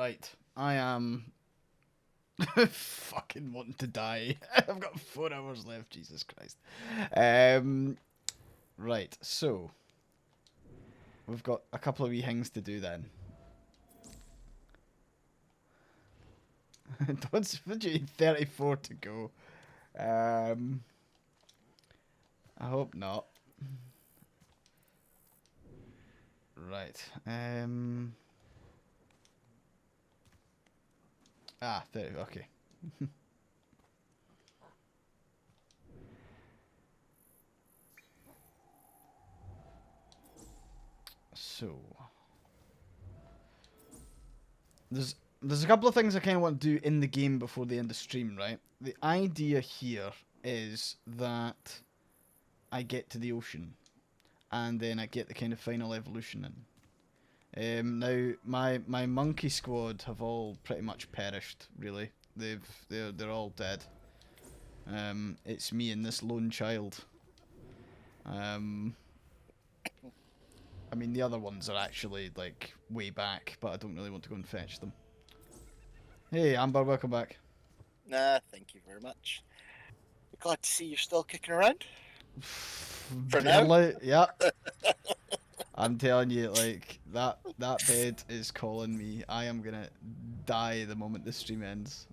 Right, I am fucking wanting to die. I've got 4 hours left, Jesus Christ. Right, so we've got a couple of wee things to do then. Don't split you 34 to go. I hope not. Right. 30, okay. So there's a couple of things I kind of want to do in the game before the end of stream, right? The idea here is that I get to the ocean, and then I get the kind of final evolution in. Now my monkey squad have all pretty much perished. Really, they're all dead. It's me and this lone child. I mean, the other ones are actually, like, way back, but I don't really want to go and fetch them. Hey, Amber, welcome back. Nah, thank you very much. Glad to see you're still kicking around. For Barely, yeah. I'm telling you, like, that bed is calling me. I am gonna die the moment the stream ends.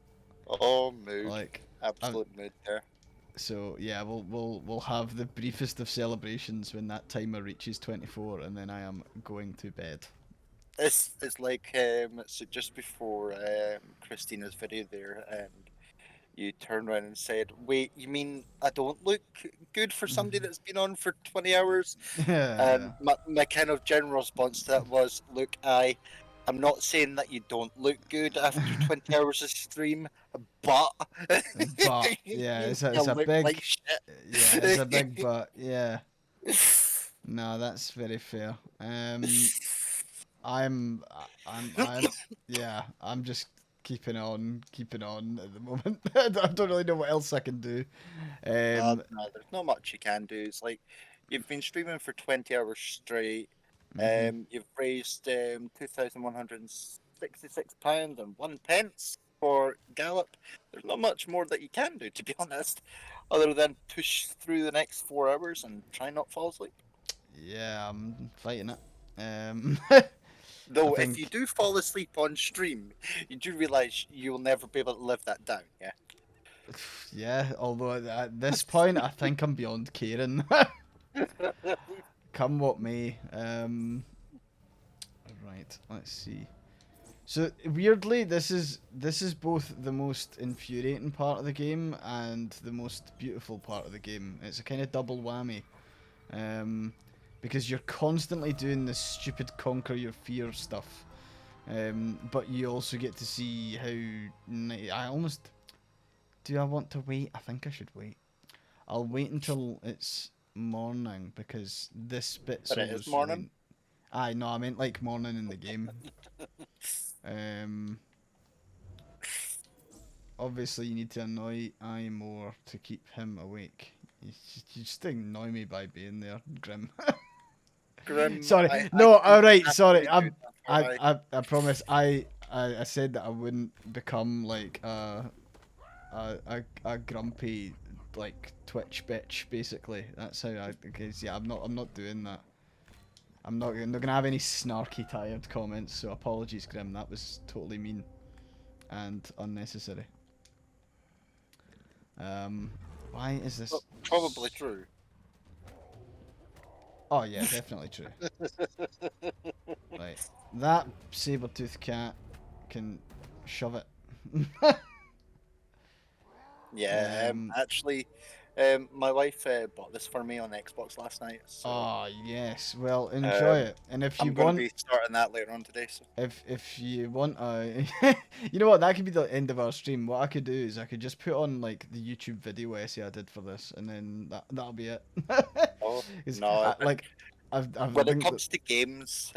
Oh, mood. Like, Absolute mood there. So yeah, we'll have the briefest of celebrations when that timer reaches 24, and then I am going to bed. It's like so just before Christina's video there, and you turned around and said, "Wait, you mean I don't look good for somebody that's been on for 20 hours?" Yeah. My kind of general response to that was, "Look, I'm not saying that you don't look good after 20 hours of stream, but Yeah, it's you a look big like shit." Yeah, it's a big but. Yeah. No, that's very fair. I'm yeah, I'm just keeping on at the moment. I don't really know what else I can do. No, there's not much you can do. It's like you've been streaming for 20 hours straight. You've raised £2,166 and 1 pence for Galop. There's not much more that you can do, to be honest, other than push through the next 4 hours and try not fall asleep. Yeah, I'm fighting it. Um, Though, I if you think do fall asleep on stream, you do realise you'll never be able to live that down, yeah? yeah, although at this point I think I'm beyond caring. Come what may. Right, let's see. So weirdly, this is both the most infuriating part of the game and the most beautiful part of the game. It's a kind of double whammy, because you're constantly doing this stupid conquer your fear stuff, but you also get to see how I almost do. I want to wait. I think I should wait. I'll wait until it's morning because this bit's But it is morning. Aye, no, I meant like morning in the game. Obviously, you need to annoy I more to keep him awake. You just annoy me by being there, Grim. Grim, Sorry, no, alright, sorry. I promise. I said that I wouldn't become like a grumpy like Twitch bitch. Basically, that's how I. Because yeah, I'm not doing that. I'm not gonna have any snarky, tired comments. So apologies, Grim. That was totally mean and unnecessary. Why is this? Probably true. Oh yeah, definitely true. Right, that saber-toothed cat can shove it. Yeah, actually, my wife bought this for me on Xbox last night. So, oh yes, well enjoy it. And if you I'm going want, to be starting that later on today. So, if you want, you know what? That could be the end of our stream. What I could do is I could just put on like the YouTube video essay I did for this, and then that'll be it. oh no, Like I've when it think comes to games,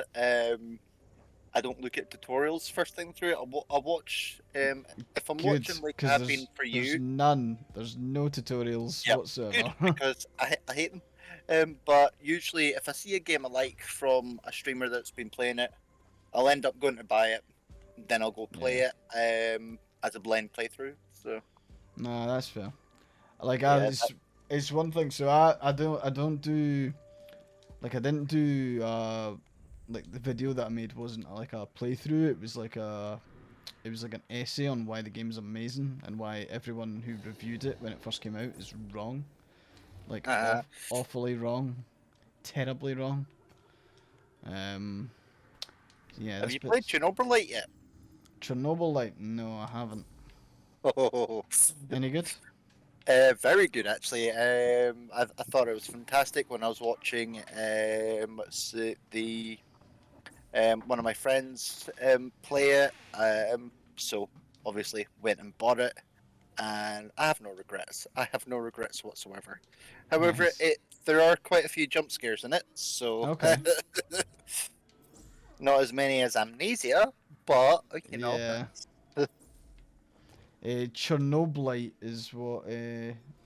I don't look at tutorials first thing through. I watch if I'm good watching like because I've been for there's you. none. There's no tutorials Yeah, whatsoever. good because I hate them. But usually, if I see a game I like from a streamer that's been playing it, I'll end up going to buy it. then I'll go play Yeah. it as a blind playthrough. So No, that's fair. Like yeah, it's one thing. So I don't do like I didn't do like the video that I made wasn't like a playthrough. It was like an essay on why the game's amazing and why everyone who reviewed it when it first came out is wrong. Like uh, awfully wrong, terribly wrong. Um, yeah, have this you played bit's Chernobyl Light yet? Chernobyl. Like, no, I haven't. Oh, Any good? very good actually. I thought it was fantastic when I was watching the one of my friends play it. So obviously went and bought it, and I have no regrets. I have no regrets whatsoever. However, Nice. there are quite a few jump scares in it, so Okay. not as many as Amnesia, but Yeah. Chernobylite is what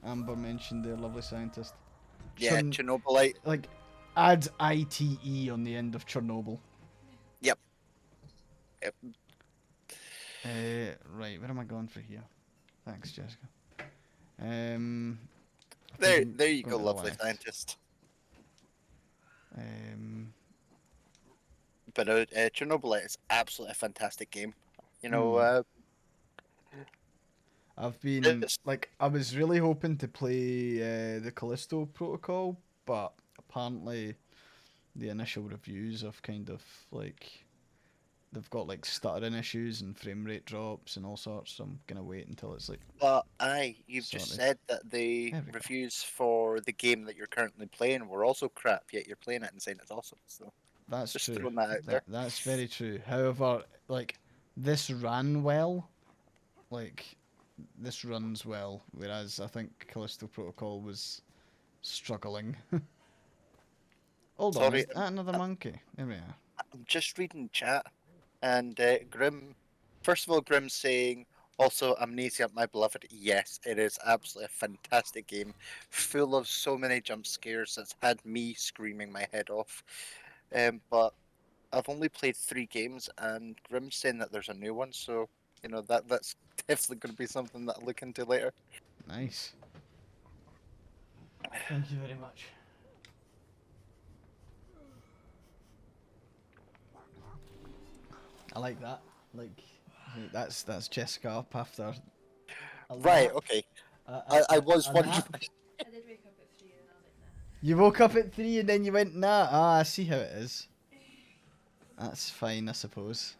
Amber mentioned there, lovely scientist. yeah, Chern Chernobyl. like add ITE on the end of Chernobyl. Yep, yep. Right, where am I going for here? Thanks, Jessica. I think There, I'm there you going go, to the lovely left. scientist. Um, But Chernobyl is absolutely a fantastic game. You know, hmm. I've been it's, like I was really hoping to play the Callisto Protocol, but apparently the initial reviews have kind of like they've got like stuttering issues and frame rate drops and all sorts. So I'm gonna wait until it's like but you've just sorted. said that the There we go. reviews for the game that you're currently playing were also crap, yet you're playing it and saying it's awesome. So That's just true. throwing that out there. That's very true. However, like this ran well. Like this runs well, whereas I think Callisto Protocol was struggling. Hold on, Sorry, is that another monkey? There we are. I'm just reading chat, and Grim. First of all, Grim saying also Amnesia, my beloved. Yes, it is absolutely a fantastic game, full of so many jump scares that's had me screaming my head off. But I've only played 3 games, and Grim's saying that there's a new one, so that's definitely going to be something that I'll look into later. Nice. Thank you very much. I like that. Like that's Jessica up after a Right, nap. okay. A, a, I a, was a wondering. nap. You woke up at 3 and then you went nah. Ah, I see how it is. That's fine, I suppose.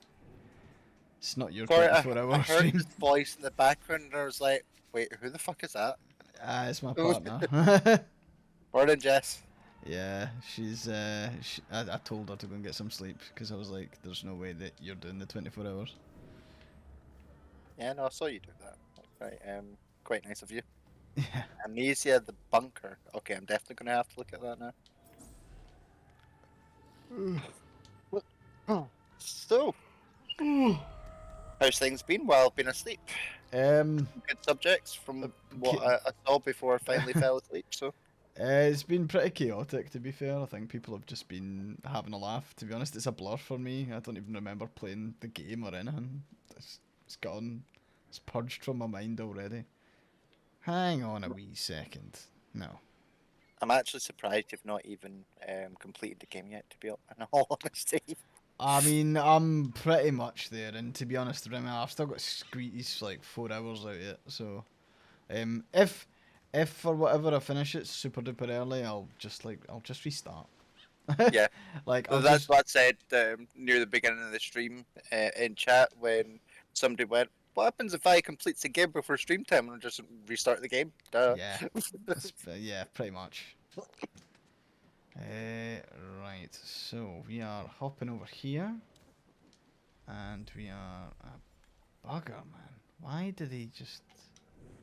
It's not your Sorry, 24-hour I heard stream. this voice in the background, and I was like, wait, who the fuck is that? Ah, it's my Oh, partner. Morning, Jess. Yeah, I told her to go and get some sleep because I was like, there's no way that you're doing the 24 hours. Yeah, no, I saw you do that. Right, quite nice of you. Yeah. Amnesia, the bunker. Okay, I'm definitely gonna have to look at that now. So, how's things been while I've been asleep? um, Good subjects from what ki- I saw before I finally fell asleep. So, it's been pretty chaotic to be fair. I think people have just been having a laugh. To be honest, it's a blur for me. I don't even remember playing the game or anything. It's gone. It's purged from my mind already. Hang on a wee second. No. I'm actually surprised you've not even completed the game yet. To be in all honesty. I mean, I'm pretty much there, and to be honest, Remy, I've still got Screety's like 4 hours out yet. So, if for whatever I finish it super duper early, I'll just restart. Yeah. Like So I'll that's just what I said near the beginning of the stream in chat when somebody went, "What happens if I complete the game before stream time and just restart the game?" Duh. yeah, yeah, pretty much. Right, so we are hopping over here, and we are a bugger, man. Why did he just?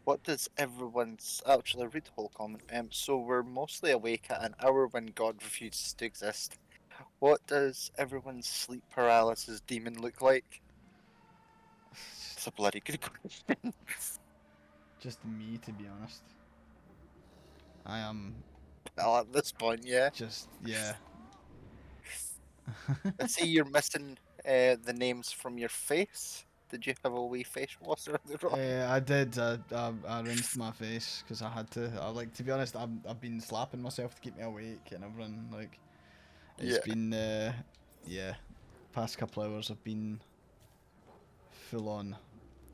What does everyone's actually read the whole comment? So we're mostly awake at an hour when God refuses to exist. What does everyone's sleep paralysis demon look like? It's a bloody good question. Just me, to be honest. I am Well, at this point, yeah. just yeah. I see you're missing the names from your face? Did you have a wee face wash earlier on? I did. I rinsed my face because I had to. To be honest, I've been slapping myself to keep me awake and everything. Like, it's Yeah. been, yeah, past couple hours have been full on.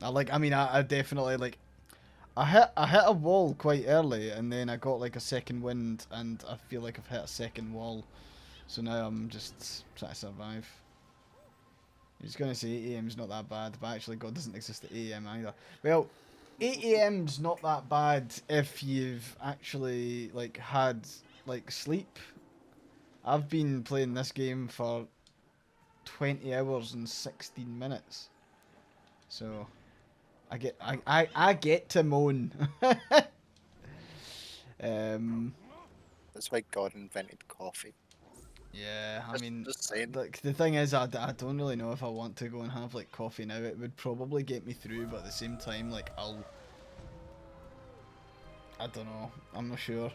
I definitely I hit a wall quite early, and then I got like a second wind, and I feel like I've hit a second wall. So now I'm just trying to survive. He's gonna say 8 AM's not that bad, but actually God doesn't exist at 8 AM either. Well, 8 AM's not that bad if you've actually had sleep. I've been playing this game for 20 hours and 16 minutes. So I get to moan. um That's why God invented coffee. yeah, I Just, mean, just saying. the thing is, I don't really know if I want to go and have like coffee now. It would probably get me through, but at the same time, I don't know. I'm not sure.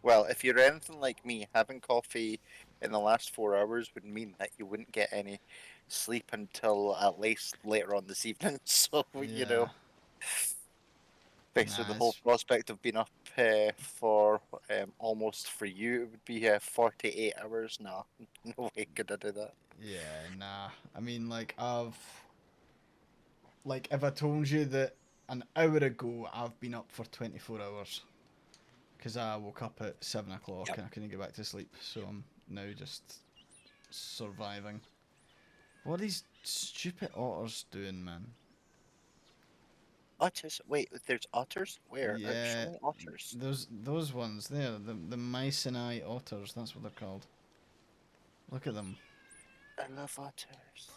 Well, if you're anything like me, having coffee in the last 4 hours would mean that you wouldn't get any sleep until at least later on this evening. So, Yeah. faced with Nah, the whole it's prospect of being up for almost for you, it would be 48 hours. No, no way could I do that. yeah, nah. I mean, if I told you that an hour ago I've been up for 24 hours because I woke up at 7 o'clock Yep. and I couldn't get back to sleep, so I'm now just surviving. What are these stupid otters doing, man? Otters? Wait, there's otters? Where? Show Yeah, me otters. those ones there, the Mycenae otters. That's what they're called. Look at them. I love otters.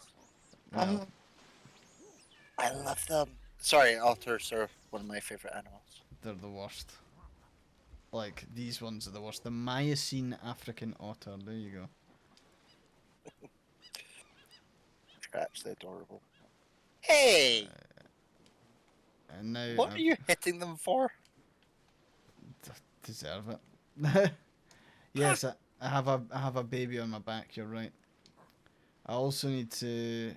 Well, I love them. Sorry, otters are one of my favorite animals. they're the worst. Like these ones are the worst. The Miocene African otter. There you go. They're actually adorable. Hey, And now what are you hitting them for? deserve it. Yes, I have a baby on my back. You're right. I also need to.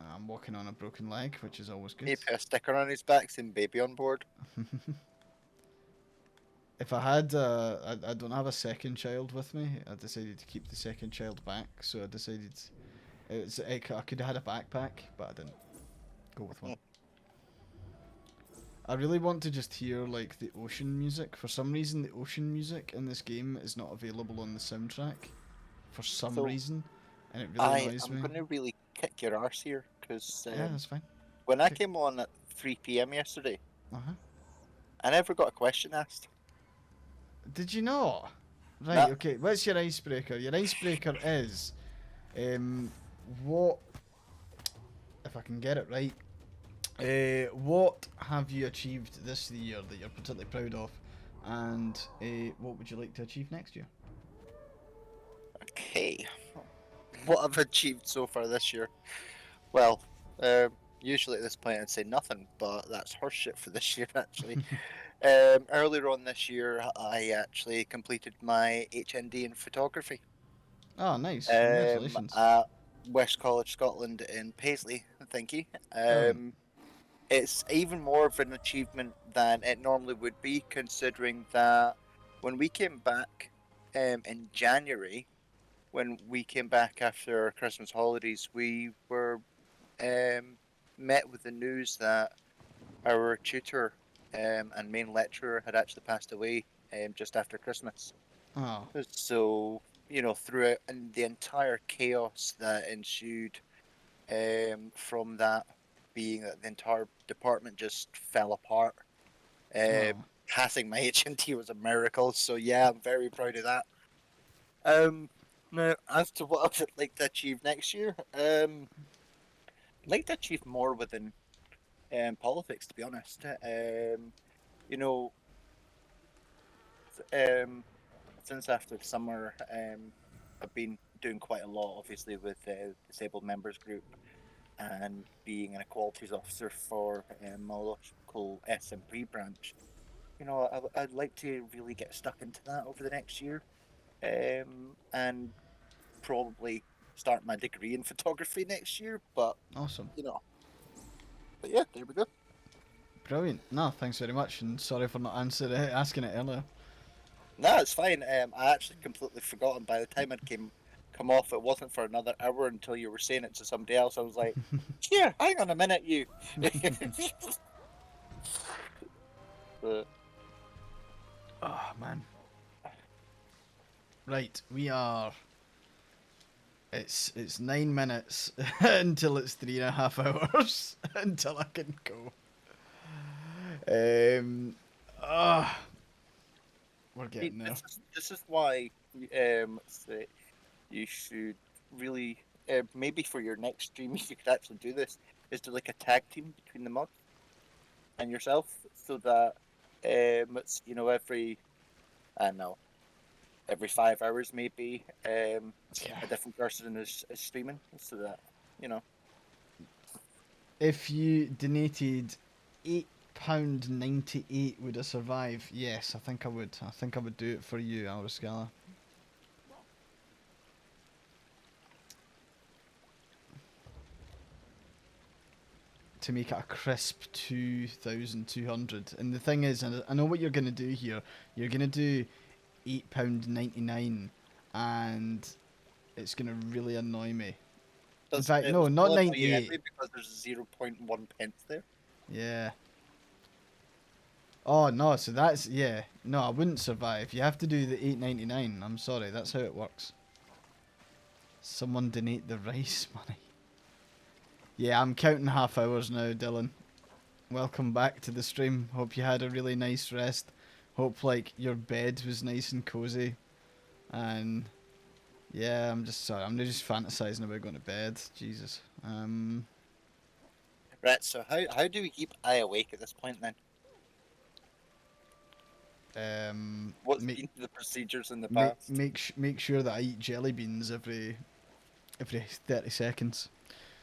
I'm walking on a broken leg, which is always He good. put a sticker on his back saying "baby on board." If I had, I don't have a second child with me. I decided to keep the second child back, so I decided I could have had a backpack, but I didn't go with one. I really want to just hear like the ocean music. For some reason, the ocean music in this game is not available on the soundtrack. For some So reason, and it really I annoys am me. going to really kick your arse here because Yeah, that's fine. when I Okay. came on at 3 p.m. yesterday, Uh huh. I never got a question asked. Did you not? Right. Nah, Okay. What's your icebreaker? Your icebreaker is, um, what if I can get it right? What have you achieved this year that you're particularly proud of, and what would you like to achieve next year? okay. What I've achieved so far this year? Well, usually at this point I'd say nothing, but that's horseshit for this year actually. Earlier on this year, I actually completed my HND in photography Oh, nice! Congratulations. at West College, Scotland in Paisley. Thank you. Brilliant. It's even more of an achievement than it normally would be, considering that when we came back in January, when we came back after Christmas holidays, we were met with the news that our tutor and main lecturer had actually passed away just after Christmas. Oh, So, throughout and the entire chaos that ensued from that, being that the entire department just fell apart. oh. Passing my HNT was a miracle, so yeah, I'm very proud of that. Um, Now, as to what I would like to achieve next year, I'd like to achieve more within politics, to be honest. You know, um, since after the summer, I've been doing quite a lot, obviously, with the disabled members group and being an equalities officer for my local SMP branch. I'd like to really get stuck into that over the next year, and probably. start my degree in photography next year. But Awesome. you know, but yeah, there we go. Brilliant. No, thanks very much, and sorry for not asking it earlier. No, it's fine. I actually completely forgotten. By the time it come off, it wasn't for another hour until you were saying it to somebody else. I was like, "Here, hang on a minute, you." But, Oh man. Right, we are. It's 9 minutes until it's 3.5 hours until I can go. Ah, we're see, getting there. this is why say you should really maybe for your next stream you could actually do this is do like a tag team between the mods and yourself so that it's every I don't know every 5 hours maybe Yeah. a different person is streaming so that you know If you donated £8.98, would I survive? Yes, I think I would. I think I would do it for you, AyeforScotland. To make it a crisp 2,200. And the thing is, and I know what you're gonna do here. You're gonna do £8.99, and it's gonna really annoy me. In does fact, it no, was not still annoy you 98. anyway because there's 0.1 pence there. Yeah. Oh no, so that's yeah. No, I wouldn't survive. You have to do the 8.99. I'm sorry, that's how it works. Someone donate the rice money. Yeah, I'm counting half hours now, Dylan. Welcome back to the stream. Hope you had a really nice rest. Hope like your bed was nice and cozy. And yeah, I'm just sorry. I'm just fantasizing about going to bed. Jesus. Right, so how do we keep eye awake at this point then? What's Make been the procedures in the make past? make sure that I eat jelly beans every 30 seconds.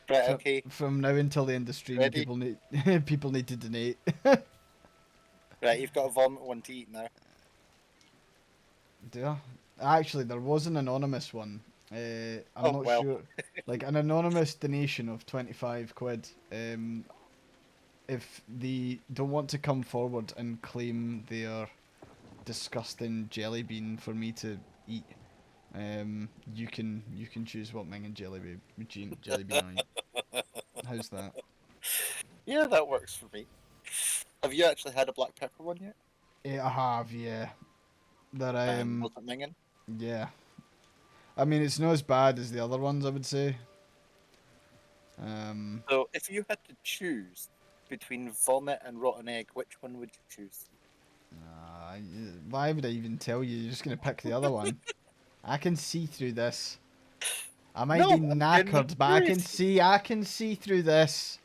Right, okay, From now until the end of stream, ready? people need to donate. Right, you've got a vomit one to eat now. Do I? Actually, there was an anonymous one. I'm Oh not well. sure. Like an anonymous donation of 25 quid. If they don't want to come forward and claim their disgusting jelly bean for me to eat, you can choose what minging jelly bean I eat. How's that? Yeah, that works for me. Have you actually had a black pepper one yet? I have, yeah. That And was it minging? yeah. I mean, it's not as bad as the other ones, I would say. So if you had to choose between vomit and rotten egg, which one would you choose? Uh, why would I even tell you? You're just gonna pick the other one. I can see through this. I might be No, I'm genuinely knackered, but curious. I can see through this.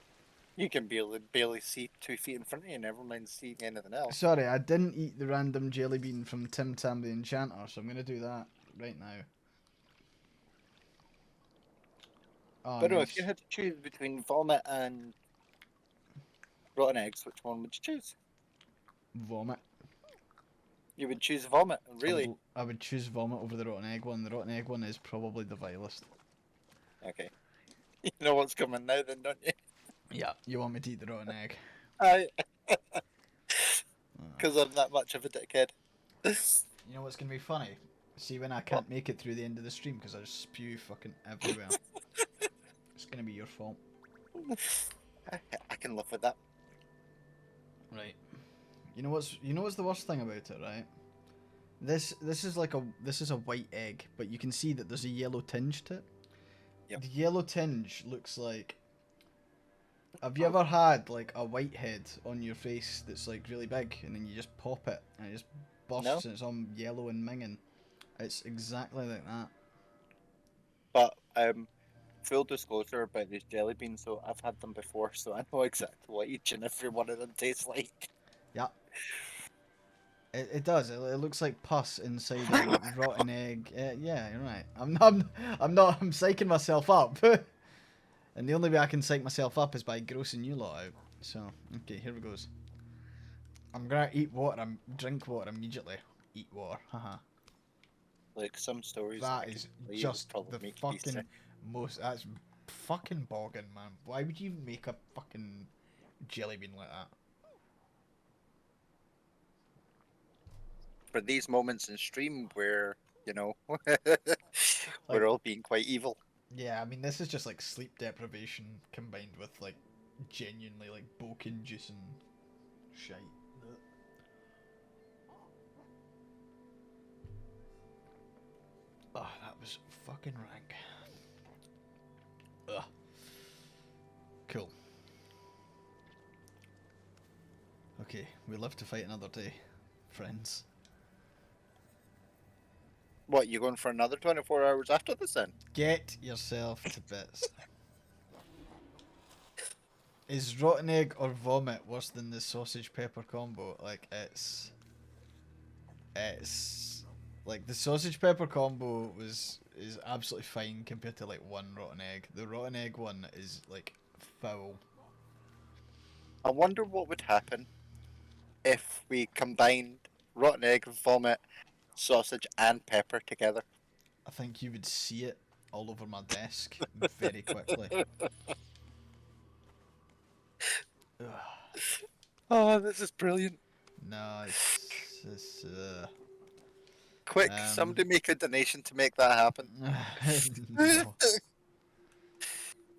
You can barely see 2 feet in front of you, never mind seeing anything else. Sorry, I didn't eat the random jelly bean from Tim Tam the Enchanter, so I'm gonna do that right now. Oh, But no, if you nice. had to choose between vomit and rotten eggs, which one would you choose? Vomit. You would choose vomit, really? I would choose vomit over the rotten egg one. The rotten egg one is probably the vilest. Okay. You know what's coming now, then, don't you? Yeah, you want me to eat the rotten egg? I, because I'm that much of a dickhead. You know what's gonna be funny? See when I What? can't make it through the end of the stream because I just spew fucking everywhere. It's gonna be your fault. I can live with that. Right. You know what's the worst thing about it, right? This is a white egg, but you can see that there's a yellow tinge to it. Yep. The yellow tinge looks like. Have you ever had like a whitehead on your face that's like really big, and then you just pop it and it just bursts No, and it's all yellow and minging? It's exactly like that. but full disclosure about these jelly beans, so I've had them before, so I know exactly what each and every one of them tastes like. Yeah. It does. It looks like pus inside a rotten egg. Yeah, you're right. I'm psyching myself up. And the only way I can psych myself up is by grossing you lot out. So, okay, here we goes. I'm gonna eat water. Drink water immediately. Eat water. Haha. Like some stories that I That can is tell you would just probably the make you be fucking sick. That's fucking bogging, man. Why would you even make a fucking jelly bean like that? For these moments in stream where, you know, Like, we're all being quite evil. yeah, I mean, this is just like sleep deprivation combined with like genuinely like boke-inducing shite. Oh, that was fucking rank. Ugh. Cool. Okay, we live to fight another day, friends. What, you going for another 24 hours after this then? Get yourself to bits. Is rotten egg or vomit worse than the sausage pepper combo? Like it's like the sausage pepper combo is absolutely fine compared to like one rotten egg. The rotten egg one is like foul. I wonder what would happen if we combined rotten egg, vomit, sausage, and pepper together. I think you would see it all over my desk very quickly. Ugh. Oh, this is brilliant. No, it's Quick, um somebody make a donation to make that happen. no.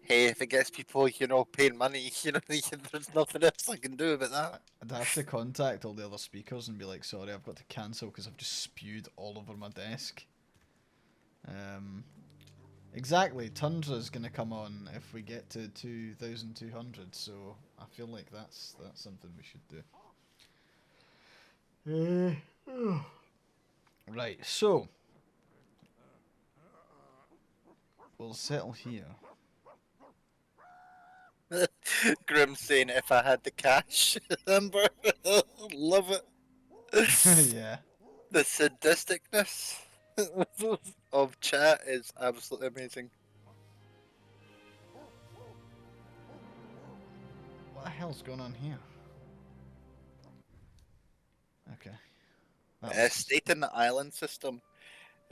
Hey, if it gets people, paying money, there's nothing else I can do about that. I'd have to contact all the other speakers and be like, sorry, I've got to cancel because I've just spewed all over my desk. Exactly, Tundra's gonna come on if we get to 2,200, so I feel like that's something we should do. Right, so we'll settle here. Grim saying, if I had the cash, Amber, love it. Yeah. The sadisticness of chat is absolutely amazing. What the hell's going on here? Okay. That was just... State in the island system.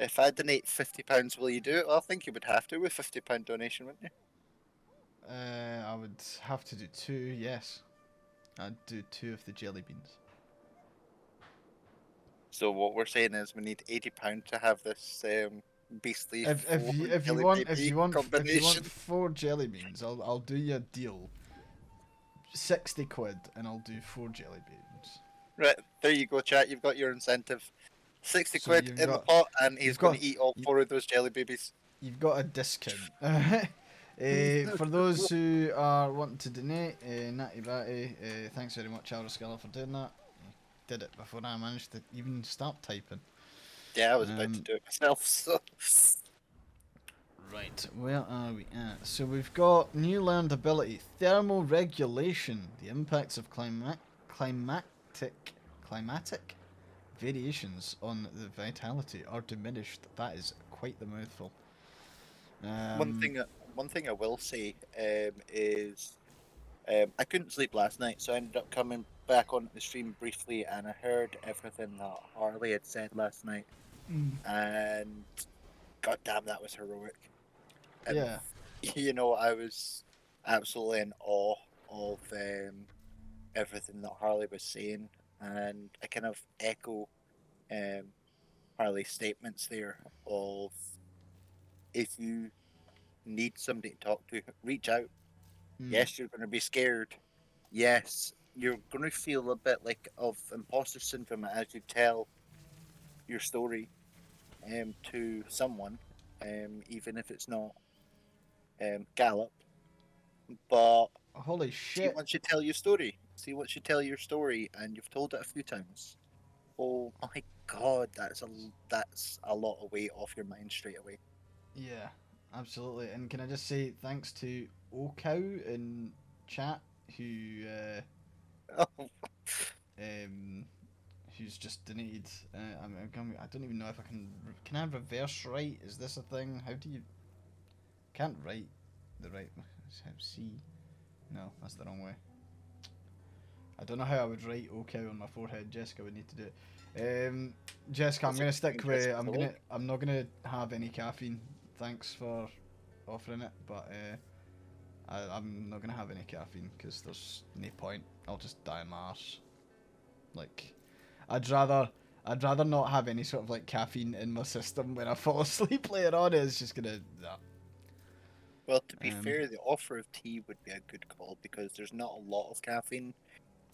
If I donate £50, will you do it? Well, I think you would have to with £50 donation, wouldn't you? I would have to do 2, yes. I'd do 2 of the jelly beans. So what we're saying is we need £80 to have this beastly If four you if you jelly want baby combination. 4 jelly beans, I'll do you a deal. 60 quid and I'll do 4 jelly beans. Right, there you go, chat. You've got your incentive. 60 So quid in the pot, and he's you've going got to eat all 4 of those jelly babies. you've got a discount. For those who are wanting to donate, Natty Batty, thanks very much, AyeforGalop, for doing that. You did it before I managed to even start typing. Yeah, I was about to do it myself, so... Right, where are we at? So we've got new learned ability, thermal regulation. The impacts of climatic variations on the vitality are diminished. That is quite the mouthful. One thing I will say is I couldn't sleep last night, so I ended up coming back on the stream briefly, and I heard everything that Harley had said last night, and goddamn, that was heroic. And, Yeah. I was absolutely in awe of everything that Harley was saying, and I kind of echo Harley's statements there of if you need somebody to talk to, reach out. Yes, you're going to be scared. Yes, you're going to feel a bit like of imposter syndrome as you tell your story to someone, even if it's not Galop. But Holy see, shit. once you tell your story, and you've told it a few times, oh my god, that's a lot of weight off your mind straight away. Yeah, absolutely. And can I just say thanks to Ocow in chat who who's just donated. I don't even know if I can. Can I reverse write? Is this a thing? How do you? Can't write the right. C. No, that's the wrong way. I don't know how I would write Ocow on my forehead. Jessica would need to do it. Jessica, I'm gonna stick with. I'm not gonna have any caffeine. Thanks for offering it, but I'm not gonna have any caffeine because there's no point. I'll just die in my arse. Like, I'd rather not have any sort of like caffeine in my system when I fall asleep later on. It's just gonna. Well, to be fair, the offer of tea would be a good call because there's not a lot of caffeine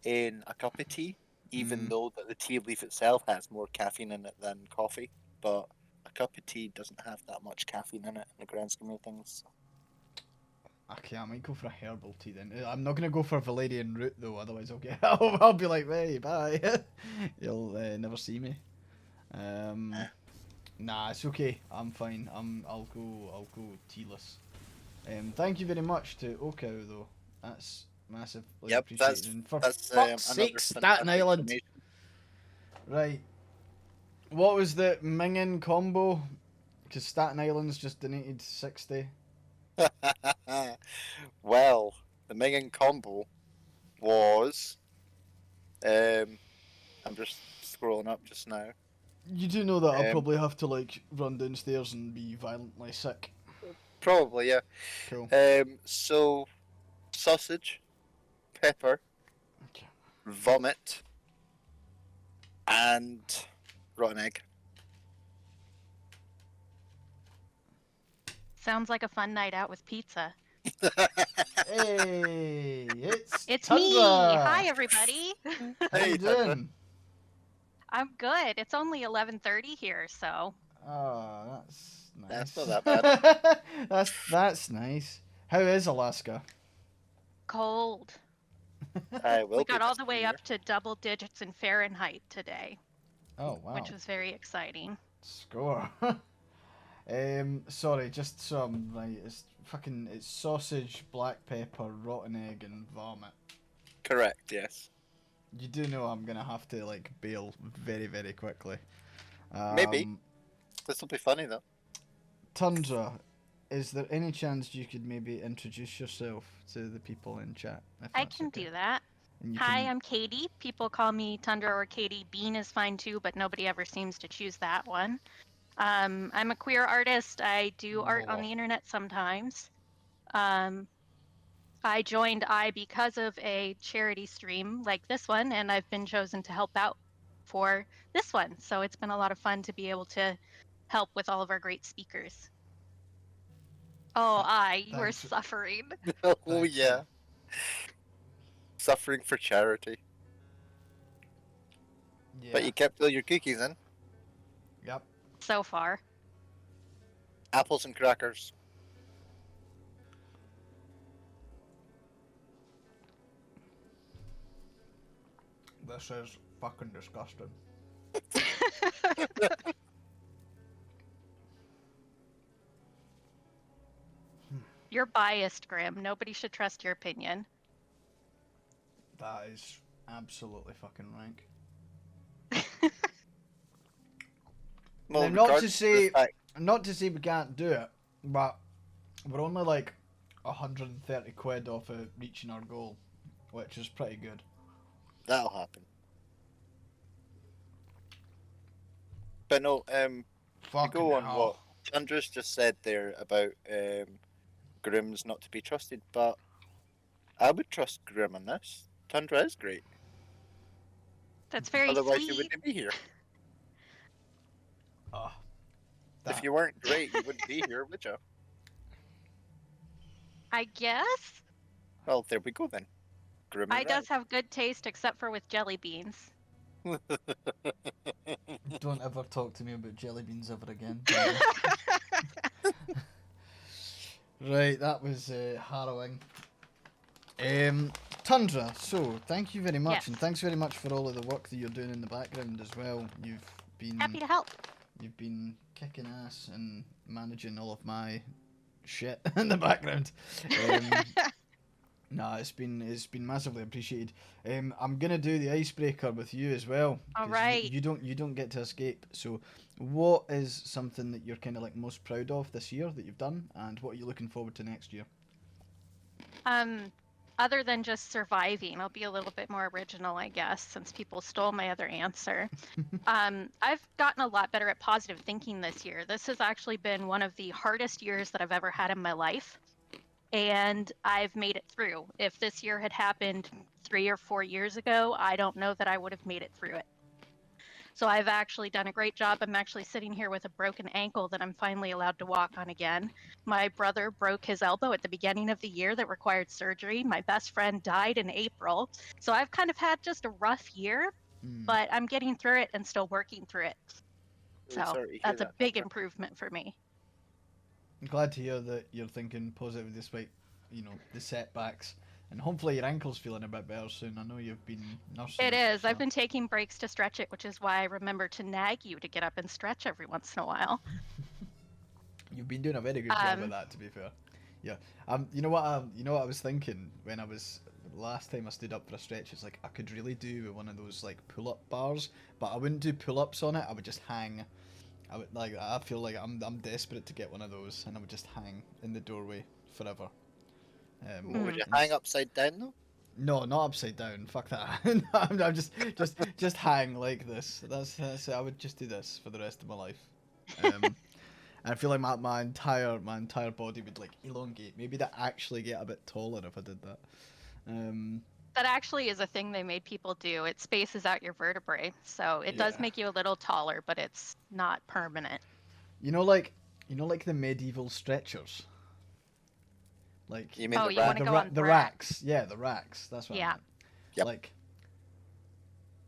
in a cup of tea, even though that the tea leaf itself has more caffeine in it than coffee. But a cup of tea doesn't have that much caffeine in it in the grand scheme of things. Okay, I might go for a herbal tea then. I'm not gonna go for a valerian root though, otherwise I'll be like, hey, bye. You'll never see me. Nah, it's okay. I'm fine. I'll go tealess. Thank you very much to Okow though. That's massively Yep, appreciated. And for that's fuck's another sake, Staten fantastic Island. donation. Right. What was the Mingin combo? Because Staten Island's just donated 60. Well, the Mingin combo was. I'm just scrolling up just now. You do know that I'll Um, probably have to like run downstairs and be violently sick. Probably, yeah. Cool. So sausage, pepper, Okay. vomit, and rotten egg. Sounds like a fun night out with pizza. Hey, it's Me. Tundra. Hi, everybody. How you Hey, Tundra. doing? I'm good. It's only 11:30 here, so Oh, that's nice. That's not that bad. that's nice. How is Alaska? cold. I will We be got all this the way year. up to double digits in Fahrenheit today, Oh wow. which was very exciting. Score. Sorry, just so I'm right. It's sausage, black pepper, rotten egg, and vomit. Correct, yes. You do know I'm gonna have to like bail very, very quickly. Maybe. This will be funny though. Tundra, is there any chance you could maybe introduce yourself to the people in chat? If I that's can okay? do that. And you Hi, can- I'm Katie. People call me Tundra or Katie. Bean is fine too, but nobody ever seems to choose that one. I'm a queer artist. I do art on the internet sometimes. I joined because of a charity stream like this one, and I've been chosen to help out for this one. So it's been a lot of fun to be able to help with all of our great speakers. Oh, you are Thanks. suffering. Oh Thanks, yeah. man. Suffering for charity. Yeah. But you kept all your cookies in. Yep. So far. Apples and crackers. This is fucking disgusting. You're biased, Grim. Nobody should trust your opinion. That is absolutely fucking rank. Well, Now, regardless of the fact- not to say we can't do it, but we're only like 130 quid off of reaching our goal, which is pretty good. that'll happen. But no, to Fucking go on hell. what Tundra's just said there about Grimm's not to be trusted, but I would trust Grimm on this. Tundra is great. That's very Otherwise, you sweet. wouldn't be here. Oh, If you weren't great, you wouldn't be here, would you? I guess. Well, there we go then. Grimm is I does have good taste, except for with jelly beans. right. Don't ever talk to me about jelly beans ever again. Right, that was harrowing. Tundra, so thank you very much, Yes. and thanks very much for all of the work that you're doing in the background as well. You've been Happy to help. You've been kicking ass and managing all of my shit in the background. Nah, it's been massively appreciated. I'm gonna do the icebreaker with you as well. All 'cause right. You don't get to escape. So, what is something that you're kind of like most proud of this year that you've done, and what are you looking forward to next year? other than just surviving, I'll be a little bit more original, I guess, since people stole my other answer. I've gotten a lot better at positive thinking this year. This has actually been one of the hardest years that I've ever had in my life, and I've made it through. If this year had happened 3 or 4 years ago, I don't know that I would have made it through it. So I've actually done a great job. I'm actually sitting here with a broken ankle that I'm finally allowed to walk on again. My brother broke his elbow at the beginning of the year that required surgery. My best friend died in April. So I've kind of had just a rough year, Hmm. but I'm getting through it and still working through it. Really So sorry to hear that's a that, big Tundra. improvement for me. I'm glad to hear that you're thinking positive despite, the setbacks. And hopefully your ankle's feeling a bit better soon. I know you've been nursing It it. is. I've So. been taking breaks to stretch it, which is why I remember to nag you to get up and stretch every once in a while. You've been doing a very good job of Um, that, to be fair. Yeah. You know what I was thinking when I was last time I stood up for a stretch. It's like I could really do with one of those like pull-up bars, but I wouldn't do pull-ups on it. I would just hang. I feel like I'm desperate to get one of those, and I would just hang in the doorway forever. What would you and hang upside down though? No, not upside down. Fuck that. No, I'm just hang like this. That's I would just do this for the rest of my life. And I feel like my entire body would like elongate. Maybe to actually get a bit taller if I did that. Um, that actually is a thing they made people do. It spaces out your vertebrae. So it does yeah. make you a little taller, but it's not permanent. You know, like the medieval stretchers. Like You mean Oh, the you rat? want to go on the rack? racks. Yeah, the racks. That's what I Yeah. meant. Yep. Like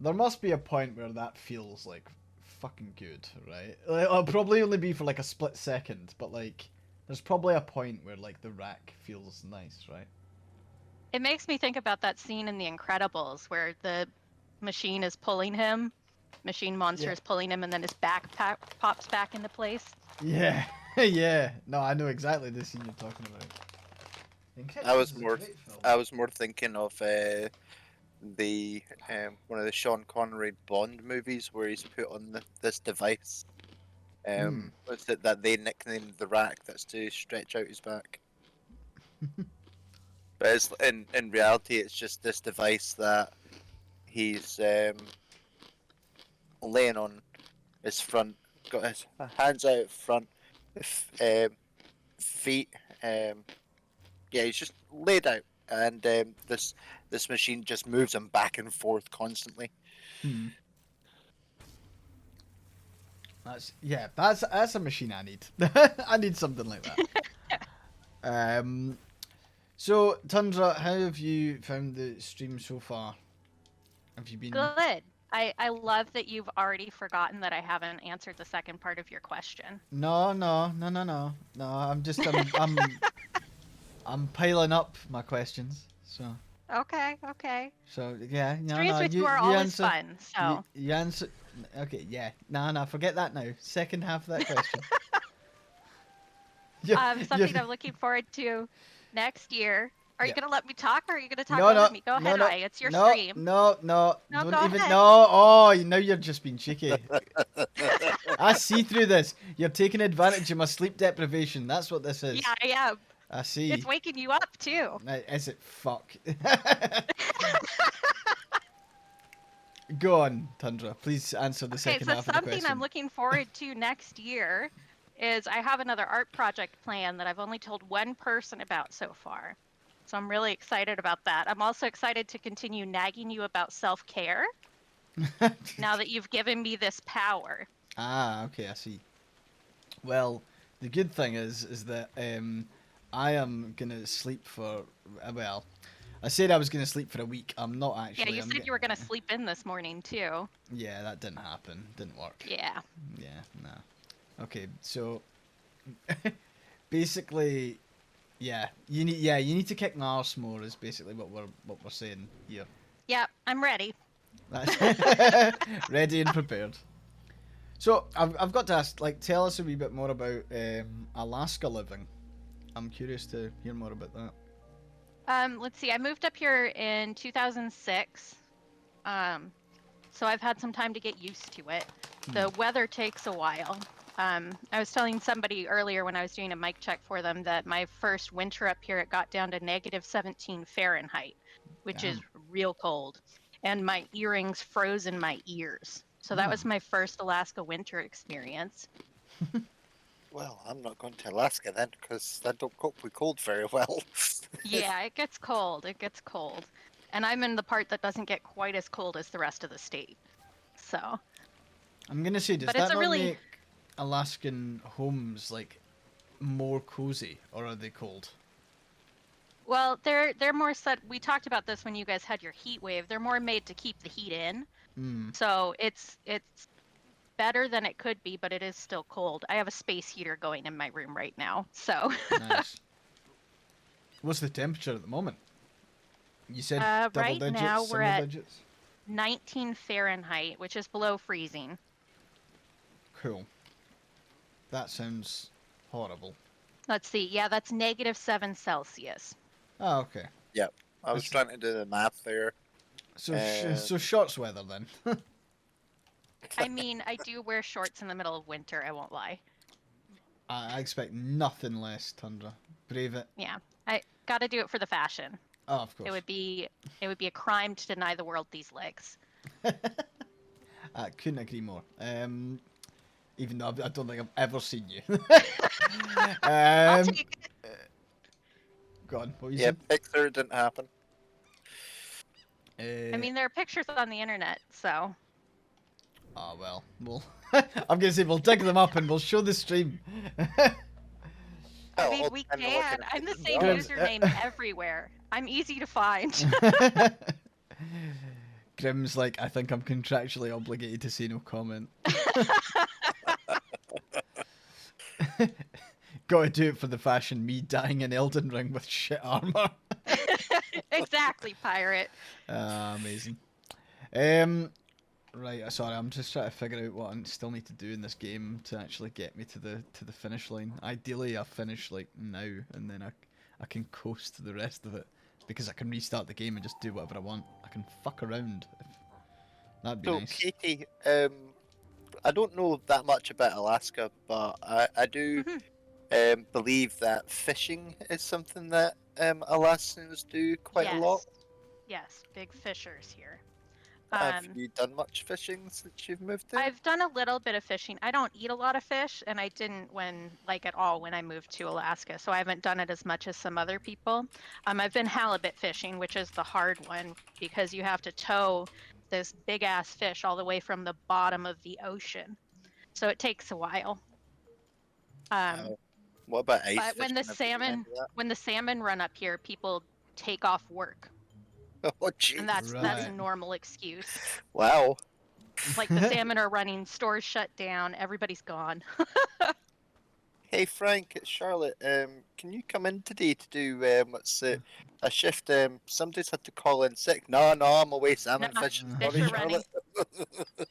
there must be a point where that feels like fucking good, right? Like, it'll probably only be for like a split second, but like there's probably a point where like the rack feels nice, right? It makes me think about that scene in The Incredibles where the machine is pulling him, machine monster Yeah. is pulling him, and then his backpack pops back into place. Yeah, yeah. No, I know exactly the scene you're talking about. I was Incredibles is a more, great film. I was more thinking of the one of the Sean Connery Bond movies where he's put on this device. What's it that they nicknamed the rack? That's to stretch out his back. But it's in reality, it's just this device that he's laying on his front, got his hands out front, feet. Yeah, he's just laid out, and this machine just moves him back and forth constantly. Hmm. That's a machine I need. I need something like that. So Tundra, how have you found the stream so far? Have you been? Good. I love that you've already forgotten that I haven't answered the second part of your question. No, no, no, no, no, no. I'm piling up my questions. Okay, okay. So yeah, no, Streams no. with you You are you always answer. fun, so You answer. Okay, yeah. No, no. Forget that now. Second half of that question. something you- I'm looking forward to next year. Are you Yeah. gonna let me talk, or are you gonna talk No, over no, me? Go no, ahead, no, it's your no, stream. no, no. No, Don't go even. ahead. No. Oh, now you're just being cheeky. I see through this. You're taking advantage of my sleep deprivation. That's what this is. Yeah, yeah. I see. It's waking you up too. Is it? Fuck. Go on, Tundra. Please answer the Okay, second so half of the something question. I'm looking forward to next year is I have another art project plan that I've only told one person about so far. So I'm really excited about that. I'm also excited to continue nagging you about self-care now that you've given me this power. Ah, okay, I see. Well, the good thing is that I am gonna sleep for well. I said I was gonna sleep for a week. I'm not actually. Yeah, you said you were gonna sleep in this morning too. Yeah, that didn't happen. Didn't work. Yeah. Yeah, no. Okay, so basically, yeah, you need to kick my arse more. Is basically what we're saying here. Yeah, I'm ready. That's ready and prepared. So I've got to ask, like, tell us a wee bit more about Alaska living. I'm curious to hear more about that. Let's see. I moved up here in 2006. So I've had some time to get used to it. The weather takes a while. I was telling somebody earlier when I was doing a mic check for them that my first winter up here, it got down to -17 Fahrenheit, which is Damn. real cold. And my earrings froze in my ears. So that was Ah. my first Alaska winter experience. Well, I'm not going to Alaska then, because I don't cope with cold very well. Yeah, it gets cold. It gets cold. And I'm in the part that doesn't get quite as cold as the rest of the state. So, I'm gonna say, does but it's that a not really, make Alaskan homes like more cozy, or are they cold? well, they're more set. We talked about this when you guys had your heat wave. They're more made to keep the heat in. Hmm. So it's better than it could be, but it is still cold. I have a space heater going in my room right now. So, Nice. What's the temperature at the moment? You said double right digits, now we're single at digits. 19 Fahrenheit, which is below freezing. Cool. That sounds horrible. Let's see. Yeah, that's -7 Celsius. Oh, okay. Yep. I was That's- trying to do the math there. So shorts weather then. I mean, I do wear shorts in the middle of winter, I won't lie. I expect nothing less, Tundra. Brave it. Yeah. I got to do it for the fashion. Oh, of course. It would be a crime to deny the world these legs. I couldn't agree more. Even though I don't think I've ever seen you. I'll um, take it. go on. What you Yeah, said? Pixar didn't happen. I mean, there are pictures on the internet, so Oh well. We'll. I'm gonna say we'll dig them up and we'll show the stream. I Oh, mean, I'll we pretend to look can. at I'm the it. same Grims, username everywhere. I'm easy to find. Grim's like, I think I'm contractually obligated to say no comment. Gotta do it for the fashion, me dying in Elden Ring with shit armor. Exactly, pirate. Amazing. Right, sorry, I'm just trying to figure out what I still need to do in this game to actually get me to the finish line. Ideally, I finish like now, and then I can coast to the rest of it because I can restart the game and just do whatever I want. I can fuck around. That'd be So, nice. Katie, I don't know that much about Alaska, but I do Mhm. believe that fishing is something that Alaskans do quite a lot. Yes, big fishers here. Have you done much fishing since you've moved there? I've done a little bit of fishing. I don't eat a lot of fish, and I didn't at all when I moved to Alaska. So I haven't done it as much as some other people. I've been halibut fishing, which is the hard one because you have to tow this big ass fish all the way from the bottom of the ocean. So it takes a while. Um, What about ice but when fishing? the Have you done any salmon of when the salmon run up here, people take off work, that? Oh, and jeez. that's a Right. normal excuse. Wow. Like the salmon are running, stores shut down, everybody's gone. Hey Frank, it's Charlotte. Can you come in today to do what's it? A shift. Somebody's had to call in sick. No, I'm away salmon Nah, fishing. fish Sorry, are running. Charlotte.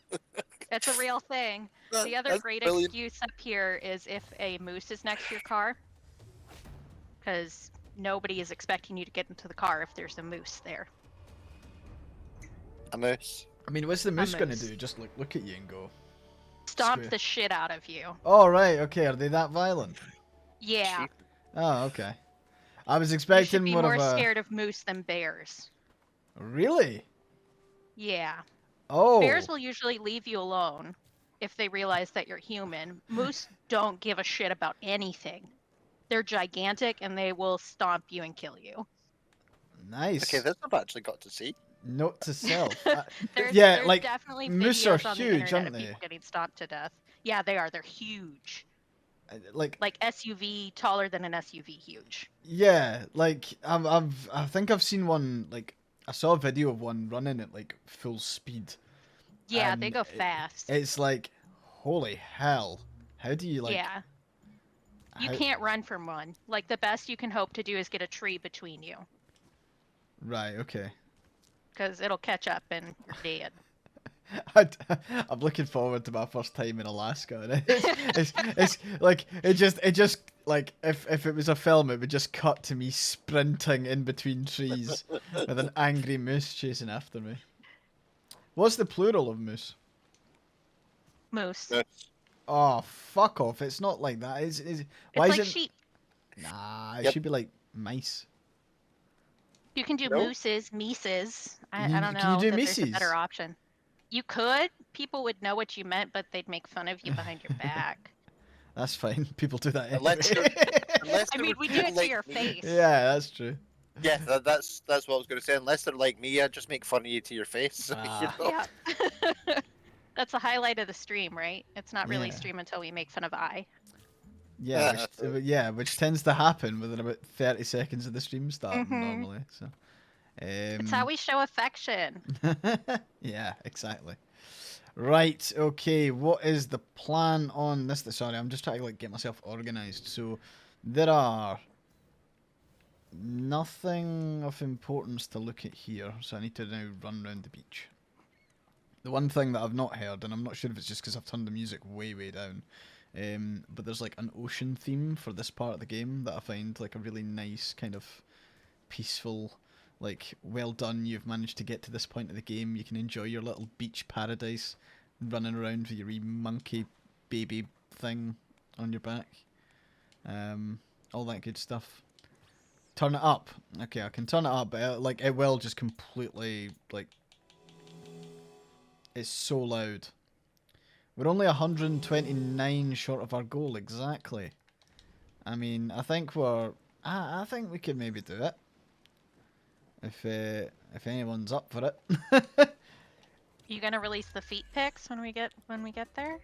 It's a real thing. The other That's great brilliant. excuse up here is if a moose is next to your car, because nobody is expecting you to get into the car if there's a moose there. A moose. I mean, what's the moose gonna moose. do? Just look at you and go. Stomp Square. the shit out of you. Oh right, okay. Are they that violent? Yeah, Jeez. Oh okay. I was you should expecting be more more of a. scared of moose than bears. Really? Yeah, Oh. bears will usually leave you alone if they realize that you're human. Moose don't give a shit about anything. They're gigantic and they will stomp you and kill you. Nice. Okay, this I've actually got to see. Note to self. There's yeah, like definitely moose are videos on the huge, internet aren't of they? people getting stomped to death. Yeah, they are. They're huge. Like Like SUV, taller than an SUV, huge. yeah, like I think I've seen one. Like I saw a video of one running at like full speed. Yeah, they And go fast. It's like, holy hell! How do you like? Yeah, you how- can't run from one. Like the best you can hope to do is get a tree between you, Right. Okay. because it'll catch up and you're dead. I'm looking forward to my first time in Alaska, and it's like it just like if it was a film, it would just cut to me sprinting in between trees with an angry moose chasing after me. What's the plural of moose? Moose. Moose. Oh, fuck off! It's not like that. Why It's is like it? sheep. Nah, it Yep. should be like mice. You can do No? mooses, meeses. I don't Can you know do that there's a better Mises? option. You could. People would know what you meant, but they'd make fun of you behind your back. That's fine. People do that Unless anyway. they're unless I there mean, were we do people it to like your me. face. Yeah, that's true. Yeah, that's what I was going to say. Unless they're like me, I just make fun of you to your face. You Ah. know? Yeah. That's the highlight of the stream, right? It's not really Yeah. stream until we make fun of I. Yeah, which tends to happen within about 30 seconds of the stream starting Mm-hmm. normally. So, It's how we show affection. yeah, exactly. Right. Okay. What is the plan on this? Sorry, I'm just trying to like get myself organized. So, there are nothing of importance to look at here. So I need to now run around the beach. The one thing that I've not heard, and I'm not sure if it's just because I've turned the music way down, but there's like an ocean theme for this part of the game that I find like a really nice kind of peaceful, like, well done, you've managed to get to this point of the game, you can enjoy your little beach paradise, running around with your wee monkey baby thing on your back, all that good stuff. Turn it up. Okay, I can turn it up, but like it will just completely like. It's so loud. We're only 129 short of our goal, exactly. I mean, I think I think we could maybe do it. If anyone's up for it. You gonna release the feet pics when we get there?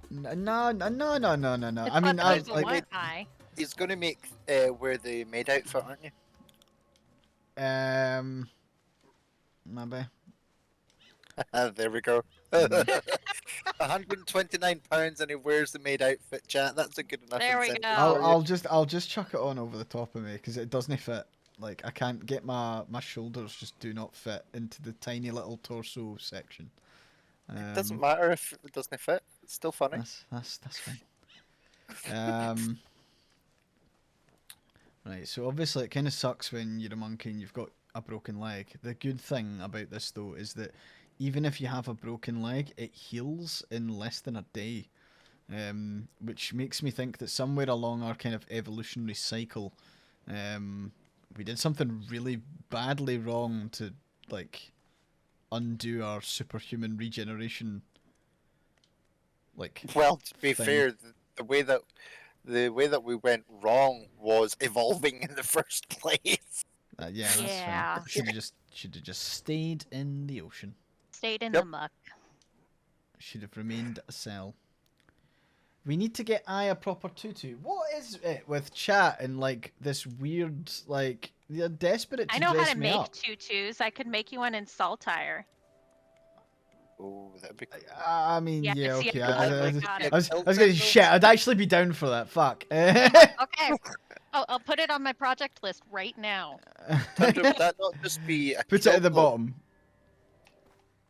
No. It's I mean, what the I people like. want, I. He's going to make wear the maid outfit, aren't you? Maybe. There we go. £129 and he wears the maid outfit, chat. That's a good enough There we incentive go. for you. I'll just chuck it on over the top of me because it doesn't fit. Like I can't get my shoulders just do not fit into the tiny little torso section. Doesn't matter if it doesn't fit. It's still funny. That's fine. Right, so obviously it kind of sucks when you're a monkey and you've got a broken leg. The good thing about this though is that even if you have a broken leg, it heals in less than a day. Which makes me think that somewhere along our kind of evolutionary cycle, we did something really badly wrong to like undo our superhuman regeneration like Well, to be thing. fair, the way that we went wrong was evolving in the first place. Yeah, that's Yeah. fine. Should have just stayed in the ocean. Stayed in Yep. the muck. Should have remained a cell. We need to get Aya proper tutu. What is it with chat and like this weird like they're desperate to I know how dress to me make up. tutus. I could make you one in saltire. Oh, that'd be. I mean, Yes, yeah, yes, okay. yes, I got it. I was gonna shit. I'd actually be down for that. Fuck. Okay. I'll put it on my project list right now. Tundra, would that not just be a Put it at the kilt, though? bottom.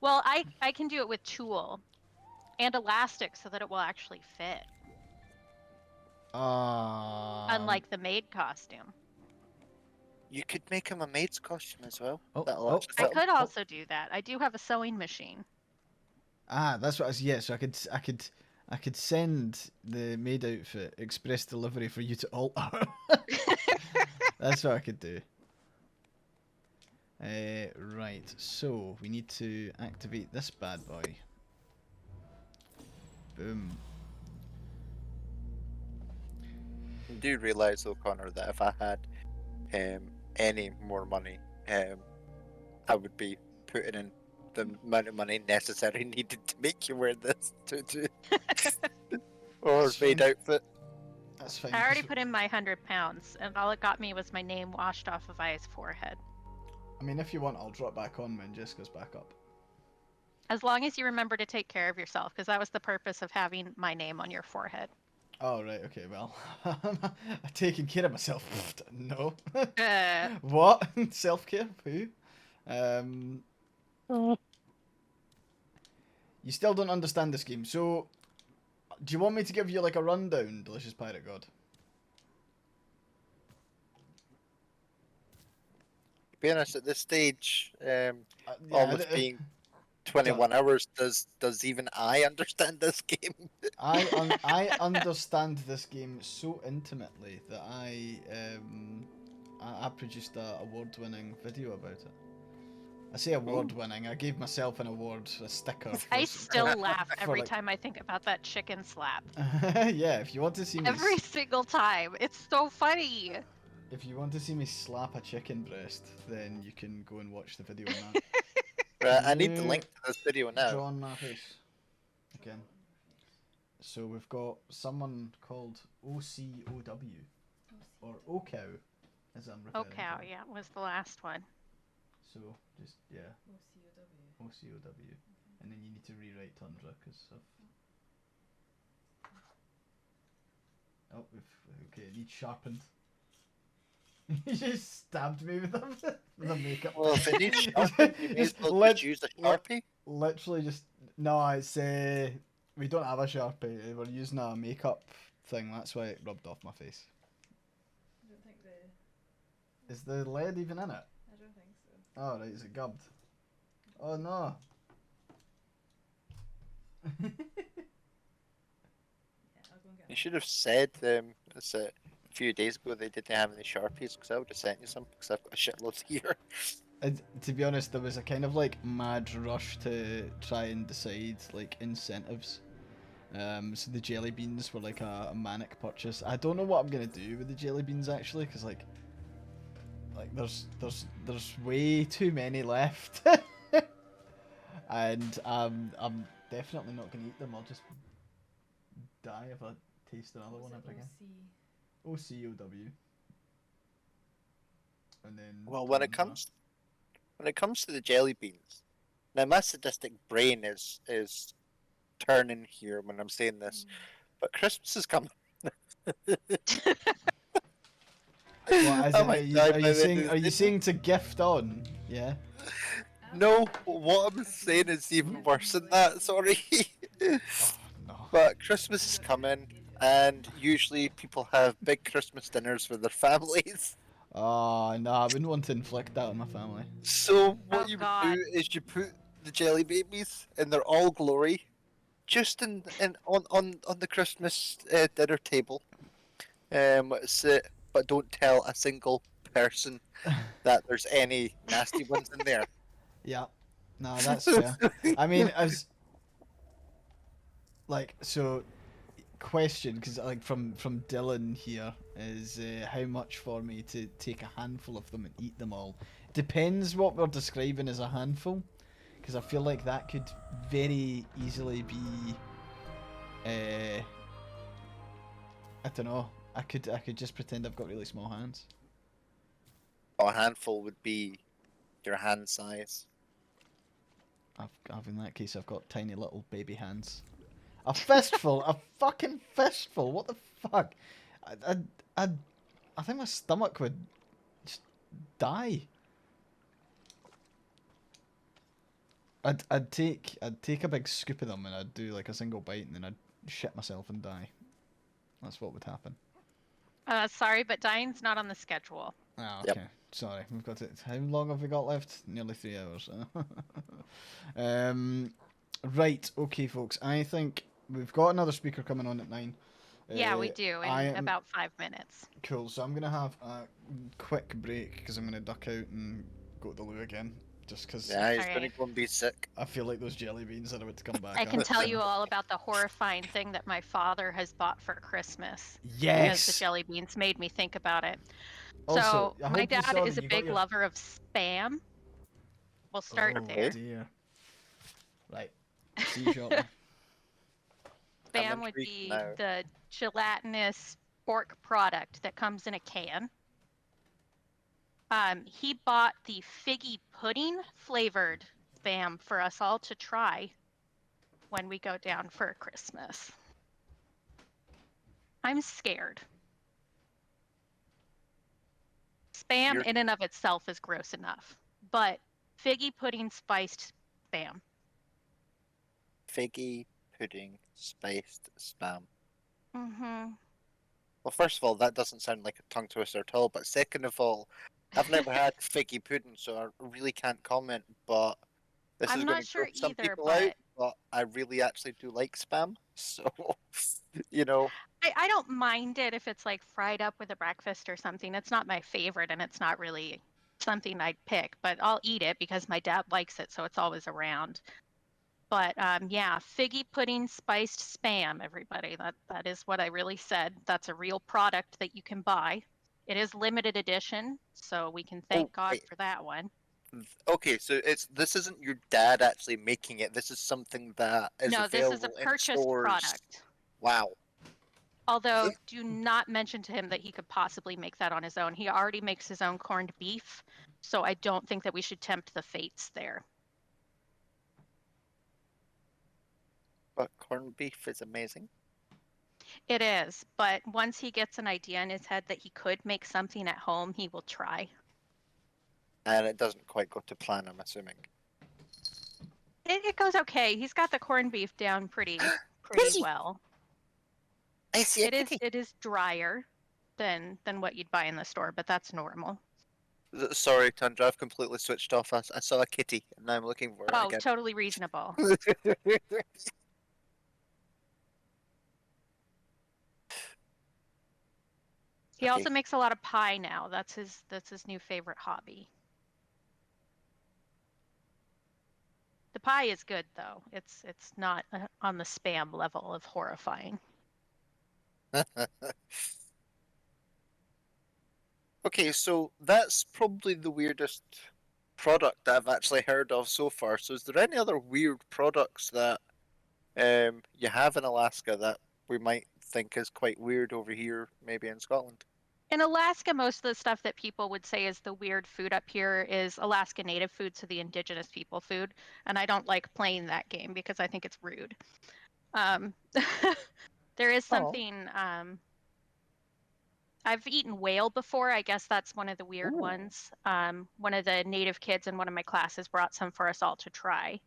Well, I can do it with tulle and elastic so that it will actually fit, unlike the maid costume. You could make him a maid's costume as well. Oh, That'll oh, actually I fit him. could also do that. I do have a sewing machine. that's what I was. Yeah, so I could send the maid outfit express delivery for you to alter. That's what I could do. Right, so we need to activate this bad boy. Boom. You do realise, though, Connor, that if I had any more money, I would be putting in the amount of money necessary needed to make you wear this tutu or That's maid fine. outfit. That's fine. I already 'cause- put in my £100, and all it got me was my name washed off of Aya's forehead. I mean, if you want, I'll drop back on when Jessica's back up. As long as you remember to take care of yourself, because that was the purpose of having my name on your forehead. Oh, right, okay, well. I'm taking care of myself. No. Uh, What? Self-care? Who? You still don't understand this game, so... Do you want me to give you, like, a rundown, Delicious Pirate God? To be honest, at this stage, Yeah, almost being 21 hours. Does even I understand this game? I understand this game so intimately that I produced a award-winning video about it. I say award-winning. I gave myself an award, a sticker. For, I still laugh for every like- time I think about that chicken slap. Yeah, if you want to see me, Every single time. It's so funny. if you want to see me slap a chicken breast, then you can go and watch the video on that. Right, I need the You link to this video now. Draw on my face again. So we've got someone called OCOW or OCOW, as I'm referring Oh cow, to. yeah, was the last one. So just OCOW, and then you need to rewrite Tundra because of. Oh, okay, it needs sharpened. He just stabbed me with the makeup. Well, if it needs sharpened, you may as well just use a Sharpie. Literally just no. It's we don't have a Sharpie. We're using a makeup thing. That's why it rubbed off my face. I don't think Is the lead even in it? I don't think so. Oh right, is it gubbed? Oh no. Yeah, I'll go and get You should have said it's a few days ago they didn't have any Sharpies, because I would have sent you some, because I've got a shitload here. And to be honest, there was a kind of like mad rush to try and decide like incentives. So the jelly beans were like a manic purchase. I don't know what I'm gonna do with the jelly beans actually, because like there's way too many left, and I'm definitely not gonna eat them. I'll just die if I taste another one ever again. OCOW. And then. Well, when it comes to the jelly beans, now my sadistic brain is turning here when I'm saying this, but Christmas is coming. Well, as I in, might die by the end of are you this saying to gift on? Yeah. No, what I'm saying is even worse than that. Sorry. Oh, no. But Christmas is coming, and usually people have big Christmas dinners with their families. Oh no, I wouldn't want to inflict that on my family. So what Oh, you would God. do is you put the jelly babies in their all glory, just on the Christmas dinner table. Sit, but don't tell a single person that there's any nasty ones in there. Yeah. No, that's fair. I mean, as like so. Question, because like from Dylan here is how much for me to take a handful of them and eat them all. Depends what we're describing as a handful, because I feel like that could very easily be. I don't know. I could just pretend I've got really small hands. A handful would be your hand size. I've in that case I've got tiny little baby hands. A fistful, a fucking fistful. What the fuck? I think my stomach would just die. I'd take a big scoop of them and I'd do like a single bite and then I'd shit myself and die. That's what would happen. Sorry, but dying's not on the schedule. Oh, Yep. okay. Sorry, we've got it. How long have we got left? Nearly 3 hours. Right. Okay, folks. I think we've got another speaker coming on at 9. Yeah, we do in I am- about 5 minutes. Cool. So I'm gonna have a quick break because I'm gonna duck out and go to the loo again. Just because Yeah, he's gonna Alright. go and be sick. I feel like those jelly beans are about to come back. I can up, tell so- you all about the horrifying thing that my father has bought for Christmas. Because the Yes. jelly beans made me think about it. Also, So I my hope you saw dad is that a you got big your- lover of Spam. We'll start Oh, there. dear. Right. See you shortly. Spam would intrigued be now. the gelatinous pork product that comes in a can. He bought the figgy pudding flavored Spam for us all to try when we go down for Christmas. I'm scared. Spam You're- in and of itself is gross enough, but figgy pudding spiced Spam. Figgy pudding spiced spam. Mm-hmm. Well, first of all, that doesn't sound like a tongue twister at all. But second of all, I've never had figgy pudding, so I really can't comment. But This is I'm going not to sure gross some either, people out, but but I really actually do like spam. So, you know, I don't mind it if it's like fried up with a breakfast or something. It's not my favorite and it's not really something I'd pick, but I'll eat it because my dad likes it, so it's always around. But yeah, figgy pudding spiced spam, everybody. That is what I really said. That's a real product that you can buy. It is limited edition, so we can oh, thank God wait. for that one. Okay, so this isn't your dad actually making it. This is something that is No, this is a available in purchased stores. product. Wow. Although, do not mention to him that he could possibly make that on his own. He already makes his own corned beef, so I don't think that we should tempt the fates there. But corned beef is amazing. It is, but once he gets an idea in his head that he could make something at home, he will try. And it doesn't quite go to plan, I'm assuming. It goes okay. He's got the corned beef down pretty Kitty! well. I see a It is kitty. it is drier than what you'd buy in the store, but that's normal. Sorry, Tundra, I've completely switched off. I saw a kitty, and now I'm looking for it Oh, again. totally reasonable. He also Okay. makes a lot of pie now. That's his new favorite hobby. The pie is good though. It's not on the spam level of horrifying. Okay, so that's probably the weirdest product that I've actually heard of so far. So is there any other weird products that you have in Alaska that we might think is quite weird over here, maybe in Scotland? In Alaska, most of the stuff that people would say is the weird food up here is Alaska Native food, so the indigenous people food. And I don't like playing that game because I think it's rude. Um, there is Oh. something, I've eaten whale before. I guess that's one of the weird Ooh. ones. One of the Native kids in one of my classes brought some for us all to try.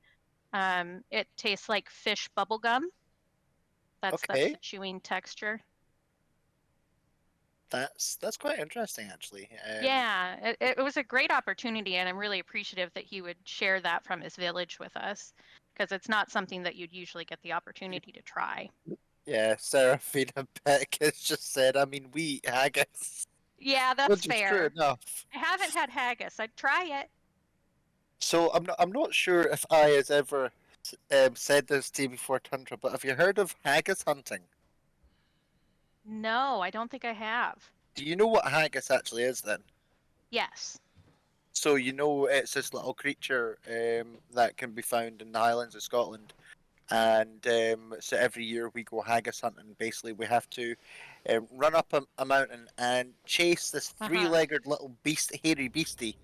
It tastes like fish bubble gum. That's Okay, the chewing texture. that's quite interesting actually. Yeah, it was a great opportunity, and I'm really appreciative that he would share that from his village with us, because it's not something that you'd usually get the opportunity to try. Yeah, Serafina Peck has just said, I mean, we eat haggis, Yeah, that's which is true fair. enough. I haven't had haggis. I'd try it. So I'm not sure if I has ever said this to you before, Tundra, but have you heard of haggis hunting? No, I don't think I have. Do you know what haggis actually is then? Yes. So you know it's this little creature that can be found in the Highlands of Scotland, and so every year we go haggis hunting. Basically, we have to run up a mountain and chase this Uh-huh. three-legged little beast, hairy beastie,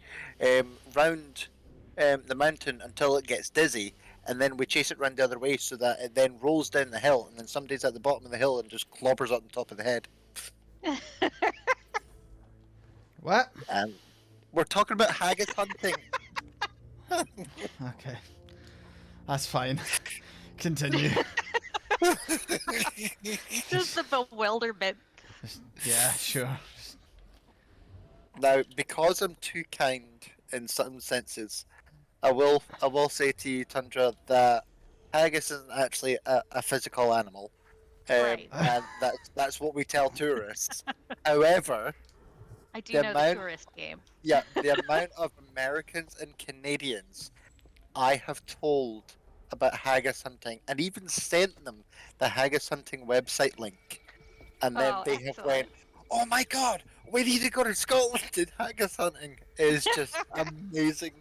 round the mountain until it gets dizzy, and then we chase it round the other way so that it then rolls down the hill, and then somebody's at the bottom of the hill and just clobbers on top of the head. What? And we're talking about haggis hunting. Okay. That's fine. Continue. Just the bewilderment. Yeah, sure. Now, because I'm too kind in some senses, I will say to you, Tundra, that haggis isn't actually a physical animal, Right. and that's what we tell tourists. However, I do the know the amount, tourist game. yeah, the amount of Americans and Canadians I have told about haggis hunting, and even sent them the haggis hunting website link, and then Oh, they have went, excellent. "Oh my God, we need to go to Scotland and haggis hunting." Is just amazing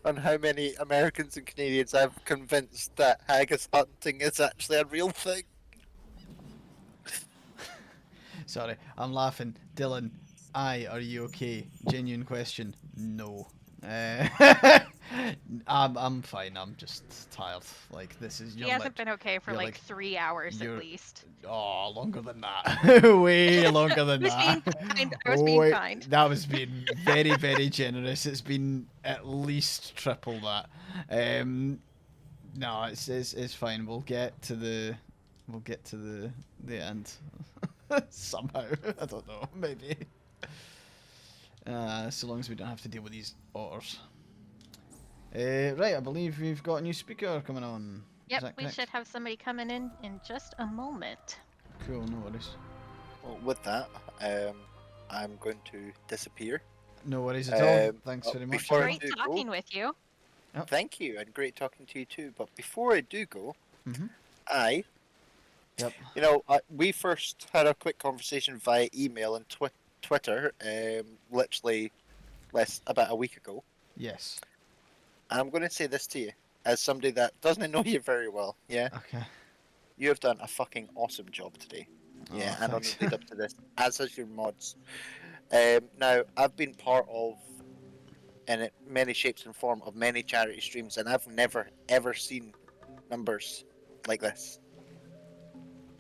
on how many Americans and Canadians I've convinced that haggis hunting is actually a real thing. Sorry, I'm laughing. Dylan, are you okay? Genuine question. No. I'm fine. I'm just tired. Like this is He hasn't been okay for you're like 3 hours at you're least. longer than that. Way longer than I was being that. kind. I was being Wait, kind. that was being very very generous. It's been at least triple that. No, it's fine. We'll get to the end somehow. I don't know. Maybe. So long as we don't have to deal with these otters. Right, I believe we've got a new speaker coming on. Is Yep, that we correct? should have somebody coming in just a moment. Cool, no worries. Well, with that, I'm going to disappear. No worries at all. Um, Thanks very much. before I Amber. Great do talking with you. thank you, and great talking to you too. But before I do go, Mhm. I, Yep. we first had a quick conversation via email and Twitter, literally about a week ago. Yes. And I'm going to say this to you, as somebody that doesn't know you very well. Yeah, Okay. you have done a fucking awesome job today. Oh, Yeah, and on thanks. the lead up to this, as has your mods. Now, I've been part of, in many shapes and form, of many charity streams, and I've never ever seen numbers like this.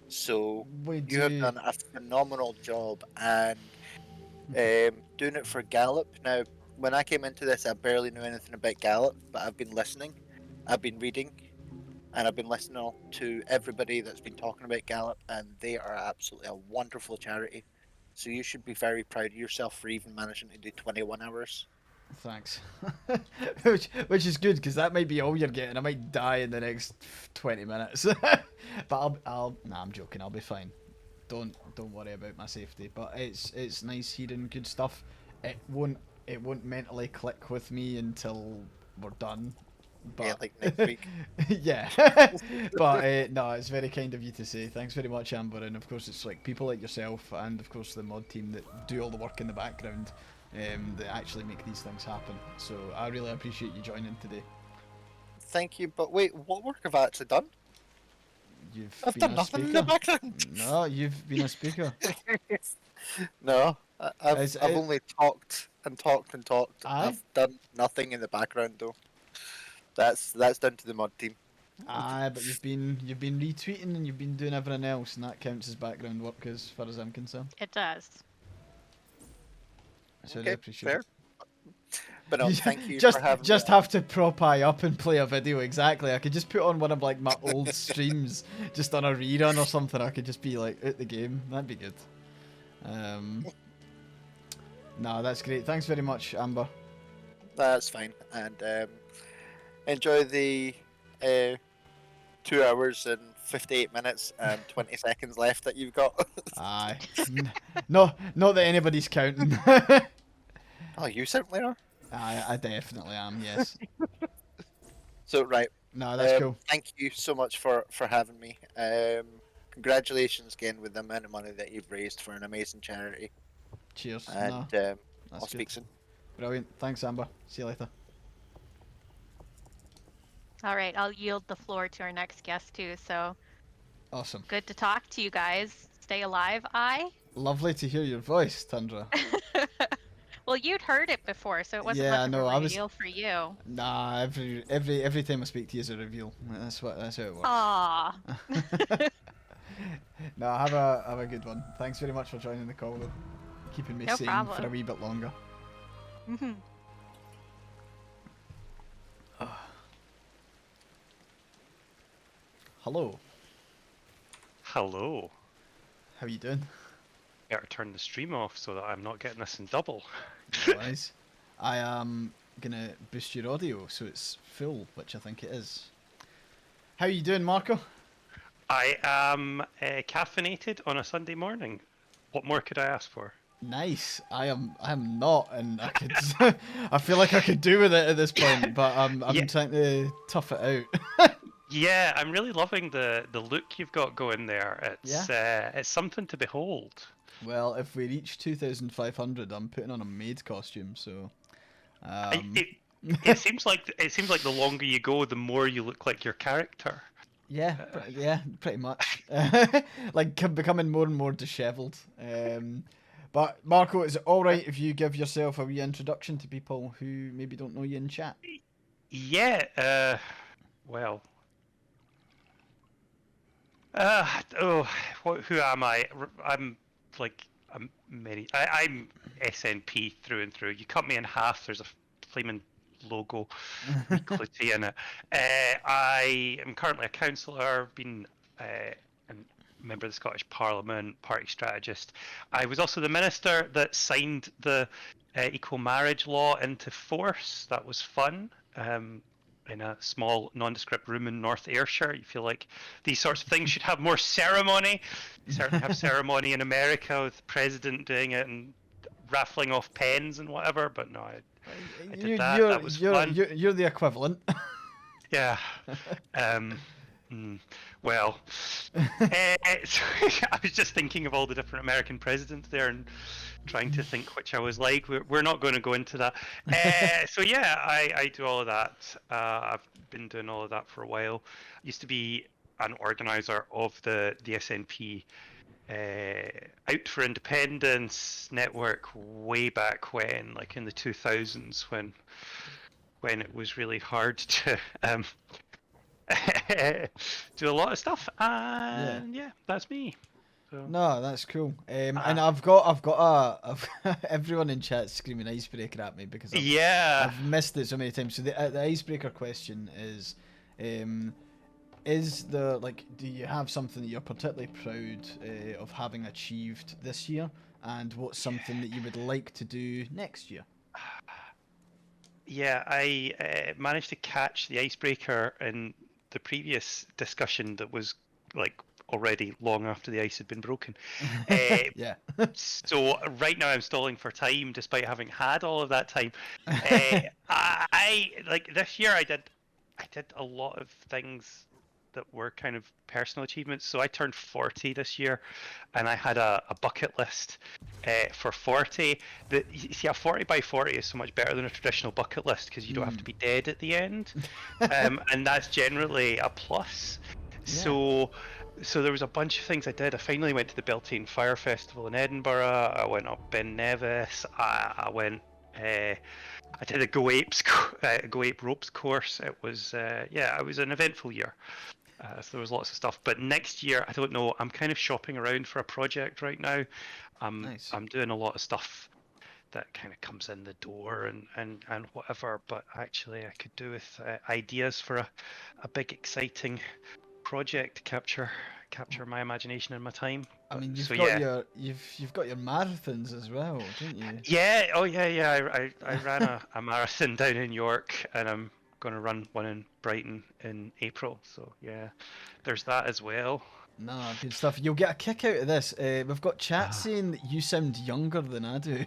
So We you have do. done a phenomenal job, and doing it for Galop. Now, when I came into this, I barely knew anything about Galop, but I've been listening, I've been reading, and I've been listening to everybody that's been talking about Galop, and they are absolutely a wonderful charity. So you should be very proud of yourself for even managing to do 21 hours. Thanks. which is good because that might be all you're getting. I might die in the next 20 minutes. But nah, I'm joking. I'll be fine. Don't worry about my safety. But it's nice hearing good stuff. It won't mentally click with me until we're done. But Yeah, like next week. yeah. But no, it's very kind of you to say. Thanks very much, Amber. And of course, it's like people like yourself and of course the mod team that do all the work in the background that actually make these things happen. So I really appreciate you joining today. Thank you, but wait, what work have I actually done? You've I've been done a nothing in the speaker. background. No, you've been a speaker. No, I've It's- I've it- only talked and talked and talked. Aye. I've done nothing in the background though. That's down to the mod team. Aye, but you've been retweeting and you've been doing everything else, and that counts as background work as far as I'm concerned. It does. So I Okay, really appreciate fair. it. But no, thank you just for having just me. have to prop eye up and play a video. Exactly. I could just put on one of like my old streams, just on a rerun or something. I could just be like at the game. That'd be good. No, that's great. Thanks very much, Amber. That's fine, and enjoy the 2 hours and 58 minutes and 20 seconds left that you've got. Aye. No, not that anybody's counting. Oh, you certainly are. I definitely am. Yes. So right, No, that's cool. thank you so much for having me. Congratulations again with the amount of money that you've raised for an amazing charity. Cheers. And No, I'll that's speak good. soon. Brilliant. Thanks, Amber. See you later. All right, I'll yield the floor to our next guest too. So Awesome. good to talk to you guys. Stay alive, Lovely to hear your voice, Tundra. Well, you'd heard it before, so it wasn't Yeah, much of no, a I was- reveal for you. Nah, every time I speak to you is a reveal. That's how it works. Aw. No, have a good one. Thanks very much for joining the call, though. Keeping me No sane problem. for a wee bit longer. Mhm. Hello. Hello. How you doing? Better turn the stream off so that I'm not getting this in double. No worries. I am gonna boost your audio so it's full, which I think it is. How you doing, Marco? I am caffeinated on a Sunday morning. What more could I ask for? Nice. I am not, and I could. I feel like I could do with it at this point, but I'm Yeah. trying to tough it out. Yeah, I'm really loving the look you've got going there. It's something to behold. Well, if we reach 2,500, I'm putting on a maid costume. So. It seems like the longer you go, the more you look like your character. Yeah, pretty much. Like becoming more and more dishevelled. But Marco, is it all right if you give yourself a wee introduction to people who maybe don't know you in chat? Yeah. Well. Who am I? I'm like I'm SNP through and through. You cut me in half. There's a flaming logo, Clitty in it. I am currently a councillor. Been a member of the Scottish Parliament, party strategist. I was also the minister that signed the equal marriage law into force. That was fun. in a small nondescript room in North Ayrshire. You feel like these sorts of things should have more ceremony. They certainly have ceremony in America with the president doing it and raffling off pens and whatever. But no, I did that. That was fun. You're the equivalent. Yeah. Well, so I was just thinking of all the different American presidents there and trying to think which I was like. We're not going to go into that. So yeah, I do all of that. I've been doing all of that for a while. I used to be an organizer of the SNP Out for Independence network way back when, like in the 2000s, when it was really hard to do a lot of stuff. And yeah, that's me. So. No, that's cool. And I've got everyone in chat screaming icebreaker at me because I've missed it so many times. So the icebreaker question is there, like, do you have something that you're particularly proud of having achieved this year, and what's something that you would like to do next year? Yeah, I managed to catch the icebreaker in the previous discussion that was like already long after the ice had been broken. Yeah. So right now I'm stalling for time, despite having had all of that time. I like this year I did a lot of things that were kind of personal achievements. So I turned 40 this year, and I had a bucket list for 40. You see, a 40 by 40 is so much better than a traditional bucket list because you don't have to be dead at the end, and that's generally a plus. Yeah. So there was a bunch of things I did. I finally went to the Beltane Fire Festival in Edinburgh. I went up Ben Nevis. I went. I did a Go Ape ropes course. It was it was an eventful year. So there was lots of stuff. But next year, I don't know. I'm kind of shopping around for a project right now. Nice. I'm doing a lot of stuff that kind of comes in the door and whatever. But actually, I could do with ideas for a big, exciting project to capture my imagination and my time. I mean, you've got your marathons as well, don't you? Yeah. Oh, yeah. I ran a marathon down in York, and I'm going to run one in Brighton in April. So yeah, there's that as well. No, good stuff. You'll get a kick out of this. We've got chat saying that you sound younger than I do.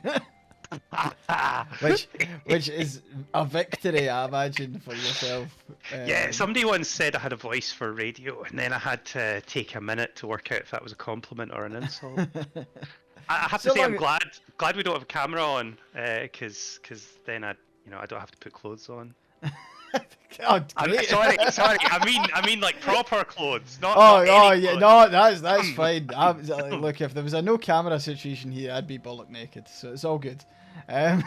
which is a victory, I imagine, for yourself. Yeah, somebody once said I had a voice for radio, and then I had to take a minute to work out if that was a compliment or an insult. I have to say, I'm glad we don't have a camera on, because then I don't have to put clothes on. God, great. Sorry. I mean like proper clothes, not. Yeah, no, that's fine. Look, if there was a no camera situation here, I'd be bollock naked, so it's all good. I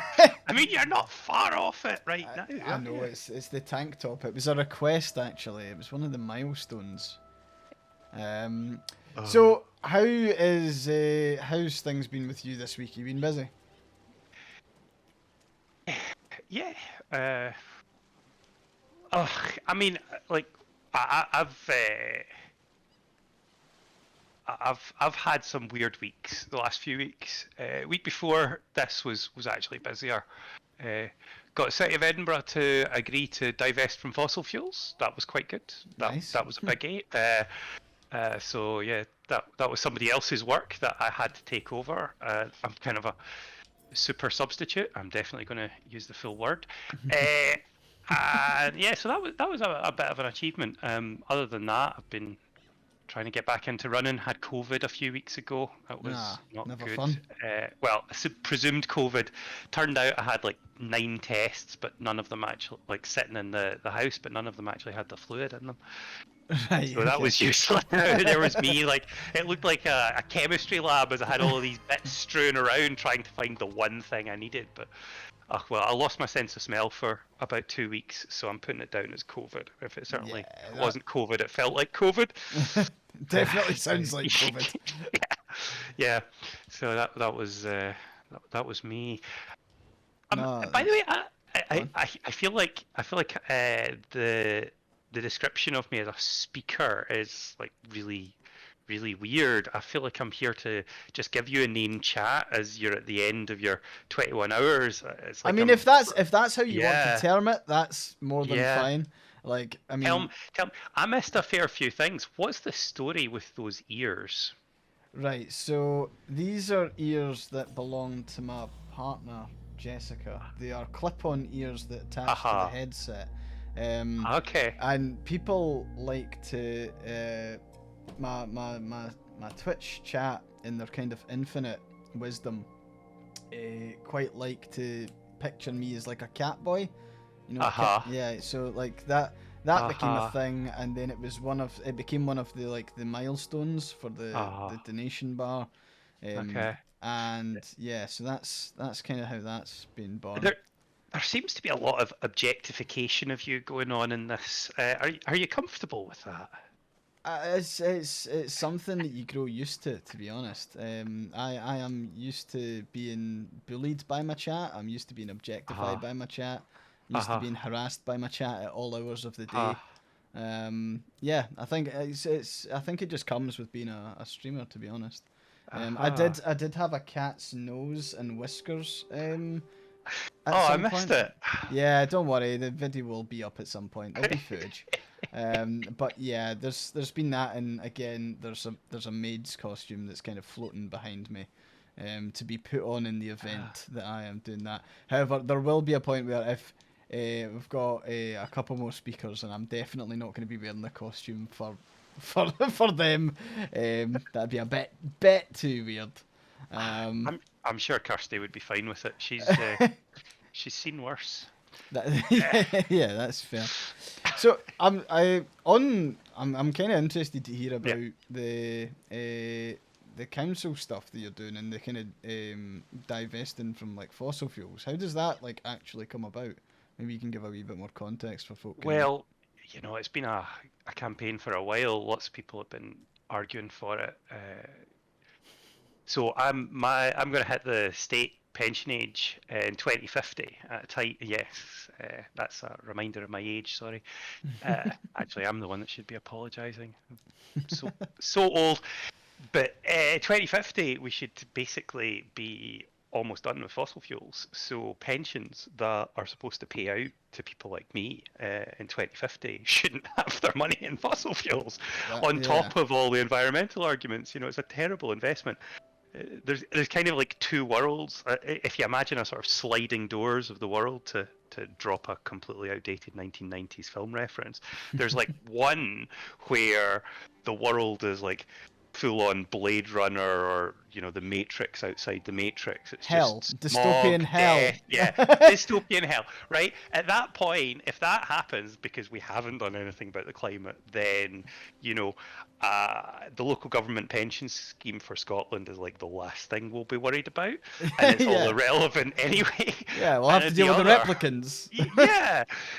mean, you're not far off it right now. I know it's the tank top. It was a request, actually. It was one of the milestones. So how's things been with you this week? You been busy? Yeah. I mean, like, I've had some weird weeks the last few weeks. Week before this was actually busier. Got the City of Edinburgh to agree to divest from fossil fuels. That was quite good. Nice. That was a biggie. So yeah, that was somebody else's work that I had to take over. I'm kind of a super substitute. I'm definitely going to use the full word. Yeah, so that was a bit of an achievement. Other than that, I've been trying to get back into running. Had COVID a few weeks ago. That was not never good. Fun. Well, presumed COVID. Turned out I had like 9 tests, but none of them actually, like, sitting in the house, but none of them actually had the fluid in them. Right, so that was useless. There was me, like, it looked like a chemistry lab as I had all of these bits strewn around trying to find the one thing I needed, but well, I lost my sense of smell for about 2 weeks, so I'm putting it down as COVID. If it certainly wasn't COVID, it felt like COVID. Definitely sounds like COVID. Yeah. So that was me. By the way, I feel like the description of me as a speaker is like really, really weird. I feel like I'm here to just give you a name chat as you're at the end of your 21 hours. It's I like mean, I'm, if that's how you want to yeah, term it, that's more than yeah. fine. Like, I Tell mean, me, I missed a fair few things. What's the story with those ears? right. So these are ears that belong to my partner Jessica. They are clip-on ears that attach to the Haha. headset. Um, Okay. and people like to my Twitch chat in their kind of infinite wisdom quite like to picture me as like a cat boy. You know, Uh-huh. yeah. So like that became a Uh-huh. thing, and then it became one of the like the milestones for Uh-huh. the donation bar. Okay. And yeah, so that's kind of how that's been born. There seems to be a lot of objectification of you going on in this. Are you comfortable with that? It's something that you grow used to be honest. I am used to being bullied by my chat. I'm used to being objectified Uh-huh. by my chat. Used to Uh-huh. being harassed by my chat at all hours of the Uh-huh. day. Yeah, I think I think it just comes with being a streamer, to be honest. Uh-huh. I did have a cat's nose and whiskers Oh, at I some missed point. it. Yeah, don't worry, the video will be up at some point. There'll be footage. But yeah, there's been that, and again, there's a maid's costume that's kind of floating behind me, to be put on in the event that I am doing that. However, there will be a point where if we've got a couple more speakers, and I'm definitely not going to be wearing the costume for them. That'd be a bit too weird. I'm sure Kirsty would be fine with it. She's seen worse. Yeah, that's fair. So I'm kind of interested to hear about the council stuff that you're doing and the kind of divesting from like fossil fuels. How does that like actually come about? Maybe you can give a wee bit more context for folk. Well, it's been a campaign for a while. Lots of people have been arguing for it. So I'm going to hit the state pension age in 2050 at a time. Yes, that's a reminder of my age. Sorry. Actually, I'm the one that should be apologising. So old. But 2050, we should basically be almost done with fossil fuels. So pensions that are supposed to pay out to people like me in 2050 shouldn't have their money in fossil fuels. On top of all the environmental arguments, it's a terrible investment. There's kind of like two worlds. If you imagine a sort of sliding doors of the world to drop a completely outdated 1990s film reference, there's like one where the world is like full on Blade Runner or the Matrix outside the Matrix. It's hell, just dystopian smog, hell. death, yeah, dystopian hell. Right at that point, if that happens because we haven't done anything about the climate, then the local government pension scheme for Scotland is like the last thing we'll be worried about, and it's all irrelevant anyway. Yeah, we'll have to deal with the replicants.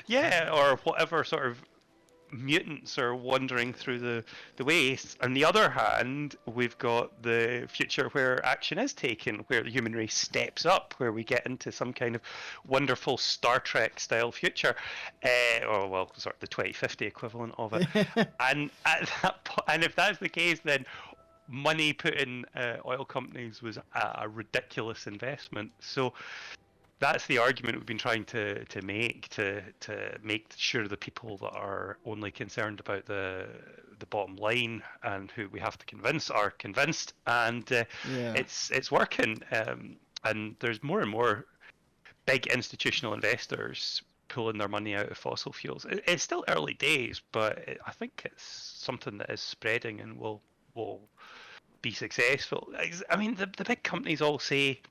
Yeah, or whatever sort of mutants are wandering through the wastes. On the other hand, we've got the future where action is taken, where the human race steps up, where we get into some kind of wonderful Star Trek style future, or well, sort of the 2050 equivalent of it. And at that and if that's the case, then money put in oil companies was a ridiculous investment. So that's the argument we've been trying to make to make sure the people that are only concerned about the bottom line and who we have to convince are convinced, and it's working. And there's more and more big institutional investors pulling their money out of fossil fuels. It's still early days, but I think it's something that is spreading and will be successful. I mean, the big companies all say,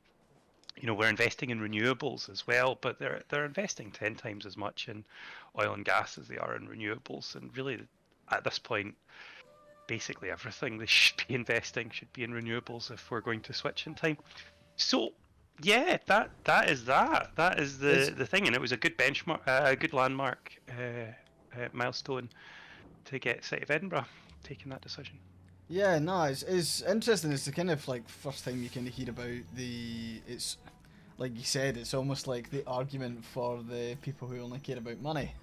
we're investing in renewables as well, but they're investing 10 times as much in oil and gas as they are in renewables. And really, at this point, basically everything they should be investing should be in renewables if we're going to switch in time. So, yeah, that is the thing, and it was a good benchmark, a good landmark milestone to get City of Edinburgh taking that decision. Yeah, no, it's interesting. It's the kind of like first time you kind of hear about like you said, it's almost like the argument for the people who only care about money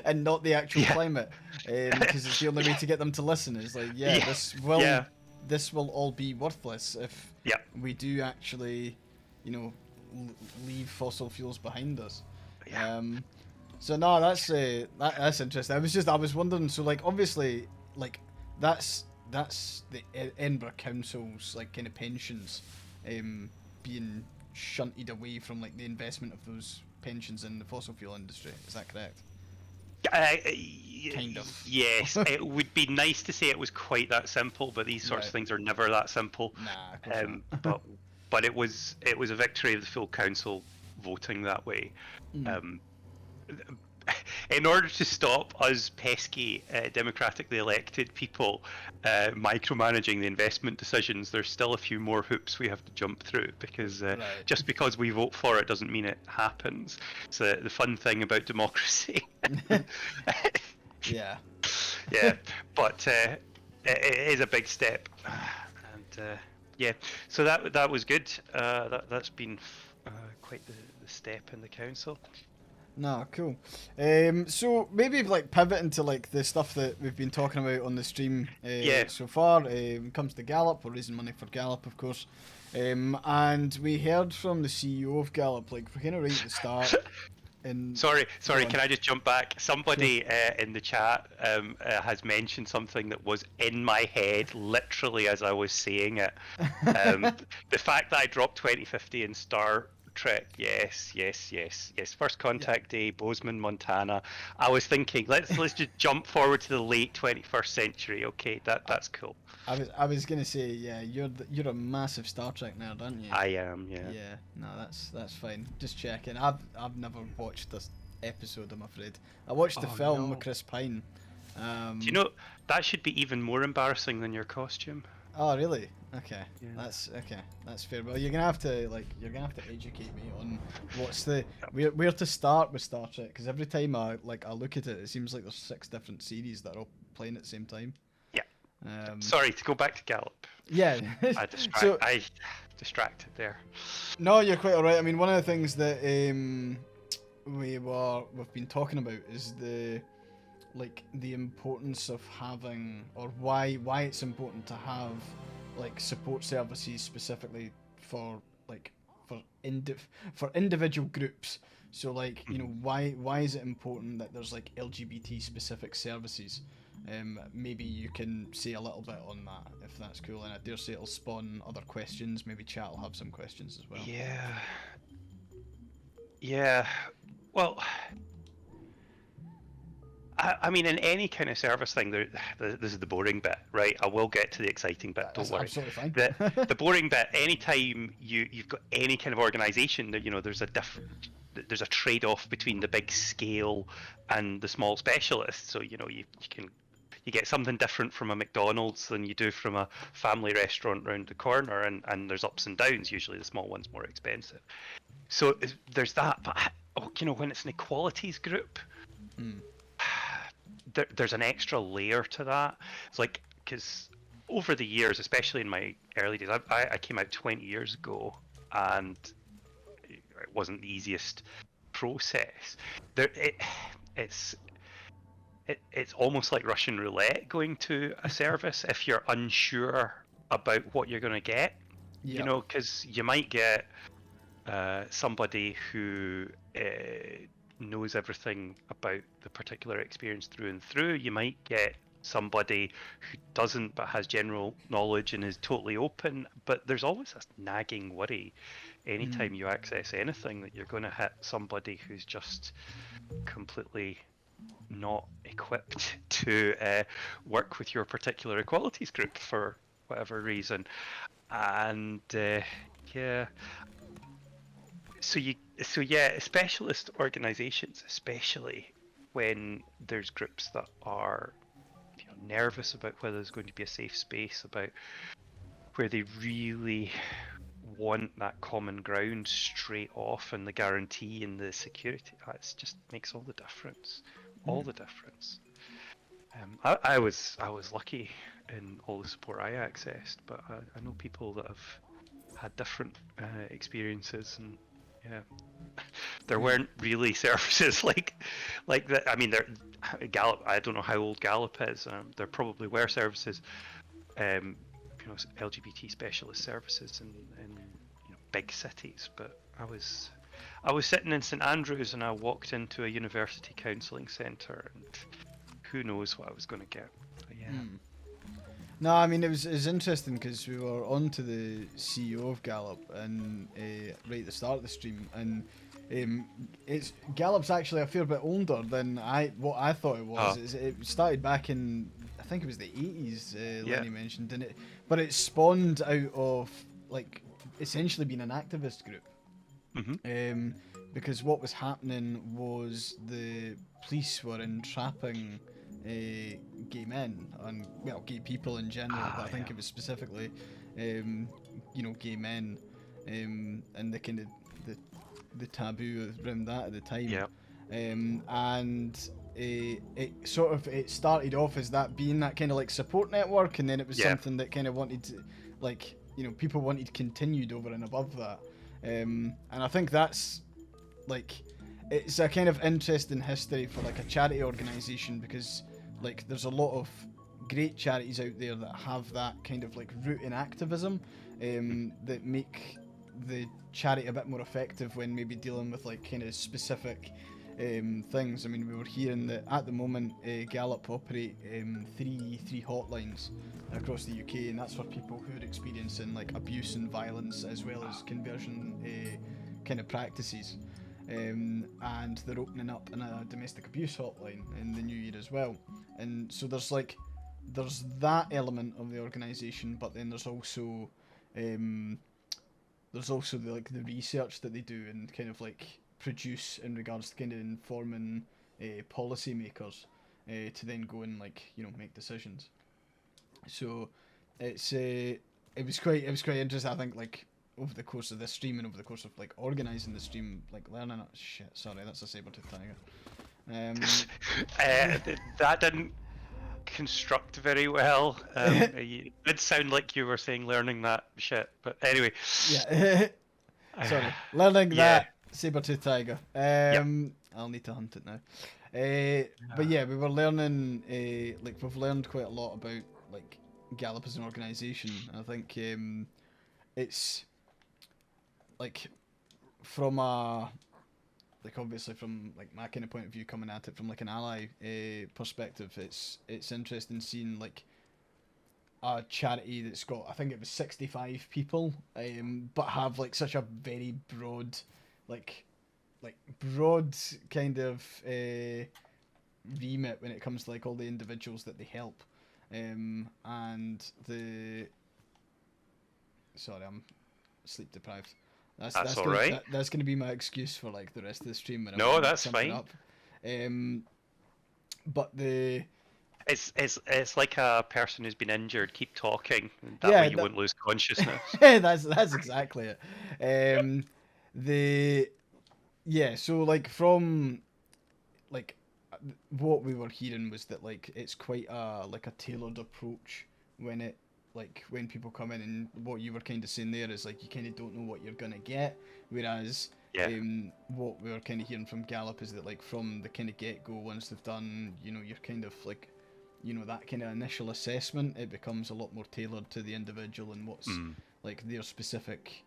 and not the actual Yeah. climate, because it's the only way to get them to listen. It's like, yeah, Yeah. this will all be worthless if Yeah. we do actually, leave fossil fuels behind us. Yeah. So no, that's interesting. I was wondering. So like, obviously, like that's the Edinburgh Council's like kind of pensions, being shunted away from like the investment of those pensions in the fossil fuel industry. Is that correct? Kind of. Yes, it would be nice to say it was quite that simple, but these sorts of Right. things are never that simple. Nah, of course not. But it was a victory of the full council voting that way. Mm. In order to stop us pesky democratically elected people micromanaging the investment decisions, there's still a few more hoops we have to jump through, because Right. just because we vote for it doesn't mean it happens. It's the fun thing about democracy. Yeah. Yeah, but it is a big step, and yeah, so that was good. That's been quite the step in the council. No, cool. So maybe like pivoting to like the stuff that we've been talking about on the stream Yeah. so far. Comes to Galop. We're raising money for Galop, of course. And we heard from the CEO of Galop, like we're kind of right at the start. And Sorry, Go on. can I just jump back? Somebody in the chat has mentioned something that was in my head literally as I was saying it. The fact that I dropped 2050 in Star Trek, yes. First Contact Day, Bozeman, Montana. I was thinking, let's just jump forward to the late 21st century. Okay, that's cool. I was gonna say, yeah, you're a massive Star Trek nerd, aren't you? I am, yeah. Yeah, no, that's fine. Just checking. I've never watched this episode, I'm afraid. I watched the Oh, film no. with Chris Pine. Do you know that should be even more embarrassing than your costume? Oh, really? Okay. Yeah. That's fair. Well, you're gonna have to educate me on what's the where to start with Star Trek, because every time I look at it, it seems like there's 6 different series that are all playing at the same time. Yeah. Sorry, to go back to Gallup. Yeah. I distracted there. No, you're quite alright. I mean, one of the things that we've been talking about is the importance of having, or why it's important to have like support services specifically for individual groups. So like, why is it important that there's like LGBT specific services? Maybe you can say a little bit on that, if that's cool, and I dare say it'll spawn other questions. Maybe chat will have some questions as well. Yeah. Well, I mean, in any kind of service thing, this is the boring bit, right? I will get to the exciting bit. Don't That's worry. absolutely fine. The boring bit. Anytime you've got any kind of organisation, that there's a trade-off between the big scale and the small specialist. So you get something different from a McDonald's than you do from a family restaurant round the corner, and there's ups and downs. Usually the small one's more expensive. So there's that. But when it's an equalities group, there's an extra layer to that. It's like, because over the years, especially in my early days, I came out 20 years ago, and it wasn't the easiest process. It's almost like Russian roulette going to a service if you're unsure about what you're going to get. Yep. Because you might get somebody who knows everything about the particular experience through and through. You might get somebody who doesn't but has general knowledge and is totally open. But there's always this nagging worry anytime you access anything that you're going to hit somebody who's just completely not equipped to work with your particular equalities group for whatever reason. And so specialist organizations, especially when there's groups that are nervous about whether there's going to be a safe space, about where they really want that common ground straight off, and the guarantee and the security, it just makes all the difference. All the difference. I was lucky in all the support I accessed, but I know people that have had different experiences, and Yeah. There weren't really services like that. I mean, there Gallup. I don't know how old Gallup is. There probably were services, LGBT specialist services in big cities. But I was sitting in St Andrews and I walked into a university counselling centre, and who knows what I was going to get. But yeah. No, I mean it was interesting because we were on to the CEO of Galop and right at the start of the stream, and it's Galop's actually a fair bit older than what I thought it was. Oh. It started back in, I think it was the 80s. Yeah. Lenny mentioned, but it spawned out of like essentially being an activist group. Mm-hmm. Because what was happening was the police were entrapping gay men and gay people in general, but I think it was specifically gay men, and the kind of the taboo around that at the time. Yeah. And it started off as that being that kind of like support network, and then it was something that kind of wanted to, like, people wanted continued over and above that. And I think that's like, it's a kind of interesting history for like a charity organisation, because like there's a lot of great charities out there that have that kind of like root in activism, that make the charity a bit more effective when maybe dealing with like kind of specific things. I mean, we were hearing that at the moment Gallup operate three hotlines across the UK, and that's for people who are experiencing like abuse and violence as well as conversion kind of practices. And they're opening up a domestic abuse hotline in the new year as well. And so there's that element of the organisation, but then there's also the research that they do and kind of like produce in regards to kind of informing policy makers to then go and like make decisions. So it was quite interesting. I think like over the course of this stream and over the course of like organising the stream, like learning sorry, that's a saber-tooth tiger. That didn't construct very well. It did sound like you were saying learning that shit, but anyway. Yeah. Sorry, learning that saber-tooth tiger. I'll need to hunt it now. But yeah, we were learning. We've learned quite a lot about like Gallup as an organisation. I think it's like from obviously from like my kind of point of view, coming at it from like an ally perspective, it's interesting seeing like a charity that's got, I think it was 65 people, but have like such a very broad kind of remit when it comes to like all the individuals that they help, and sorry, I'm sleep deprived. That's all gonna, right. That's going to be my excuse for like the rest of the stream. When No, I'm that's something fine. up. But It's like a person who's been injured. Keep talking. That way you won't lose consciousness. that's exactly it. So like from like what we were hearing was that like it's quite a tailored approach when people come in, and what you were kind of saying there is like you kind of don't know what you're gonna get, whereas what we were kind of hearing from Gallup is that like from the kind of get-go, once they've done you're kind of like that kind of initial assessment, it becomes a lot more tailored to the individual and what's like their specific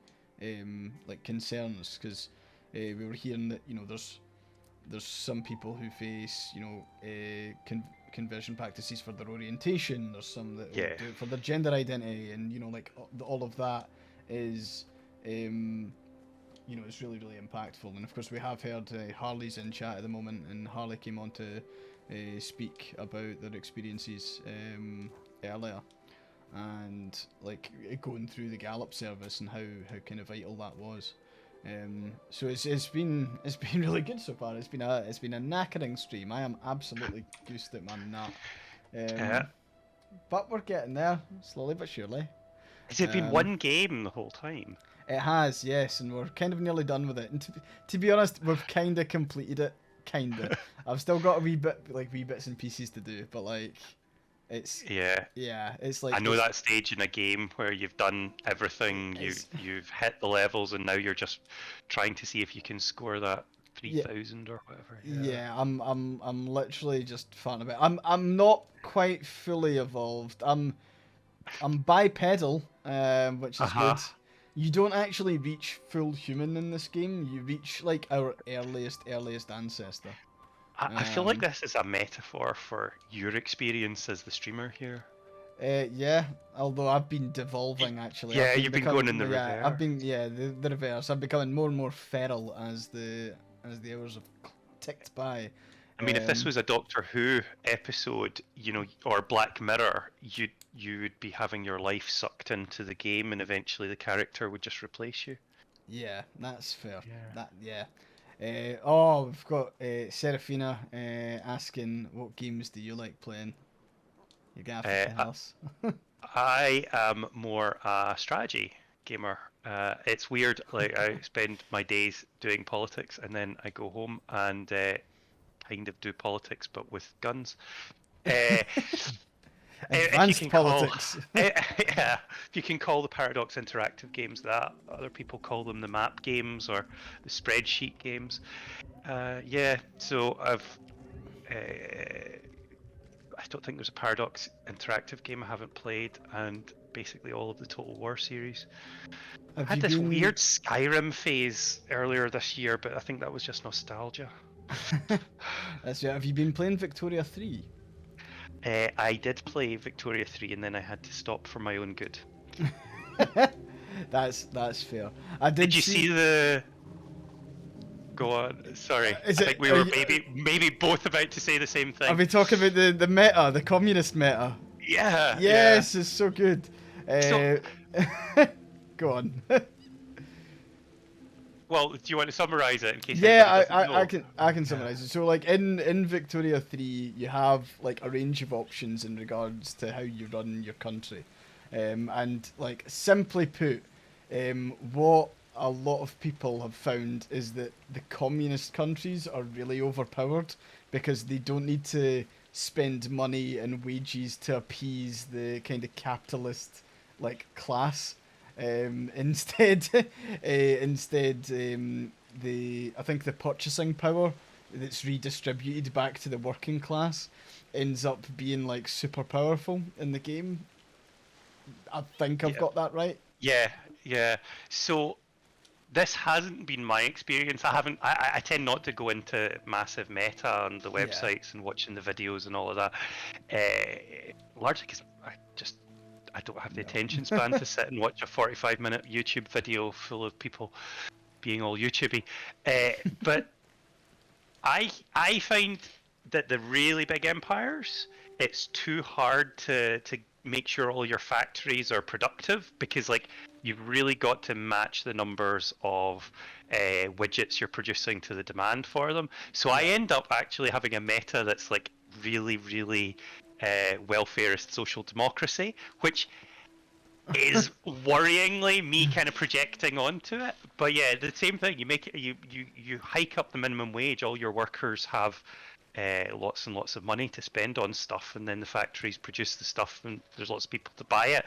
like concerns, because we were hearing that there's some people who face conversion practices for their orientation. There's some that do it for their gender identity, and like all of that is is really, really impactful. And of course we have heard Harley's in chat at the moment, and Harley came on to speak about their experiences earlier, and like going through the Gallup service and how kind of vital that was. So it's been really good so far. It's been a knackering stream. I am absolutely goosed at my nut. But we're getting there, slowly but surely. Has it been one game the whole time? It has, yes, and we're kind of nearly done with it. And to be honest, we've kind of completed it. Kinda. I've still got a wee bits and pieces to do, but like, It's Yeah. it's like I know it's, that stage in a game where you've done everything, it's you've hit the levels, and now you're just trying to see if you can score that yeah. 3,000 or whatever. Yeah, I'm literally just fan of it. I'm not quite fully evolved. I'm bipedal, which Uh is huh. good. You don't actually reach full human in this game. You reach like our earliest ancestor. I feel like Um, this is a metaphor for your experience as the streamer here. yeah. Although I've been devolving actually. I've Yeah, been you've been going becoming in the yeah. I've reverse. been the reverse. I'm becoming more and more feral as the hours have ticked by. I mean, if this Um, was a Doctor Who episode, or Black Mirror, you would be having your life sucked into the game, and eventually the character would just replace you. Yeah, that's fair. Yeah. That yeah. Oh, we've got Serafina asking what games do you like playing? You're gonna have to Uh, tell us. I am more a strategy gamer. It's weird. Like I spend my days doing politics, and then I go home and kind of do politics, but with guns. Uh, if you Advanced can call, politics. yeah, if you can call the Paradox interactive games that, other people call them the map games or the spreadsheet games. Yeah, so I don't think there's a Paradox interactive game I haven't played, and basically all of the Total War series. I Have had you this been? weird Skyrim phase earlier this year, but I think that was just nostalgia. That's right. Have you been playing Victoria 3? I did play Victoria 3 and then I had to stop for my own good. That's fair. I did Did you see the... Go on, sorry. Is I it? think we Are were you, maybe both about to say the same are thing. we talking about the meta, the communist meta? Yeah, Yes, it's so good. So- Go on. Well, do you want to summarise it in case Yeah, anybody doesn't know? I can summarize it. So like in Victoria 3, you have like a range of options in regards to how you run your country, and like simply put, what a lot of people have found is that the communist countries are really overpowered because they don't need to spend money and wages to appease the kind of capitalist like class. Instead, I think the purchasing power that's redistributed back to the working class ends up being like super powerful in the game. I think I've Yeah. got that right. Yeah. So this hasn't been my experience. I haven't. I tend not to go into massive meta on the Yeah. websites and watching the videos and all of that. Largely because I don't have the No. attention span to sit and watch a 45-minute YouTube video full of people being all YouTubey. But I find that the really big empires, it's too hard to make sure all your factories are productive because like you've really got to match the numbers of widgets you're producing to the demand for them. So I end up actually having a meta that's like really welfareist social democracy, which is worryingly me kind of projecting onto it. But yeah, the same thing. You make it, you hike up the minimum wage. All your workers have lots and lots of money to spend on stuff, and then the factories produce the stuff, and there's lots of people to buy it.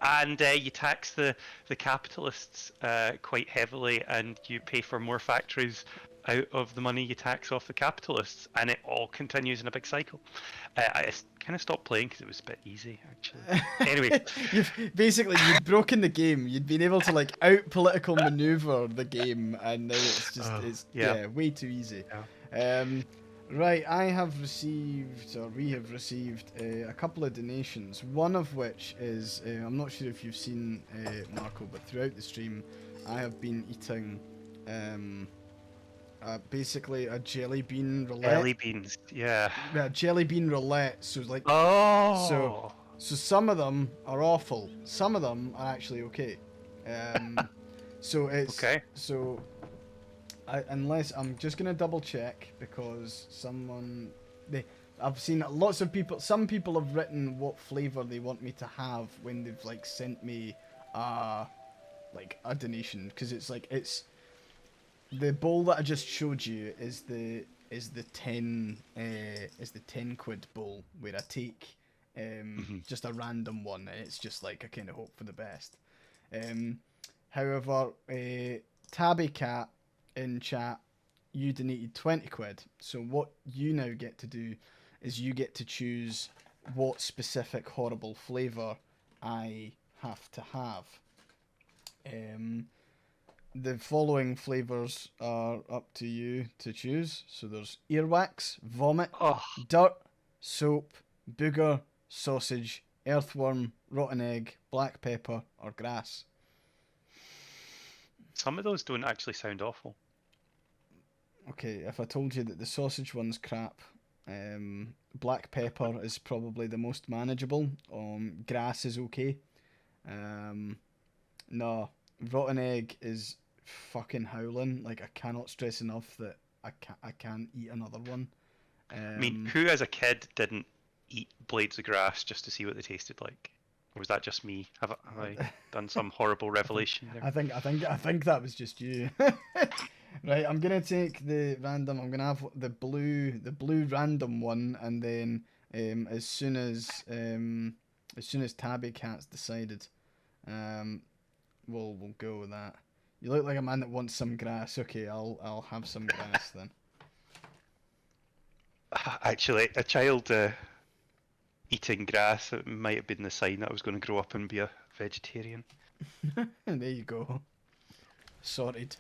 And you tax the capitalists quite heavily, and you pay for more factories out of the money you tax off the capitalists, and it all continues in a big cycle. I kind of stopped playing because it was a bit easy, actually. Anyway, You'd broken the game. You'd been able to like out political maneuver the game, and now it's just yeah. way too easy. Yeah. Right, we have received a couple of donations. One of which is I'm not sure if you've seen Marco, but throughout the stream, I have been eating basically a jelly bean roulette. Jelly beans, yeah. Yeah, jelly bean roulette. So like, Oh. so some of them are awful. Some of them are actually okay. So it's Okay. so. Unless I'm just gonna double check because I've seen lots of people. Some people have written what flavor they want me to have when they've like sent me, like a donation because it's the bowl that I just showed you is the 10 quid bowl where I take just a random one. It's just like a kind of hope for the best. However, Tabby Cat in chat, you donated 20 quid. So what you now get to do is you get to choose what specific horrible flavour I have to have. The following flavours are up to you to choose. So there's earwax, vomit, Oh, dirt, soap, booger, sausage, earthworm, rotten egg, black pepper, or grass. some of those don't actually sound awful. Okay, if I told you that the sausage one's crap, black pepper is probably the most manageable. Grass is okay. No, rotten egg is fucking howling. Like, I cannot stress enough that I can't eat another one. I mean, who as a kid didn't eat blades of grass just to see what they tasted like? Or was that just me? Have I done some horrible revelation there? I think that was just you. Right, I'm gonna take the random. I'm gonna have the blue random one, and then as soon as Tabby Cat's decided, we'll go with that. You look like a man that wants some grass. Okay, I'll have some grass then. Actually, a child eating grass, it might have been the sign that I was going to grow up and be a vegetarian. There you go. Sorted.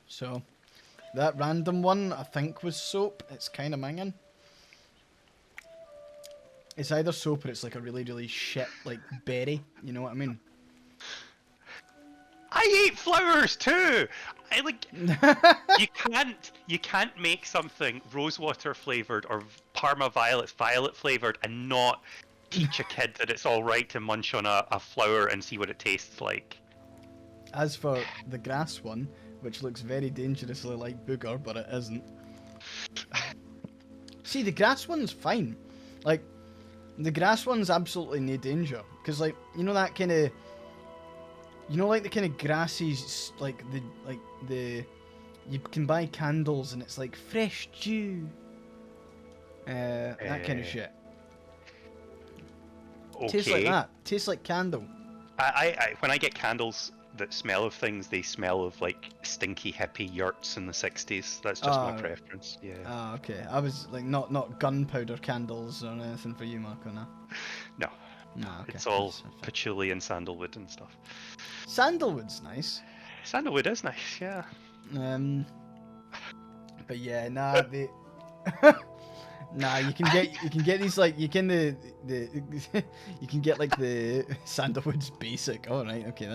So, that random one I think was soap. It's kind of minging. It's either soap or it's like a really, really shit, like, berry. You know what I mean? I ate flowers too. I like you can't make something rosewater flavored or Parma violet flavored and not teach a kid that it's all right to munch on a flower and see what it tastes like. As for the grass one, which looks very dangerously like booger, but it isn't. See, the grass one's fine. Like, the grass one's absolutely no danger. Because, like, you know that kind of... You know, like, the kind of grassy, like, the... You can buy candles and it's like, fresh dew. That kind of shit. Okay. Tastes like that. Tastes like candle. I when I get candles that smell of things, they smell of like stinky hippie yurts in the 60s. That's just my preference. Yeah. Ah, okay. I was like not gunpowder candles or anything for you, Marco. No. No. No. Okay. It's all That's fine. patchouli and sandalwood and stuff. Sandalwood's nice. Sandalwood is nice, yeah. But yeah, nah, the nah, you can get these like you can the you can get like the sandalwood's basic. All right, okay,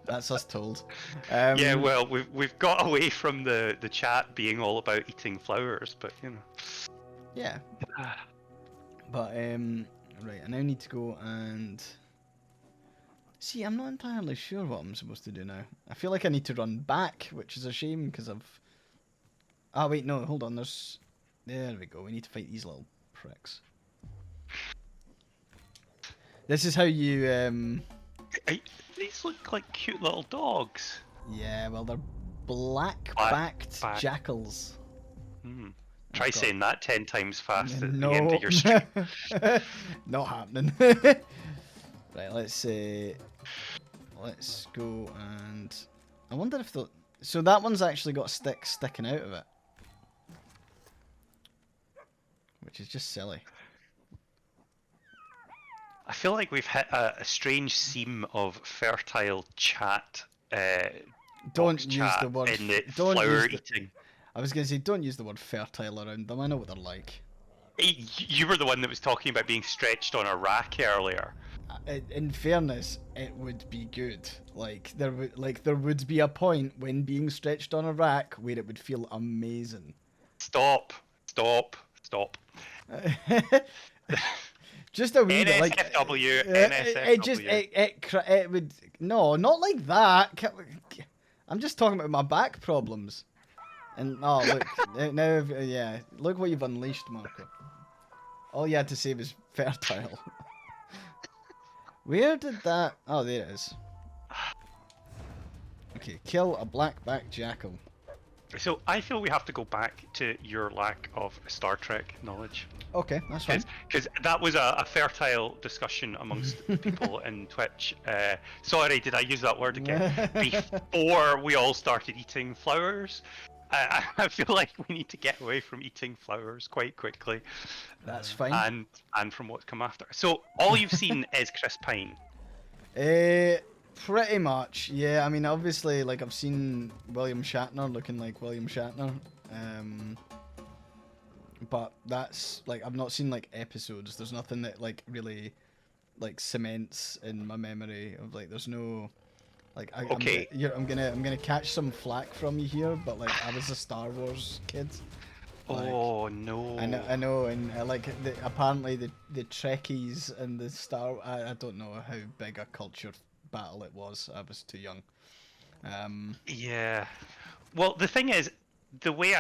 that's us told. Yeah, well, we've got away from the chat being all about eating flowers, but you know. Yeah. But right, I now need to go and see. I'm not entirely sure what I'm supposed to do now. I feel like I need to run back, which is a shame because I've. Ah, wait, no, hold on. There we go. We need to fight these little pricks. This is how you These look like cute little dogs. Yeah, well, they're black-backed jackals. Hmm. Try saying that 10 times fast at No. the end of your stream. Not happening. Right, let's go and I wonder if the so that one's actually got a stick sticking out of it, which is just silly. I feel like we've hit a strange seam of fertile chat. Don't box use chat the word. in the Don't flower use eating. I was gonna say don't use the word fertile around them. I know what they're like. Hey, you were the one that was talking about being stretched on a rack earlier. In fairness, it would be good. Like there would be a point when being stretched on a rack where it would feel amazing. Stop. Just a wee bit, like NSFW, NSFW. it would no, not like that. I'm just talking about my back problems. And oh look, now yeah, look what you've unleashed, Marco. All you had to say was fertile. Where did that? Oh, there it is. Okay, kill a black-backed jackal. So I feel we have to go back to your lack of Star Trek knowledge. Okay, that's fine. Because that was a fertile discussion amongst people in Twitch. Sorry, did I use that word again? Before we all started eating flowers. I feel like we need to get away from eating flowers quite quickly. That's fine. And from what's come after. So all you've seen is Chris Pine. Pretty much, yeah. I mean, obviously, like I've seen William Shatner looking like William Shatner, but that's like I've not seen like episodes. There's nothing that like really like cements in my memory of like. There's no like. Okay. I'm gonna catch some flack from you here, but like I was a Star Wars kid. Like, Oh no! I know, and like apparently the Trekkies and the I don't know how big a culture battle it was. I was too young. Yeah. Well, the thing is, the way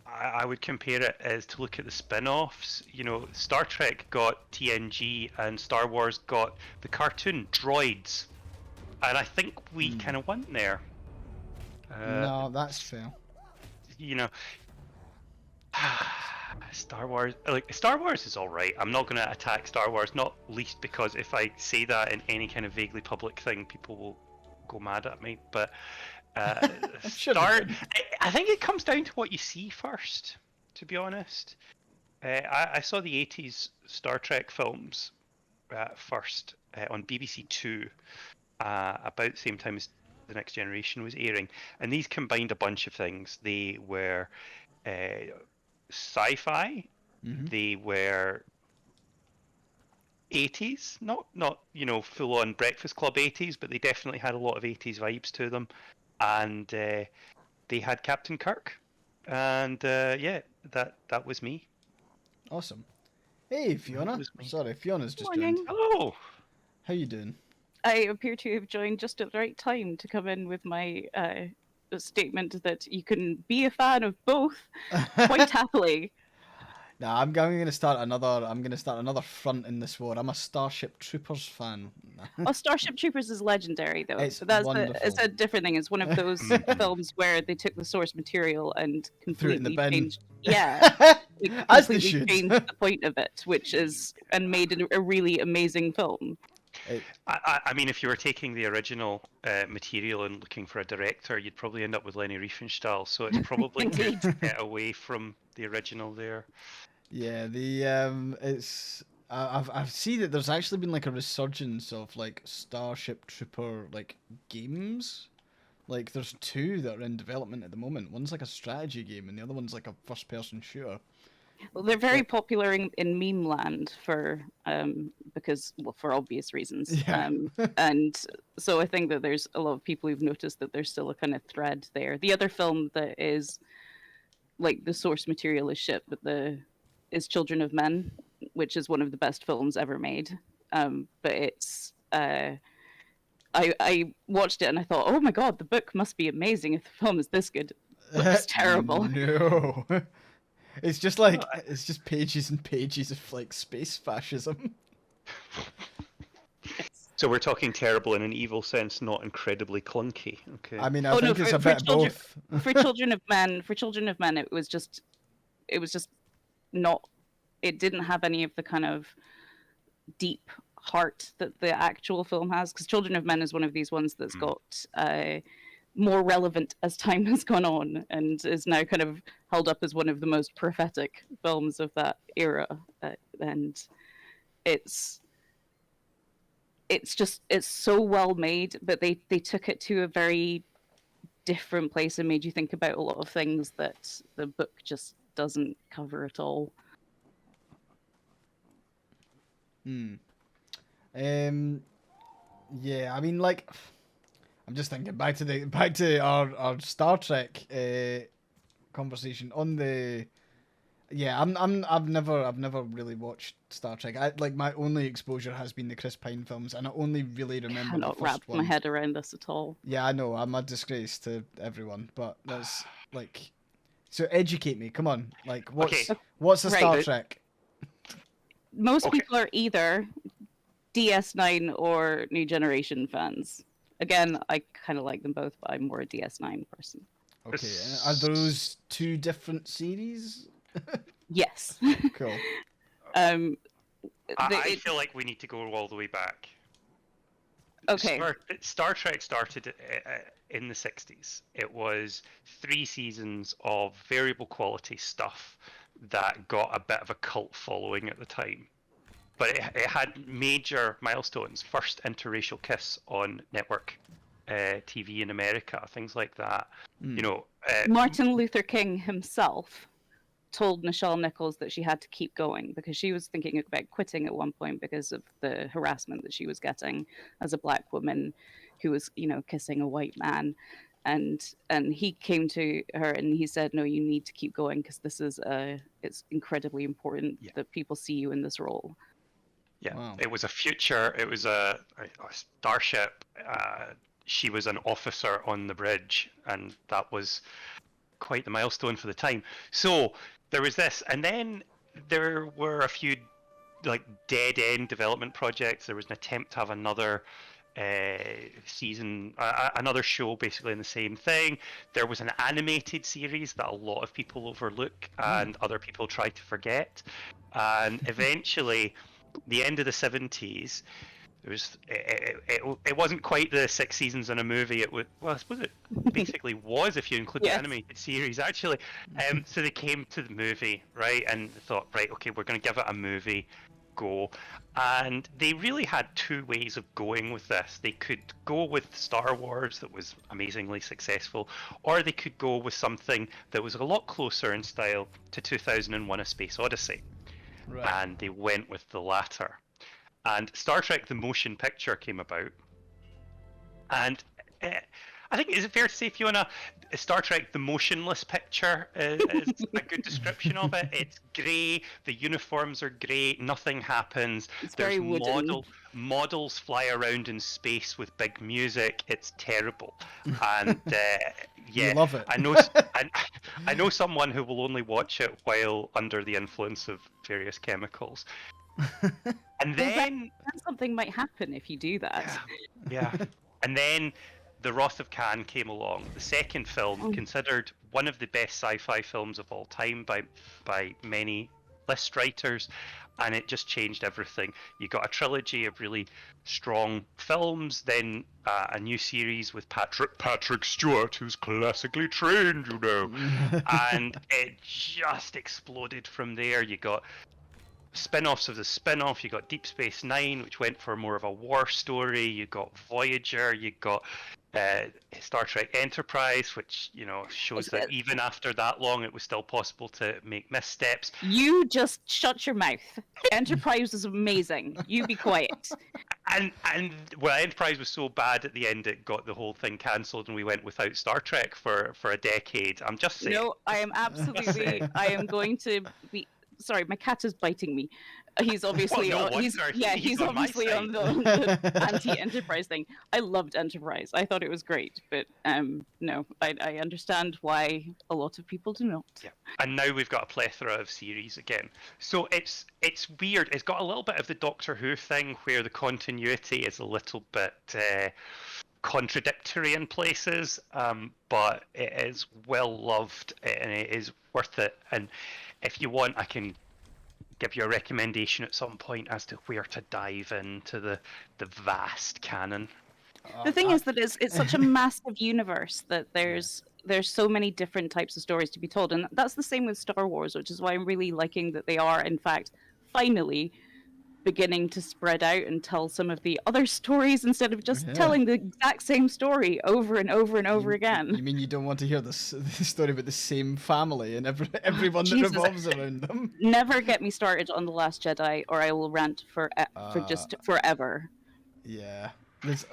I would compare it is to look at the spin-offs. You know, Star Trek got TNG and Star Wars got the cartoon droids, and I think we kind of won there. No, that's fair. You know, Star Wars is all right. I'm not going to attack Star Wars, not least because if I say that in any kind of vaguely public thing, people will go mad at me. But Sure they would. I think it comes down to what you see first. To be honest, I saw the '80s Star Trek films first on BBC Two about the same time as The Next Generation was airing, and these combined a bunch of things. They were sci-fi. Mhm. They were 80s, not full on Breakfast Club 80s, but they definitely had a lot of 80s vibes to them. And they had Captain Kirk, and yeah, that was me. Awesome. Hey Fiona. was me. Sorry, Fiona's just Morning. joined. Hello. How you doing? I appear to have joined just at the right time to come in with my statement that you can be a fan of both quite happily. Nah, I'm gonna start another front in this war. I'm a Starship Troopers fan. Oh, Starship Troopers is legendary, though. It's So it's wonderful. a different thing. It's one of those films where they took the source material and Threw it in the completely bin. changed. Yeah, they As they completely should. changed the point of it, which is and made a really amazing film. I mean, if you were taking the original material and looking for a director, you'd probably end up with Leni Riefenstahl. So it's probably good to get away from the original there. Yeah, it's I've seen that there's actually been like a resurgence of like Starship Trooper like games. Like there's two that are in development at the moment. One's like a strategy game and the other one's like a first person shooter. Well, they're very popular in meme land for for obvious reasons. Yeah. And so I think that there's a lot of people who've noticed that there's still a kind of thread there. The other film that is like the source material is shit, but is Children of Men, which is one of the best films ever made. But it's I watched it and I thought, oh my god, the book must be amazing if the film is this good. The book's terrible. No. It's just pages and pages of like space fascism. So we're talking terrible in an evil sense, not incredibly clunky. Okay. I mean, I think it's a bit of both. For Children of Men, it was just not. It didn't have any of the kind of deep heart that the actual film has. Because Children of Men is one of these ones that's got more relevant as time has gone on, and is now kind of held up as one of the most prophetic films of that era. And it's so well made, but they took it to a very different place and made you think about a lot of things that the book just doesn't cover at all. Yeah, I mean, like, I'm just thinking back to our Star Trek conversation on the. Yeah, I've never really watched Star Trek. My only exposure has been the Chris Pine films, and I only really I remember cannot the first wrap one. my head around this at all. Yeah, I know. I'm a disgrace to everyone, but that's like. So educate me, come on. Like, what's a Star Right. Trek? Most Okay. people are either DS9 or New Generation fans. Again, I kind of like them both, but I'm more a DS9 person. Okay, and are those two different series? Yes. Cool. um, I feel like we need to go all the way back. Okay. Star Trek started in the 60s. It was 3 seasons of variable quality stuff that got a bit of a cult following at the time. But it had major milestones. First interracial kiss on network TV in America, things like that. You know, Martin Luther King himself told Nichelle Nichols that she had to keep going because she was thinking about quitting at one point because of the harassment that she was getting as a black woman who was, kissing a white man. And he came to her and he said, no, you need to keep going because this is it's incredibly important that people see you in this role. Yeah, Wow. It was a future. It was a starship. She was an officer on the bridge, and that was quite the milestone for the time. So there was this, and then there were a few dead end development projects. There was an attempt to have another season, another show basically in the same thing. There was an animated series that a lot of people overlook and other people try to forget. And eventually, the end of the 70s, it wasn't quite the 6 seasons in a movie. I suppose it basically was if you include the animated series actually. So they came to the movie, right, and thought, right, okay, we're going to give it a movie go. And they really had 2 ways of going with this. They could go with Star Wars that was amazingly successful, or they could go with something that was a lot closer in style to 2001: A Space Odyssey. Right. And they went with the latter. And Star Trek the Motion Picture came about. And I think, is it fair to say, Fiona, Star Trek the Motionless Picture is a good description of it? It's grey, the uniforms are grey, nothing happens. It's There's very wooden. models fly around in space with big music. It's terrible. And You love it. I know someone who will only watch it while under the influence of various chemicals. And then something might happen if you do that. Yeah. And then The Wrath of Khan came along, the second film, considered one of the best sci-fi films of all time by many list writers, and it just changed everything. You got a trilogy of really strong films, then a new series with Patrick Stewart, who's classically trained, and it just exploded from there. You got spin-offs of the spin-off. You got Deep Space Nine, which went for more of a war story. You got Voyager. You got Star Trek Enterprise, which shows that even after that long, it was still possible to make missteps. You just shut your mouth. Enterprise was amazing. You be quiet. And well, Enterprise was so bad at the end, it got the whole thing cancelled, and we went without Star Trek for a decade. I'm just saying. No, I am absolutely. I am going to be. Sorry, my cat is biting me. He's obviously he's obviously on the anti-Enterprise thing. I loved Enterprise. I thought it was great, but no, I understand why a lot of people do not. Yeah. And now we've got a plethora of series again. So it's weird. It's got a little bit of the Doctor Who thing where the continuity is a little bit contradictory in places, but it is well loved and it is worth it. And if you want, I can give you a recommendation at some point as to where to dive into the vast canon. The thing is that it's such a massive universe that there's so many different types of stories to be told, and that's the same with Star Wars, which is why I'm really liking that they are, in fact, finally beginning to spread out and tell some of the other stories instead of just telling the exact same story over and over and over again. You mean you don't want to hear the story about the same family and everyone that revolves around them? Never get me started on The Last Jedi, or I will rant for just forever. Yeah, there's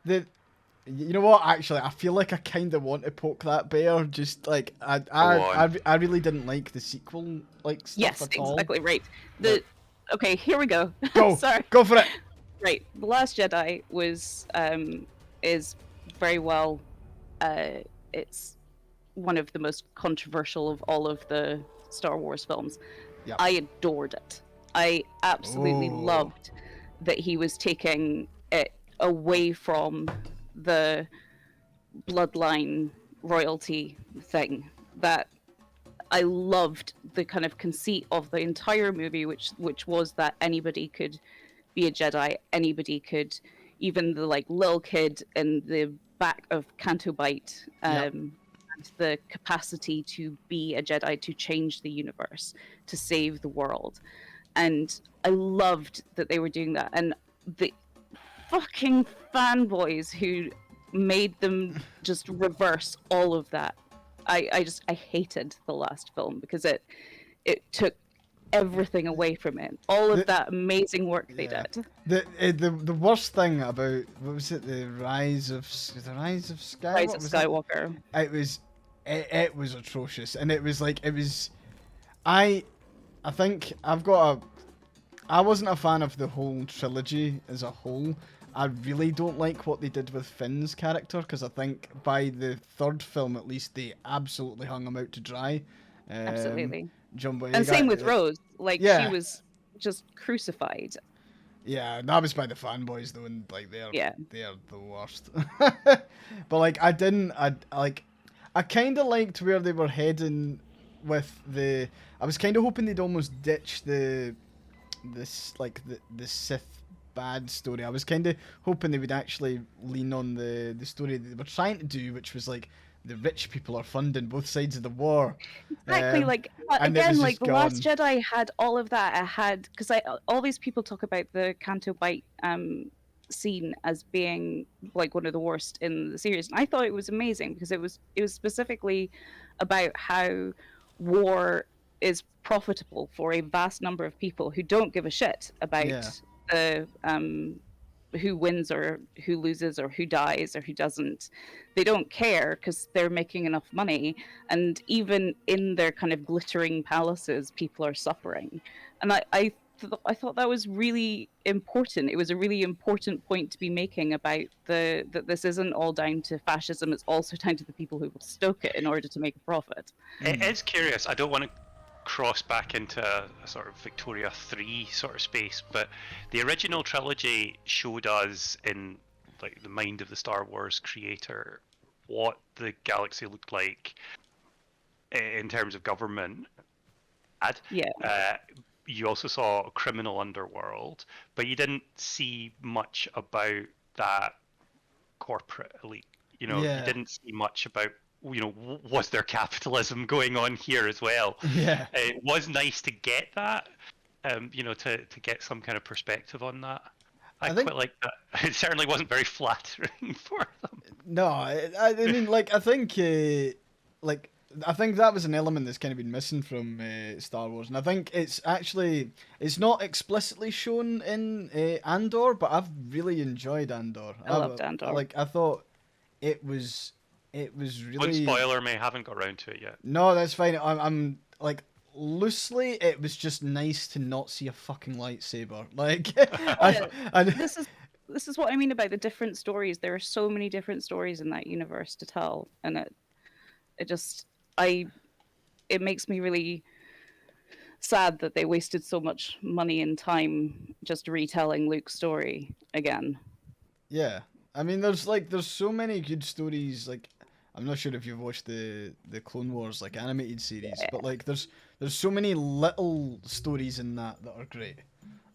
you know what? Actually, I feel like I kind of want to poke that bear. Just like I really didn't like the sequel stuff at all. Yes, exactly right. Okay, here we go. Go. Sorry. Go for it. Right. The Last Jedi is very well. It's one of the most controversial of all of the Star Wars films. Yep. I adored it. I absolutely loved that he was taking it away from the bloodline royalty thing that I loved the kind of conceit of the entire movie, which was that anybody could be a Jedi, anybody could, even the like little kid in the back of Canto Bight, Yep. had the capacity to be a Jedi, to change the universe, to save the world, and I loved that they were doing that, and the fucking fanboys who made them just reverse all of that. I hated the last film because it took everything away from it. All of The- that amazing work they yeah. did. The worst thing about, what was it, the Rise of Skywalker? Rise of Was that? Skywalker. It was atrocious, and it was like, I think I wasn't a fan of the whole trilogy as a whole. I really don't like what they did with Finn's character, because I think by the third film at least they absolutely hung him out to dry. Absolutely. John Boyega, And same with Rose. Like, yeah. she was just crucified. Yeah, that was by the fanboys though, and like they're the worst. But like I kind of liked where they were heading with the. I was kind of hoping they'd almost ditch the Sith bad story. I was kind of hoping they would actually lean on the story that they were trying to do, which was like the rich people are funding both sides of the war. Exactly, like and it again, was like just the Last Jedi had all of that. It had, because all these people talk about the Canto Bight scene as being like one of the worst in the series, and I thought it was amazing because it was specifically about how war is profitable for a vast number of people who don't give a shit about the who wins or who loses or who dies or who doesn't. They don't care because they're making enough money, and even in their kind of glittering palaces people are suffering. And I thought that was really important. It was a really important point to be making about that this isn't all down to fascism, it's also down to the people who will stoke it in order to make a profit. It is curious. I don't want to cross back into a sort of Victoria 3 sort of space, but the original trilogy showed us in like the mind of the Star Wars creator what the galaxy looked like in terms of government. You also saw a criminal underworld, but you didn't see much about that corporate elite. You didn't see much about, was there capitalism going on here as well? Yeah. It was nice to get that, to get some kind of perspective on that. I quite like that. It certainly wasn't very flattering for them. No, I mean, like, I think that was an element that's kind of been missing from Star Wars, and I think it's not explicitly shown in Andor, but I've really enjoyed Andor. I loved Andor. Like, I thought it was really. One spoiler, may haven't got around to it yet. No, that's fine. I'm like, loosely, it was just nice to not see a fucking lightsaber. Like, this is what I mean about the different stories. There are so many different stories in that universe to tell, and it makes me really sad that they wasted so much money and time just retelling Luke's story again. Yeah, I mean, there's so many good stories. Like, I'm not sure if you've watched the Clone Wars like animated series, but like there's so many little stories in that are great.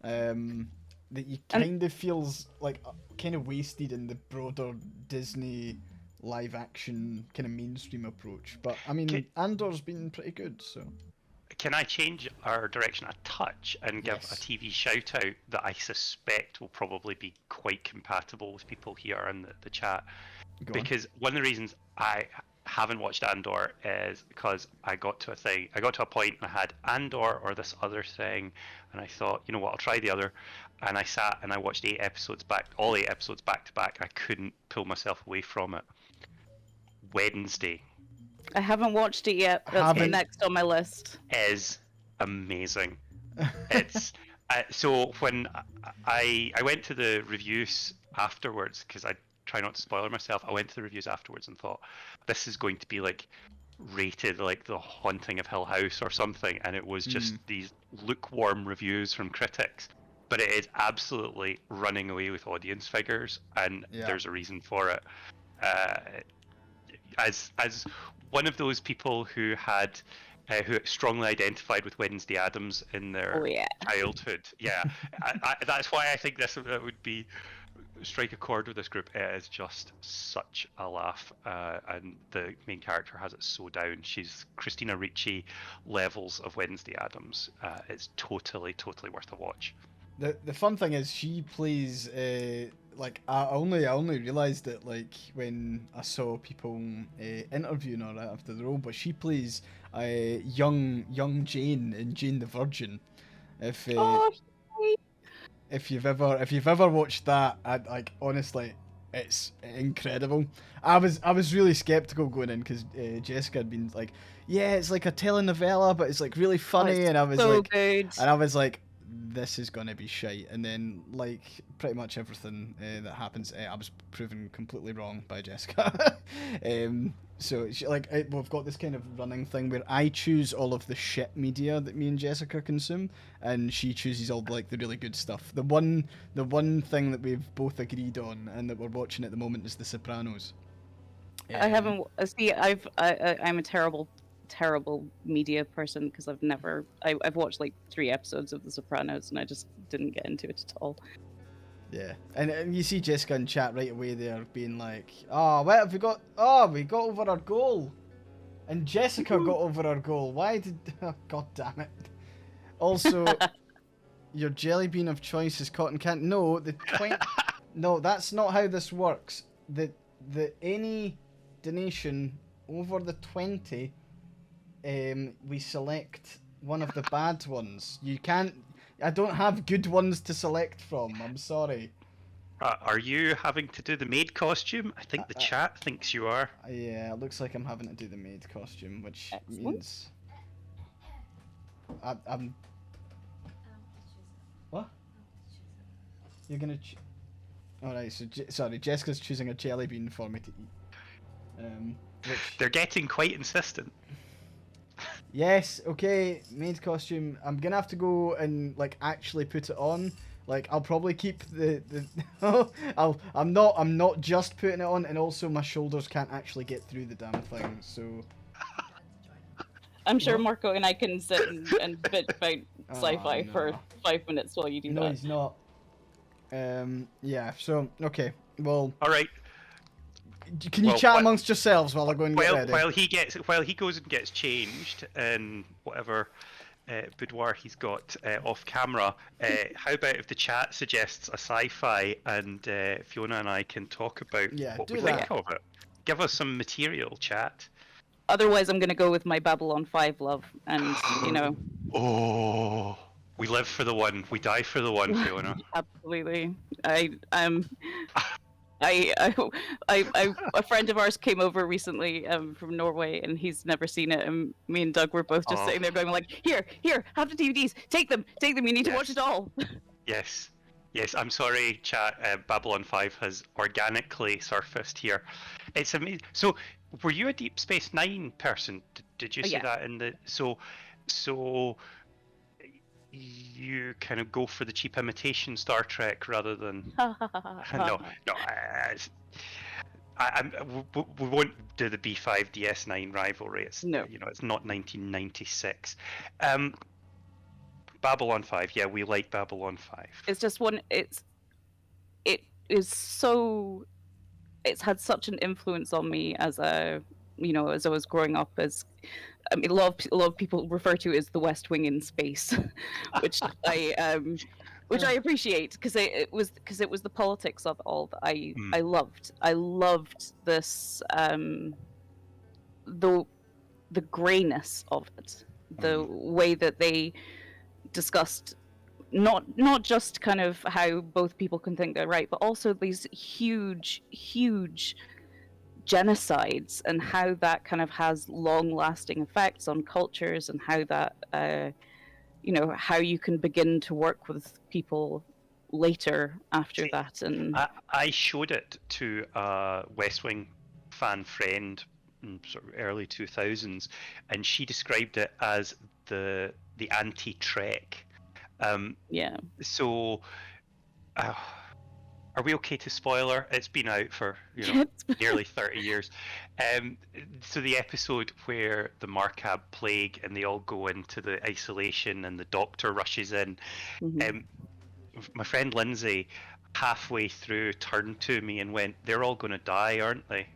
That you kind of feels like kind of wasted in the broader Disney live action kind of mainstream approach. But I mean, Andor's been pretty good, so. Can I change our direction a touch and give a TV shout out that I suspect will probably be quite compatible with people here in the chat? Because one of the reasons I haven't watched Andor is because I got to a point and I had Andor or this other thing, and I thought, you know what, I'll try the other, and I sat and I watched all 8 episodes back to back. I couldn't pull myself away from it. Wednesday. I haven't watched it yet. That's next on my list. Is amazing. It's so when I went to the reviews afterwards, because I try not to spoiler myself, I went to the reviews afterwards and thought this is going to be like rated like The Haunting of Hill House or something, and it was just these lukewarm reviews from critics. But it is absolutely running away with audience figures, and there's a reason for it. as one of those people who had who strongly identified with Wednesday Addams in their Oh yeah. childhood. Yeah, that's why I think this would be strike a chord with this group. It is just such a laugh, and the main character has it so down. She's Christina Ricci levels of Wednesday Addams. It's totally worth a watch. The fun thing is she plays like I only realised it like when I saw people interviewing her after the role, but she plays young Jane in Jane the Virgin. If Oh, if you've ever watched that, like honestly, it's incredible. I was really skeptical going in because Jessica had been like, yeah, it's like a telenovela, but it's like really funny, it's and I was so like, good. this is gonna be shite. And then like pretty much everything that happens, I was proven completely wrong by Jessica. So she, like we've got this kind of running thing where I choose all of the shit media that me and Jessica consume, and she chooses all like the really good stuff. The one thing that we've both agreed on and that we're watching at the moment is The Sopranos. I haven't see. I'm a terrible media person because I've watched like 3 episodes of The Sopranos and I just didn't get into it at all. Yeah, and you see Jessica in chat right away there being like, "Oh, what have we got? Oh, we got over our goal," and Jessica got over our goal. Why did? Oh, God damn it! Also, your jelly bean of choice is cotton candy. No, No, that's not how this works. The any donation over the 20, we select one of the bad ones. You can't. I don't have good ones to select from. I'm sorry. Are you having to do the maid costume? I think the chat thinks you are. Yeah, it looks like I'm having to do the maid costume, which Excellent. means I'm. What? You're gonna. All right. So sorry, Jessica's choosing a jelly bean for me to eat. Which. They're getting quite insistent. Yes, okay, maid costume. I'm gonna have to go and like actually put it on. Like I'll probably keep the I'm not just putting it on, and also my shoulders can't actually get through the damn thing. So I'm sure What? Marco and I can sit and bitch about sci-fi no. for 5 minutes while you do no, that. he's not. Yeah. So okay. Well, All right. can you Well, chat wh- amongst yourselves while I go and get ready? While he goes and gets changed in whatever boudoir he's got off camera, how about if the chat suggests a sci-fi and Fiona and I can talk about Yeah, what do we that. think of it? Give us some material, chat. Otherwise, I'm gonna go with my Babylon 5 love, and you know, Oh, we live for the one, we die for the one, Fiona. absolutely. A friend of ours came over recently from Norway, and he's never seen it. And me and Doug were both just Oh. sitting there going like, "Here, have the DVDs. Take them. You need to watch Yes. it all." Yes. I'm sorry, chat. Babylon 5 has organically surfaced here. It's amazing. So, were you a Deep Space Nine person? Did you Oh, see yeah. that in the so? You kind of go for the cheap imitation Star Trek rather than no. We won't do the B5 DS9 rivalry. It's No. it's not 1996. Babylon 5, yeah, we like Babylon 5. It's just one. It is so. It's had such an influence on me as as I was growing up. A lot of people refer to it as the West Wing in space, which I appreciate because it was the politics of it all that I loved. I loved this the grayness of it, the way that they discussed not just kind of how both people can think they're right, but also these huge genocides and how that kind of has long-lasting effects on cultures, and how that how you can begin to work with people later after that. And I showed it to a West Wing fan friend in sort of early 2000s, and she described it as the anti-Trek. yeah, So are we okay to spoiler? It's been out for nearly 30 years. So the episode where the Markab plague and they all go into the isolation and the doctor rushes in. Mhm. My friend Lindsay, halfway through, turned to me and went, "They're all going to die, aren't they?"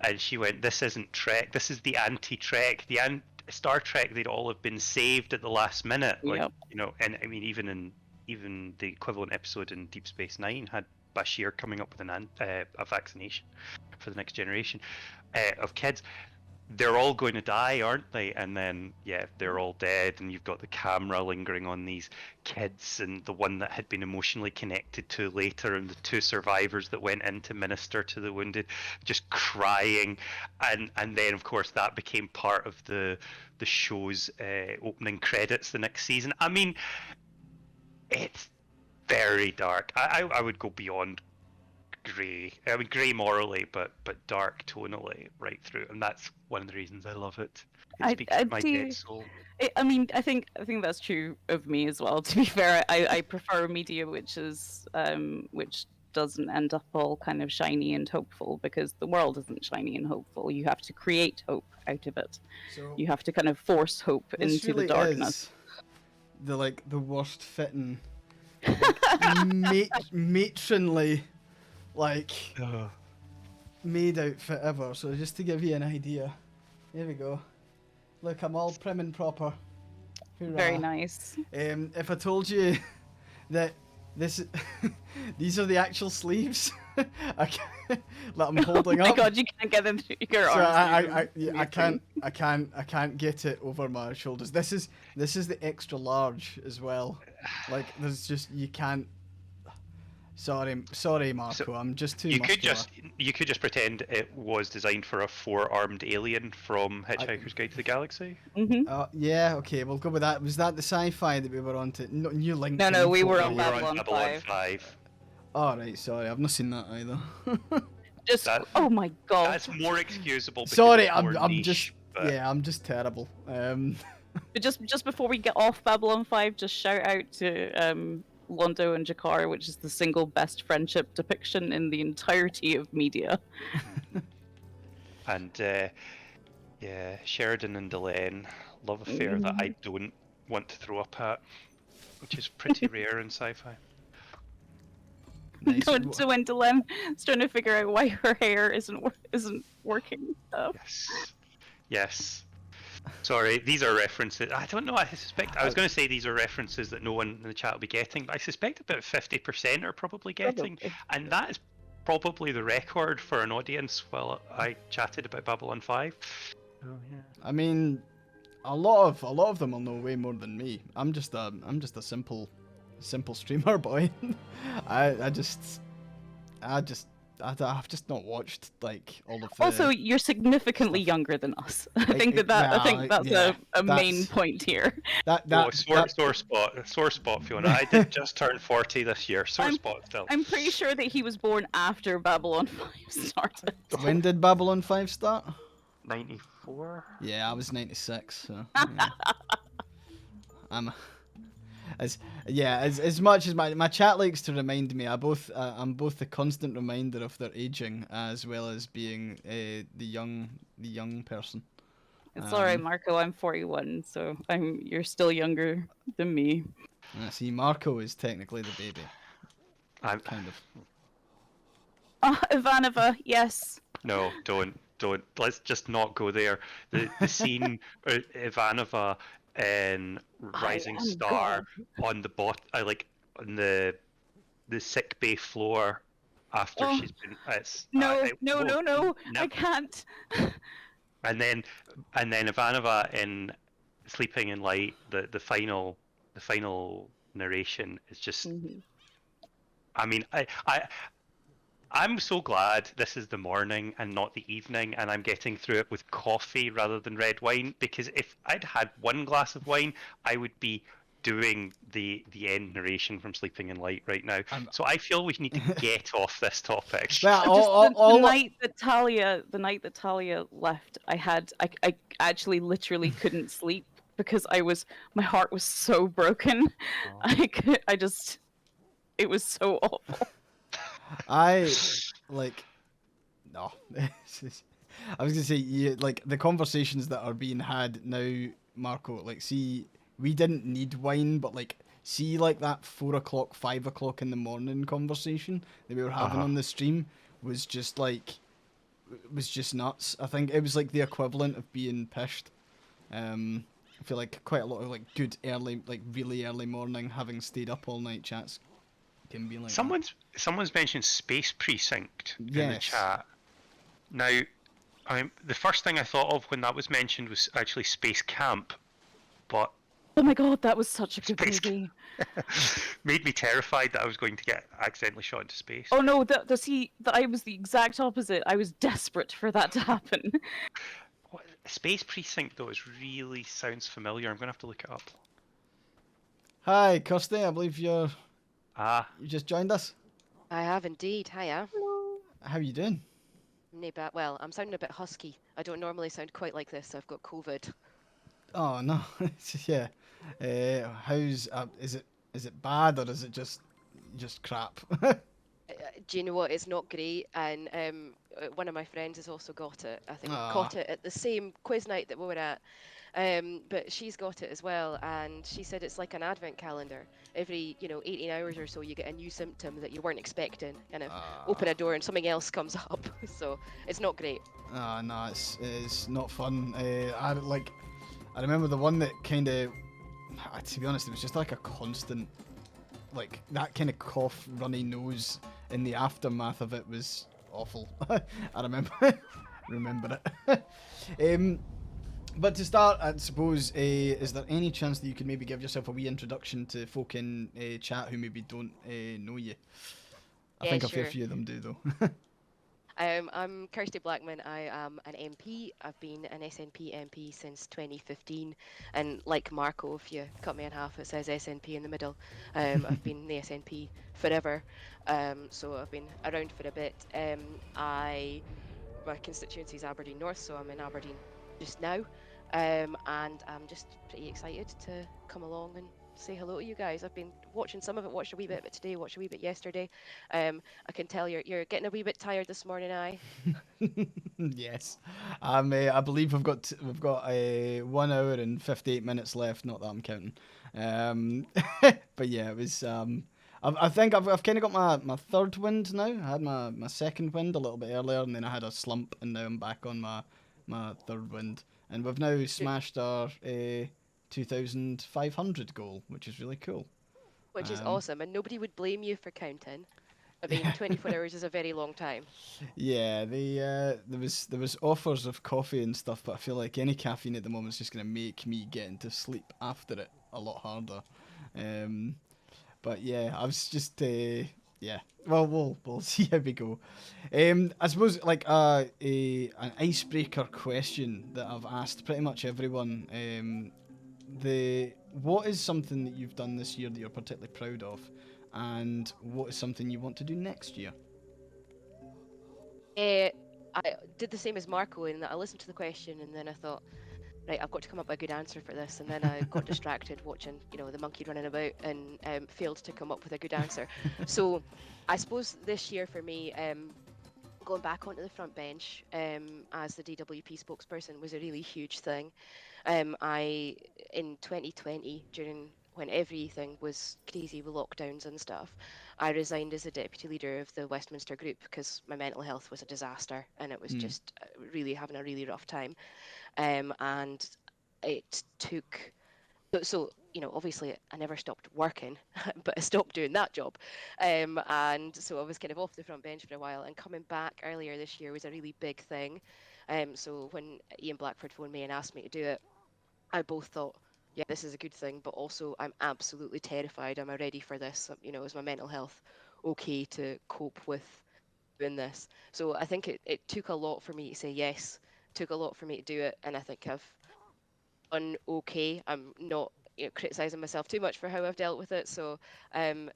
And she went, "This isn't Trek. This is the anti-Trek. Star Trek. They'd all have been saved at the last minute." Like, Yep. and I mean, even the equivalent episode in Deep Space Nine had Bashir coming up with a vaccination for the next generation of kids. They're all going to die, aren't they? And then, yeah, they're all dead, and you've got the camera lingering on these kids, and the one that had been emotionally connected to later, and the two survivors that went in to minister to the wounded, just crying, and then of course that became part of the show's opening credits the next season. I mean, it's very dark. I would go beyond grey. I mean, grey morally, but dark tonally right through, and that's one of the reasons I love it. It speaks to my dead soul. I mean, I think that's true of me as well. To be fair, I prefer media which doesn't end up all kind of shiny and hopeful, because the world isn't shiny and hopeful. You have to create hope out of it. So You have to kind of force hope this into really the darkness. is the worst fitting, matronly, maid outfit ever. So just to give you an idea, here we go. Look, I'm all prim and proper. Hoorah. Very nice. If I told you that these are the actual sleeves, that I'm holding Oh my up. god, you can't get them through your So arms. I can't get it over my shoulders. This is the extra large as well. Like, there's just, you can't. Sorry, Marco. So I'm just too. You muscular. could just pretend it was designed for a 4-armed alien from Hitchhiker's Guide to the Galaxy. Hmm. Yeah. Okay. We'll go with that. Was that the sci-fi that we were on to? No, New Link. No, we were on We were Babylon on Babylon 5. 5. Oh right. Sorry, I've not seen that either. Just That- oh my god. That's more excusable. Because Sorry, it's more I'm niche, just. but- Yeah, I'm just terrible. But just before we get off Babylon 5, just shout out to Londo and Jakar, which is the single best friendship depiction in the entirety of media. And yeah, Sheridan and Delenn, love affair that I don't want to throw up at, which is pretty rare in sci-fi. Nice. Going to Wendelin is trying to figure out why her hair isn't working. Yes. Sorry, these are references. I don't know. I was going to say these are references that no one in the chat will be getting, but I suspect about 50% are probably getting, Probably. and that is probably the record for an audience while I chatted about Babylon 5. Oh yeah. I mean, a lot of them will know way more than me. I'm just a simple streamer boy. I've just not watched like all of the. Also, you're significantly younger than us. I think that's yeah, a main that's- point here. Sore spot, Fiona. I did just turn 40 this year. Sore spot still. I'm pretty sure that he was born after Babylon 5 started. When did Babylon 5 start? 94. Yeah, I was 96. So, yeah. As much as my chat likes to remind me, I'm both the constant reminder of their aging as well as being the young person. It's alright, Marco. I'm 41, so you're still younger than me. See, Marco is technically the baby, I'm kind of. Ivanova, yes. No, don't. Let's just not go there. The scene Ivanova in Rising am Star on the on the sick bay floor after Oh. she's been. No, no. I can't. And then Ivanova in Sleeping in Light, the final narration is just. Mhm. I mean, I'm so glad this is the morning and not the evening, and I'm getting through it with coffee rather than red wine, because if I'd had one glass of wine, I would be doing the end narration from Sleeping in Light right now. So I feel we need to get off this topic. Well, The night that Talia left, I actually literally couldn't sleep because my heart was so broken. Oh. It was so awful. I like no. I was gonna say like the conversations that are being had now, Marco. Like, see, we didn't need wine, but like, see, like that 4 o'clock, 5 o'clock in the morning conversation that we were having on the stream was just like, was just nuts. I think it was like the equivalent of being pissed. I feel like quite a lot of like good early, like really early morning, having stayed up all night chats can be like that. Someone's mentioned Space Precinct in the Yes. chat. Now, the first thing I thought of when that was mentioned was actually Space Camp, but Oh my god, that was such a good Space movie. made me terrified that I was going to get accidentally shot into space. Oh no, I was the exact opposite. I was desperate for that to happen. What, Space Precinct though really sounds familiar. I'm gonna have to look it up. Hi, Kirsty. I believe you just joined us. I have indeed. Hiya. How you doing? Well, I'm sounding a bit husky. I don't normally sound quite like this. I've got COVID. Oh no, yeah. How's is it bad or is it just crap? Do you know what? It's not great. And one of my friends has also got it. I think Aw. caught it at the same quiz night that we were at. But she's got it as well, and she said it's like an advent calendar. Every 18 hours or so, you get a new symptom that you weren't expecting. Kind of open a door and something else comes up. So it's not great. No, it's not fun. I remember the one that kind of, to be honest, it was just like a constant, like that kind of cough, runny nose in the aftermath of it was awful. I remember it. But to start, I suppose, is there any chance that you could maybe give yourself a wee introduction to folk in chat who maybe don't know you? I Yeah, think a fair sure. few of them do, though. I'm Kirsty Blackman. I am an MP. I've been an SNP MP since 2015. And like Marco, if you cut me in half, it says SNP in the middle. I've been the SNP forever. So I've been around for a bit. My constituency is Aberdeen North, so I'm in Aberdeen just now. And I'm just pretty excited to come along and say hello to you guys. I've been watching some of it, watched a wee bit of it today, watched a wee bit yesterday. I can tell you're getting a wee bit tired this morning, Yes, I believe we've got 1 hour and 58 minutes left. Not that I'm counting. But yeah, it was. I think I've kind of got my third wind now. I had my second wind a little bit earlier, and then I had a slump, and now I'm back on my third wind, and we've now smashed our 2,500 goal, which is really cool. which is awesome, and nobody would blame you for counting. I mean, 24 hours is a very long time. Yeah, there was offers of coffee and stuff, but I feel like any caffeine at the moment is just gonna make me get into sleep after it a lot harder. But yeah, I was just yeah. Well, we'll see how we go. I suppose like an icebreaker question that I've asked pretty much everyone. What is something that you've done this year that you're particularly proud of, and what is something you want to do next year? I did the same as Marco in that I listened to the question and then I thought, right, I've got to come up with a good answer for this. And then I got distracted watching, the monkey running about and failed to come up with a good answer. So I suppose this year for me, going back onto the front bench as the DWP spokesperson was a really huge thing. In 2020, when everything was crazy with lockdowns and stuff, I resigned as the deputy leader of the Westminster group because my mental health was a disaster and it was just really having a really rough time. And it took, so obviously I never stopped working, but I stopped doing that job. And so I was kind of off the front bench for a while, and coming back earlier this year was a really big thing. So when Ian Blackford phoned me and asked me to do it, I both thought, yeah, this is a good thing, but also I'm absolutely terrified. Am I ready for this? Is my mental health okay to cope with doing this? So I think it took a lot for me to say yes, took a lot for me to do it, and I think I've done okay. I'm not criticizing myself too much for how I've dealt with it. So, and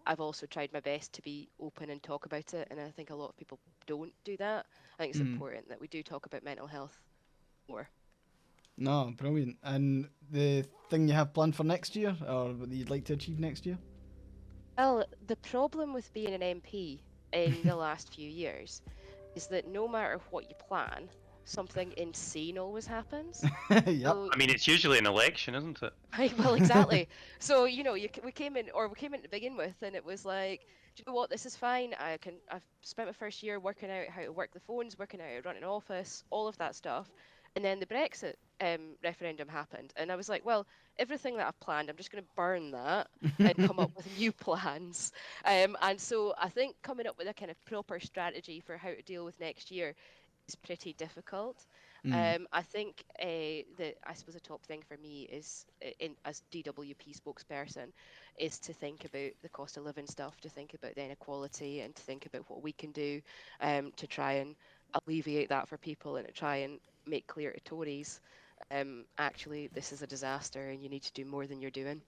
I've also tried my best to be open and talk about it, and I think a lot of people don't do that. I think it's important that we do talk about mental health more. No, brilliant. And the thing you have planned for next year, or what you'd like to achieve next year? Well, the problem with being an MP in the last few years is that no matter what you plan, something insane always happens. Yep. So I mean, it's usually an election, isn't it? well, exactly. So we came in, or we came in to begin with, and it was like, do you know what? This is fine. I've spent my first year working out how to work the phones, working out how to run an office, all of that stuff, and then the Brexit referendum happened, and I was like, well, everything that I've planned, I'm just going to burn that and come up with new plans. And so I think coming up with a kind of proper strategy for how to deal with next year is pretty difficult. Mm. I think I suppose the top thing for me is in as DWP spokesperson is to think about the cost of living stuff, to think about the inequality, and to think about what we can do to try and alleviate that for people, and to try and make clear to Tories, actually this is a disaster and you need to do more than you're doing.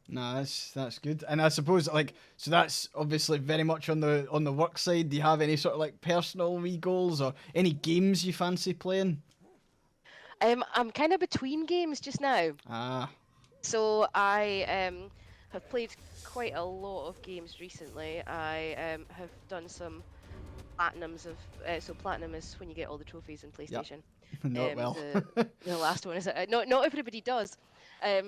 No, that's good. And I suppose like so that's obviously very much on the work side. Do you have any sort of like personal wee goals or any games you fancy playing? I'm kind of between games just now. Ah, So I have played quite a lot of games recently. I have done some platinums of so platinum is when you get all the trophies in yep. PlayStation. Not well. The last one is not everybody does.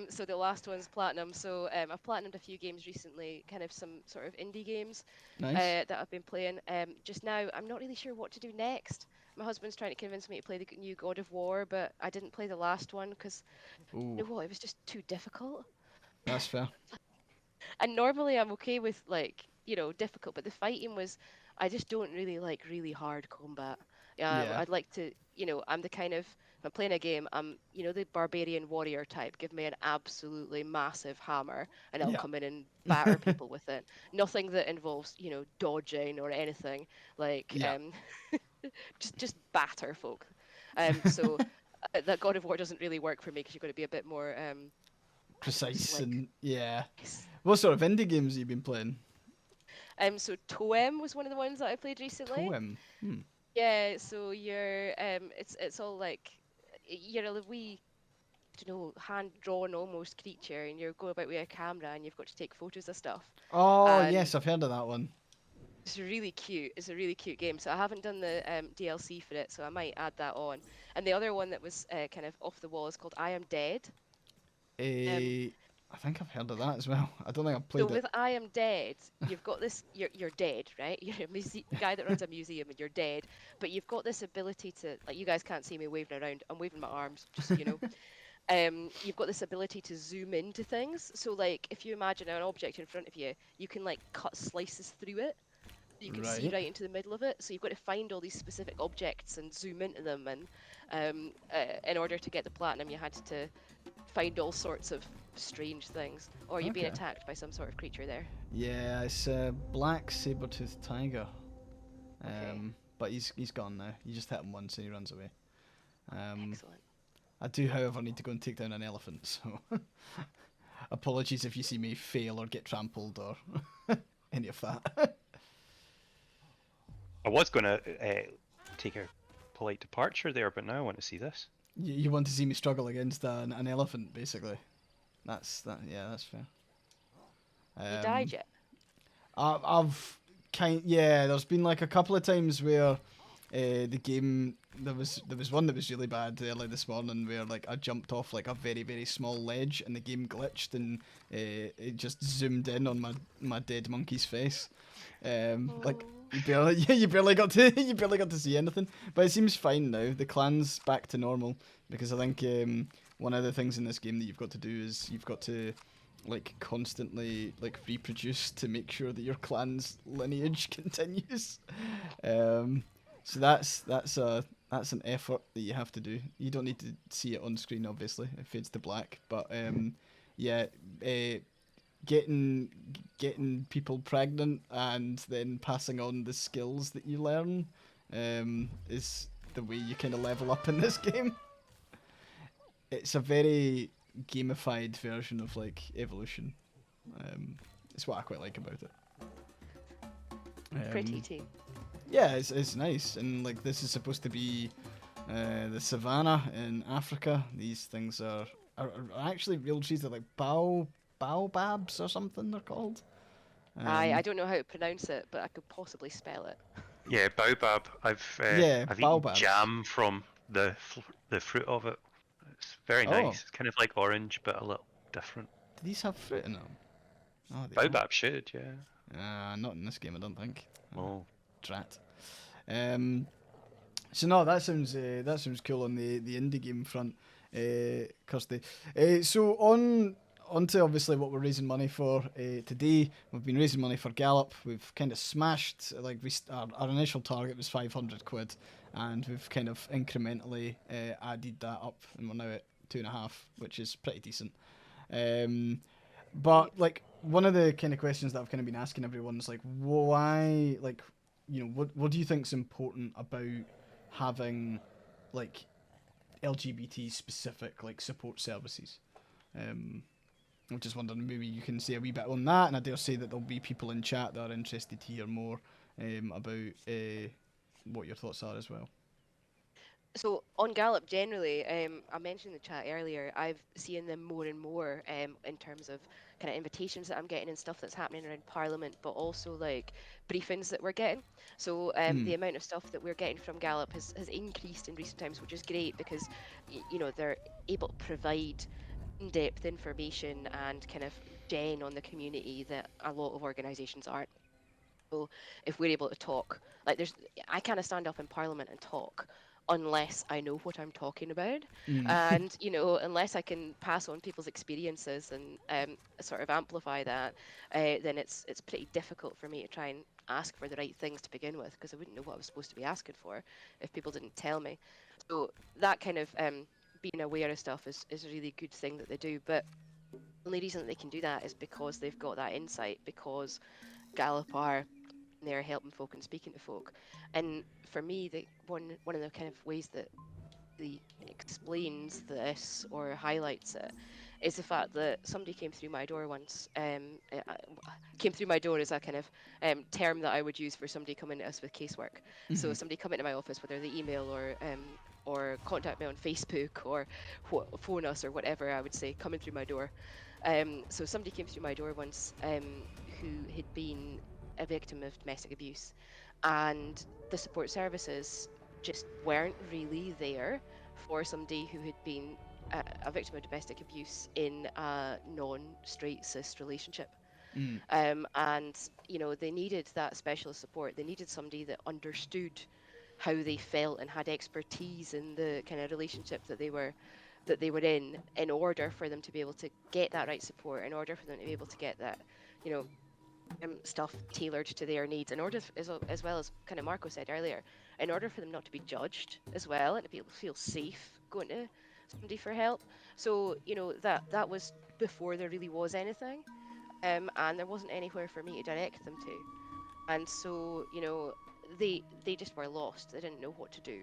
So the last one's platinum. So I've platinumed a few games recently, kind of some sort of indie games Nice. that I've been playing. Just now, I'm not really sure what to do next. My husband's trying to convince me to play the new God of War, but I didn't play the last one because you Ooh, know what, it was just too difficult. that's fair. And normally I'm okay with like, difficult, but the fighting was, I just don't really like really hard combat. Yeah. I'd like to, I'm the kind of, if I'm playing a game, I'm, the barbarian warrior type. Give me an absolutely massive hammer and I'll Yeah. come in and batter people with it. Nothing that involves, dodging or anything like, Yeah. just batter folk. So that God of War doesn't really work for me because you've got to be a bit more Precise slick. and yeah. What sort of indie games have you been playing? So Toem was one of the ones that I played recently. Toem. Hmm. Yeah, so it's all like you're a wee, hand drawn almost creature, and you're going about with a camera, and you've got to take photos of stuff. Oh And yes, I've heard of that one. it's really cute. It's a really cute game. So I haven't done the DLC for it, so I might add that on. And the other one that was kind of off the wall is called I Am Dead. Um, I think I've heard of that as well. I don't think I've So played it. with I Am Dead, you've got this. You're dead, right? You're a guy that runs a museum, and you're dead. But you've got this ability to, like, you guys can't see me waving around. I'm waving my arms, just so you know. You've got this ability to zoom into things. So, like, if you imagine an object in front of you, you can like cut slices through it. You can see Right. right into the middle of it. So you've got to find all these specific objects and zoom into them. And in order to get the platinum, you had to find all sorts of strange things, or you're being Okay. attacked by some sort of creature there. Yeah, it's a black saber-toothed tiger. Okay. But he's gone now. You just hit him once and he runs away. Excellent. I do, however, need to go and take down an elephant. So apologies if you see me fail or get trampled or any of that. I was going to take a polite departure there, but now I want to see this. You want to see me struggle against an elephant, basically. That's that. Yeah, that's fair. You died yet? I've yeah. There's been like a couple of times where the game there was one that was really bad early this morning where like I jumped off like a very very small ledge and the game glitched and it just zoomed in on my dead monkey's face. Like you barely you barely got to see anything, but it seems fine now. The clan's back to normal because I think one of the things in this game that you've got to do is you've got to like constantly like reproduce to make sure that your clan's lineage continues. So that's an effort that you have to do. You don't need to see it on screen, obviously. It fades to black, but yeah, getting people pregnant and then passing on the skills that you learn is the way you kind of level up in this game. It's a very gamified version of like evolution. It's what I quite like about it. Pretty team. Yeah, it's nice, and like this is supposed to be the savannah in Africa. These things are actually real trees. They're like baobabs or something. They're called. I don't know how to pronounce it, but I could possibly spell it. Yeah, baobab. Yeah, I've eaten baobabs. jam from the fruit of it. It's very Oh. nice. It's kind of like orange, but a little different. Do these have fruit in them? Oh, they don't. Baobab should, yeah. Not in this game, I don't think. Oh, Drat. So no, that sounds cool on the indie game front, Kirsty. So on to obviously what we're raising money for today. We've been raising money for Galop. We've kind of smashed, like our initial target was 500 quid, and we've kind of incrementally added that up, and we're now at 2.5, which is pretty decent. But like one of the kind of questions that I've kind of been asking everyone is like, why, like, you know, what do you think's important about having like LGBT specific like support services? I'm just wondering, maybe you can say a wee bit on that, and I dare say that there'll be people in chat that are interested to hear more about what your thoughts are as well. So on Gallup generally, I mentioned in the chat earlier, I've seen them more and more in terms of kind of invitations that I'm getting and stuff that's happening around Parliament, but also like briefings that we're getting. So the amount of stuff that we're getting from Gallup has increased in recent times, which is great because you know they're able to provide in-depth information and kind of gen on the community that a lot of organisations aren't. So if we're able to talk, like I kind of stand up in Parliament and talk unless I know what I'm talking about, and you know, unless I can pass on people's experiences and sort of amplify that, then it's pretty difficult for me to try and ask for the right things to begin with, because I wouldn't know what I was supposed to be asking for if people didn't tell me. So that kind of being aware of stuff is a really good thing that they do, but the only reason that they can do that is because they've got that insight, because Gallup are there helping folk and speaking to folk. And for me, the one of the kind of ways that really explains this or highlights it is the fact that somebody came through my door once. Came through my door is a kind of term that I would use for somebody coming to us with casework. So somebody come into my office, whether they email or contact me on Facebook or phone us or whatever, I would say coming through my door. So somebody came through my door once who had been a victim of domestic abuse, and the support services just weren't really there for somebody who had been a victim of domestic abuse in a non-straight cis relationship. And you know, they needed that specialist support. They needed somebody that understood how they felt and had expertise in the kind of relationship that they were in order for them to be able to get that right support, in order for them to be able to get that, you know, stuff tailored to their needs, in order as well as kind of Marco said earlier, in order for them not to be judged as well, and to be able to feel safe going to somebody for help. So you know, that was before there really was anything, and there wasn't anywhere for me to direct them to, and so you know, they just were lost. They didn't know what to do,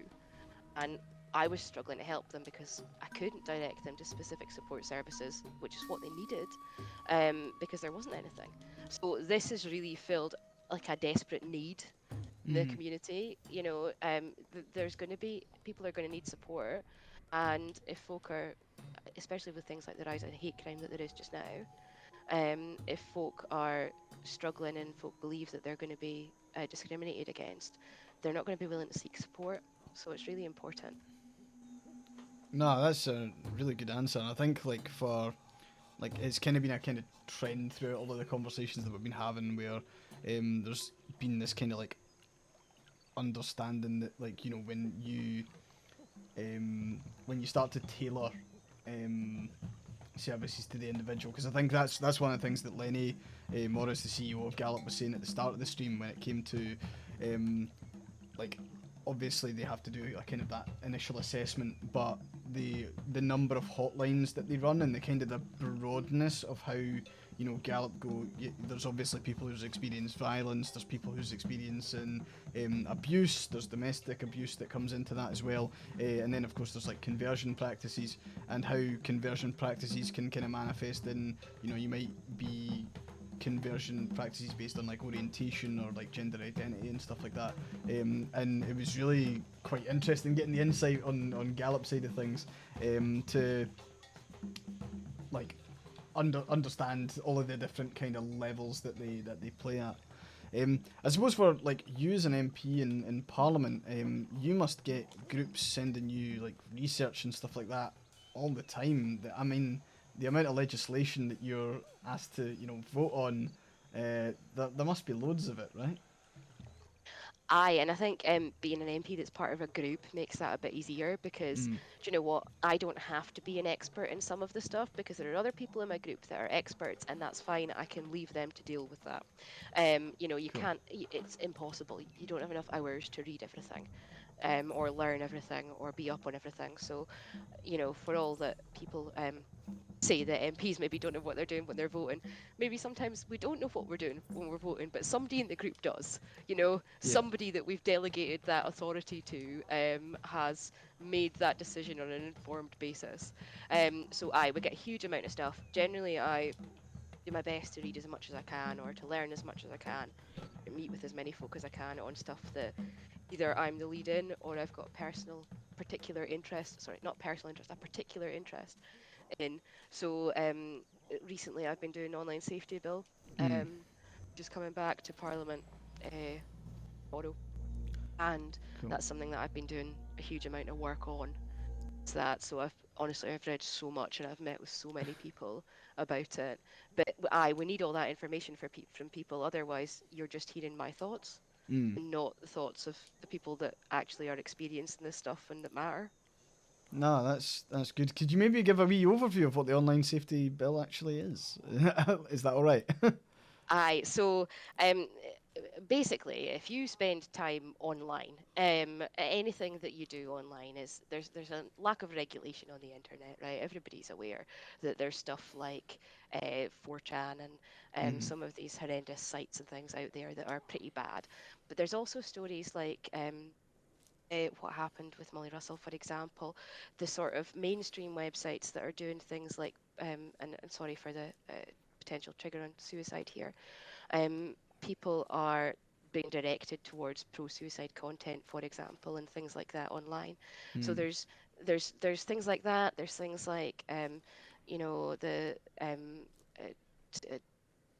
and I was struggling to help them because I couldn't direct them to specific support services, which is what they needed, because there wasn't anything. So this has really filled like a desperate need in the community. You know, there's going to be people are going to need support, and if folk are, especially with things like the rise in hate crime that there is just now, if folk are struggling and folk believe that they're going to be discriminated against, they're not going to be willing to seek support. So it's really important. No, that's a really good answer. And I think like for like it's kind of been a kind of trend throughout all of the conversations that we've been having, where there's been this kind of like understanding that, like, you know, when you start to tailor services to the individual, because I think that's one of the things that Lenny Morris, the CEO of Gallup, was saying at the start of the stream when it came to like, obviously they have to do a kind of that initial assessment, but the number of hotlines that they run and the kind of the broadness of how, you know, Gallup go, there's obviously people who's experienced violence, there's people who's experiencing abuse, there's domestic abuse that comes into that as well, and then of course there's like conversion practices, and how conversion practices can kind of manifest in, you know, you might be conversion practices based on like orientation or like gender identity and stuff like that, and it was really quite interesting getting the insight on Gallup's side of things, to like understand all of the different kind of levels that they play at. I suppose for like you as an MP in Parliament, you must get groups sending you like research and stuff like that all the time. I mean, the amount of legislation that you're asked to vote on, there must be loads of it, right? Aye, and I think being an MP that's part of a group makes that a bit easier because, Mm, do you know what? I don't have to be an expert in some of the stuff because there are other people in my group that are experts, and that's fine. I can leave them to deal with that. You cool. can't, it's impossible. You don't have enough hours to read everything, or learn everything, or be up on everything. So, for all that people say that MPs maybe don't know what they're doing when they're voting. Maybe sometimes we don't know what we're doing when we're voting, but somebody in the group does. Yeah. Somebody that we've delegated that authority to has made that decision on an informed basis. So I would get a huge amount of stuff. Generally, I do my best to read as much as I can or to learn as much as I can, meet with as many folk as I can on stuff that either I'm the lead in or I've got personal particular interest, sorry, not personal interest, a particular interest in. So recently I've been doing online safety bill, Mm, just coming back to Parliament tomorrow, and cool. that's something that I've been doing a huge amount of work on. It's that. So I've read so much and I've met with so many people about it. But we need all that information from people. Otherwise, you're just hearing my thoughts Mm. and not the thoughts of the people that actually are experiencing this stuff and that matter. No, that's good. Could you maybe give a wee overview of what the online safety bill actually is? Is that all right? So basically, if you spend time online, anything that you do online is there's a lack of regulation on the internet, right? Everybody's aware that there's stuff like 4chan and Mhm. some of these horrendous sites and things out there that are pretty bad. But there's also stories like what happened with Molly Russell, for example, the sort of mainstream websites that are doing things like, and sorry for the potential trigger on suicide here, people are being directed towards pro-suicide content, for example, and things like that online. So Mm. there's things like that. There's things like the uh,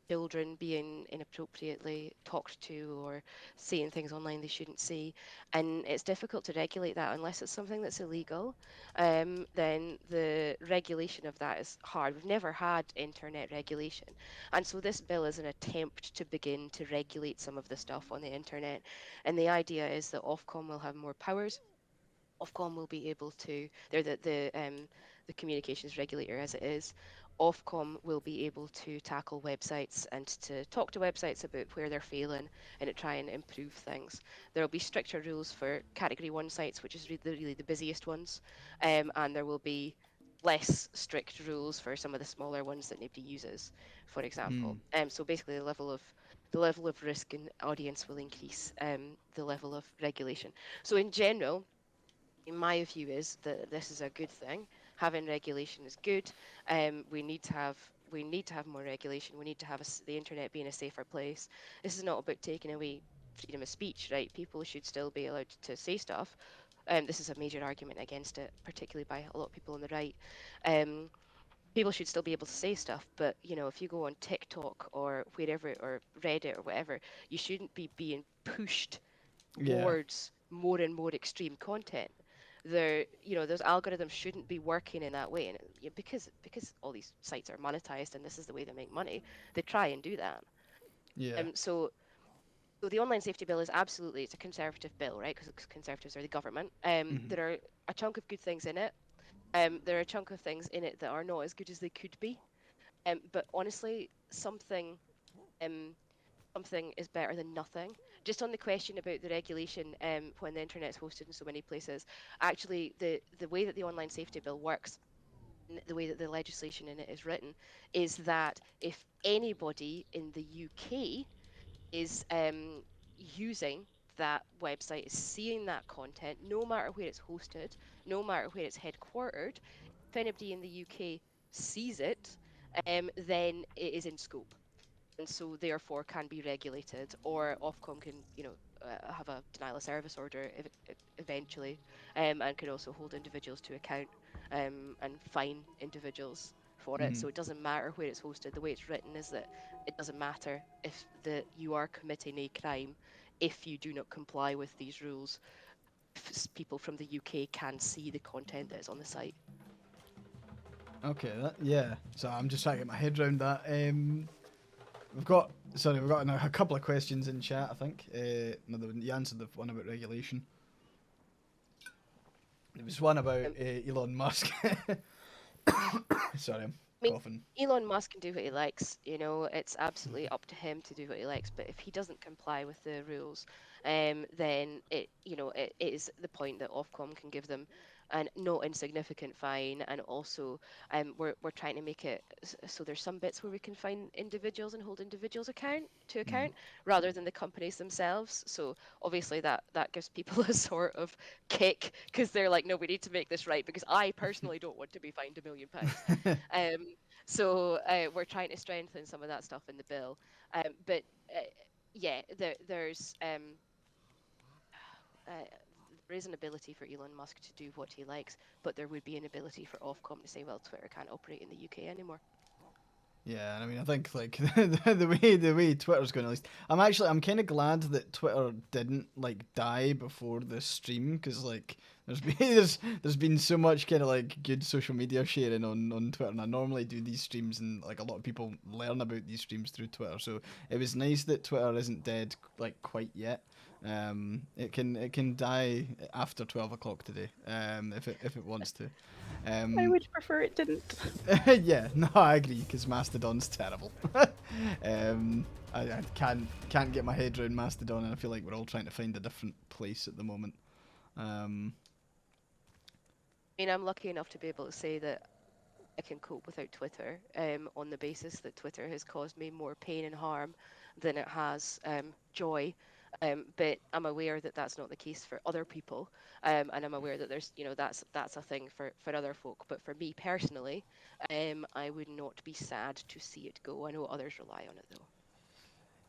children being inappropriately talked to or saying things online they shouldn't see. And it's difficult to regulate that unless it's something that's illegal. Then the regulation of that is hard. We've never had internet regulation. And so this bill is an attempt to begin to regulate some of the stuff on the internet. And the idea is that Ofcom will have more powers. Ofcom will be able to, they're the communications regulator as it is. Ofcom will be able to tackle websites and to talk to websites about where they're failing and to try and improve things. There will be stricter rules for category one sites, which is really the busiest ones, and there will be less strict rules for some of the smaller ones that nobody uses, for example. Mm. So basically, the level of risk and audience will increase. The level of regulation. So in general, in my view, is that this is a good thing. Having regulation is good. We need to have more regulation. We need to have the internet being a safer place. This is not about taking away freedom of speech, right? People should still be allowed to say stuff. This is a major argument against it, particularly by a lot of people on the right. Um, People should still be able to say stuff, but if you go on TikTok or wherever or Reddit or whatever, you shouldn't be being pushed Yeah. towards more and more extreme content. Those algorithms shouldn't be working in that way, and because all these sites are monetized and this is the way they make money, they try and do that. Yeah. So the online safety bill is absolutely, it's a conservative bill, right? Because conservatives are the government. Mhm. There are a chunk of good things in it. There are a chunk of things in it that are not as good as they could be. But honestly, um, something is better than nothing. Just on the question about the regulation, when the internet's hosted in so many places, actually, the way that the online safety bill works, and the way that the legislation in it is written, is that if anybody in the UK is using that website, is seeing that content, no matter where it's hosted, no matter where it's headquartered, if anybody in the UK sees it, then it is in scope and so therefore can be regulated, or Ofcom can, have a denial of service order eventually, and can also hold individuals to account and fine individuals for it. So it doesn't matter where it's hosted. The way it's written is that it doesn't matter if you are committing a crime if you do not comply with these rules. People from the UK can see the content that is on the site. Okay, yeah. So I'm just trying to get my head around that. We've got a couple of questions in chat. I think you answered the one about regulation. There was one about Elon Musk. Sorry, I'm coughing. Elon Musk can do what he likes. It's absolutely up to him to do what he likes. But if he doesn't comply with the rules, then it is the point that Ofcom can give them a not insignificant fine, and also we're trying to make it so there's some bits where we can fine individuals and hold individuals to account rather than the companies themselves. So obviously that gives people a sort of kick because they're like, no, we need to make this right, because I personally don't want to be fined £1 million. So we're trying to strengthen some of that stuff in the bill. But yeah, there's there is an ability for Elon Musk to do what he likes, but there would be an ability for Ofcom to say, well, Twitter can't operate in the UK anymore. Yeah, I mean, I think like the way Twitter's going, at least I'm kind of glad that Twitter didn't like die before the stream, because like there's been so much kind of like good social media sharing on Twitter, and I normally do these streams, and like a lot of people learn about these streams through Twitter. So it was nice that Twitter isn't dead like quite yet. It can die after 12 o'clock today, if it wants to. I would prefer it didn't. Yeah, no, I agree, because Mastodon's terrible. I can't get my head around Mastodon, and I feel like we're all trying to find a different place at the moment. I mean, I'm lucky enough to be able to say that I can cope without Twitter, on the basis that Twitter has caused me more pain and harm than it has joy. But I'm aware that that's not the case for other people, and I'm aware that there's, that's a thing for other folk. But for me personally, I would not be sad to see it go. I know others rely on it though.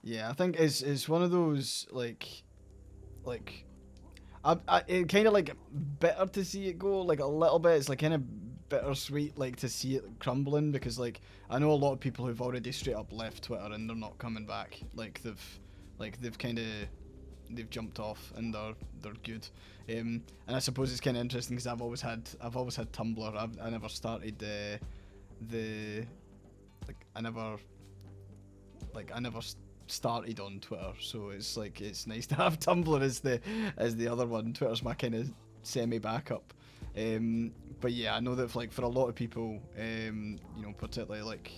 Yeah, I think it's one of those like it kind of like bitter to see it go, like a little bit. It's like kind of bittersweet, like to see it crumbling, because like I know a lot of people who've already straight up left Twitter and they're not coming back. Like they've jumped off and they're good. And I suppose it's kind of interesting because I've always had Tumblr. I never started I never started on Twitter, so it's like it's nice to have Tumblr as the other one. Twitter's my kind of semi backup. But yeah, I know that like for a lot of people, particularly like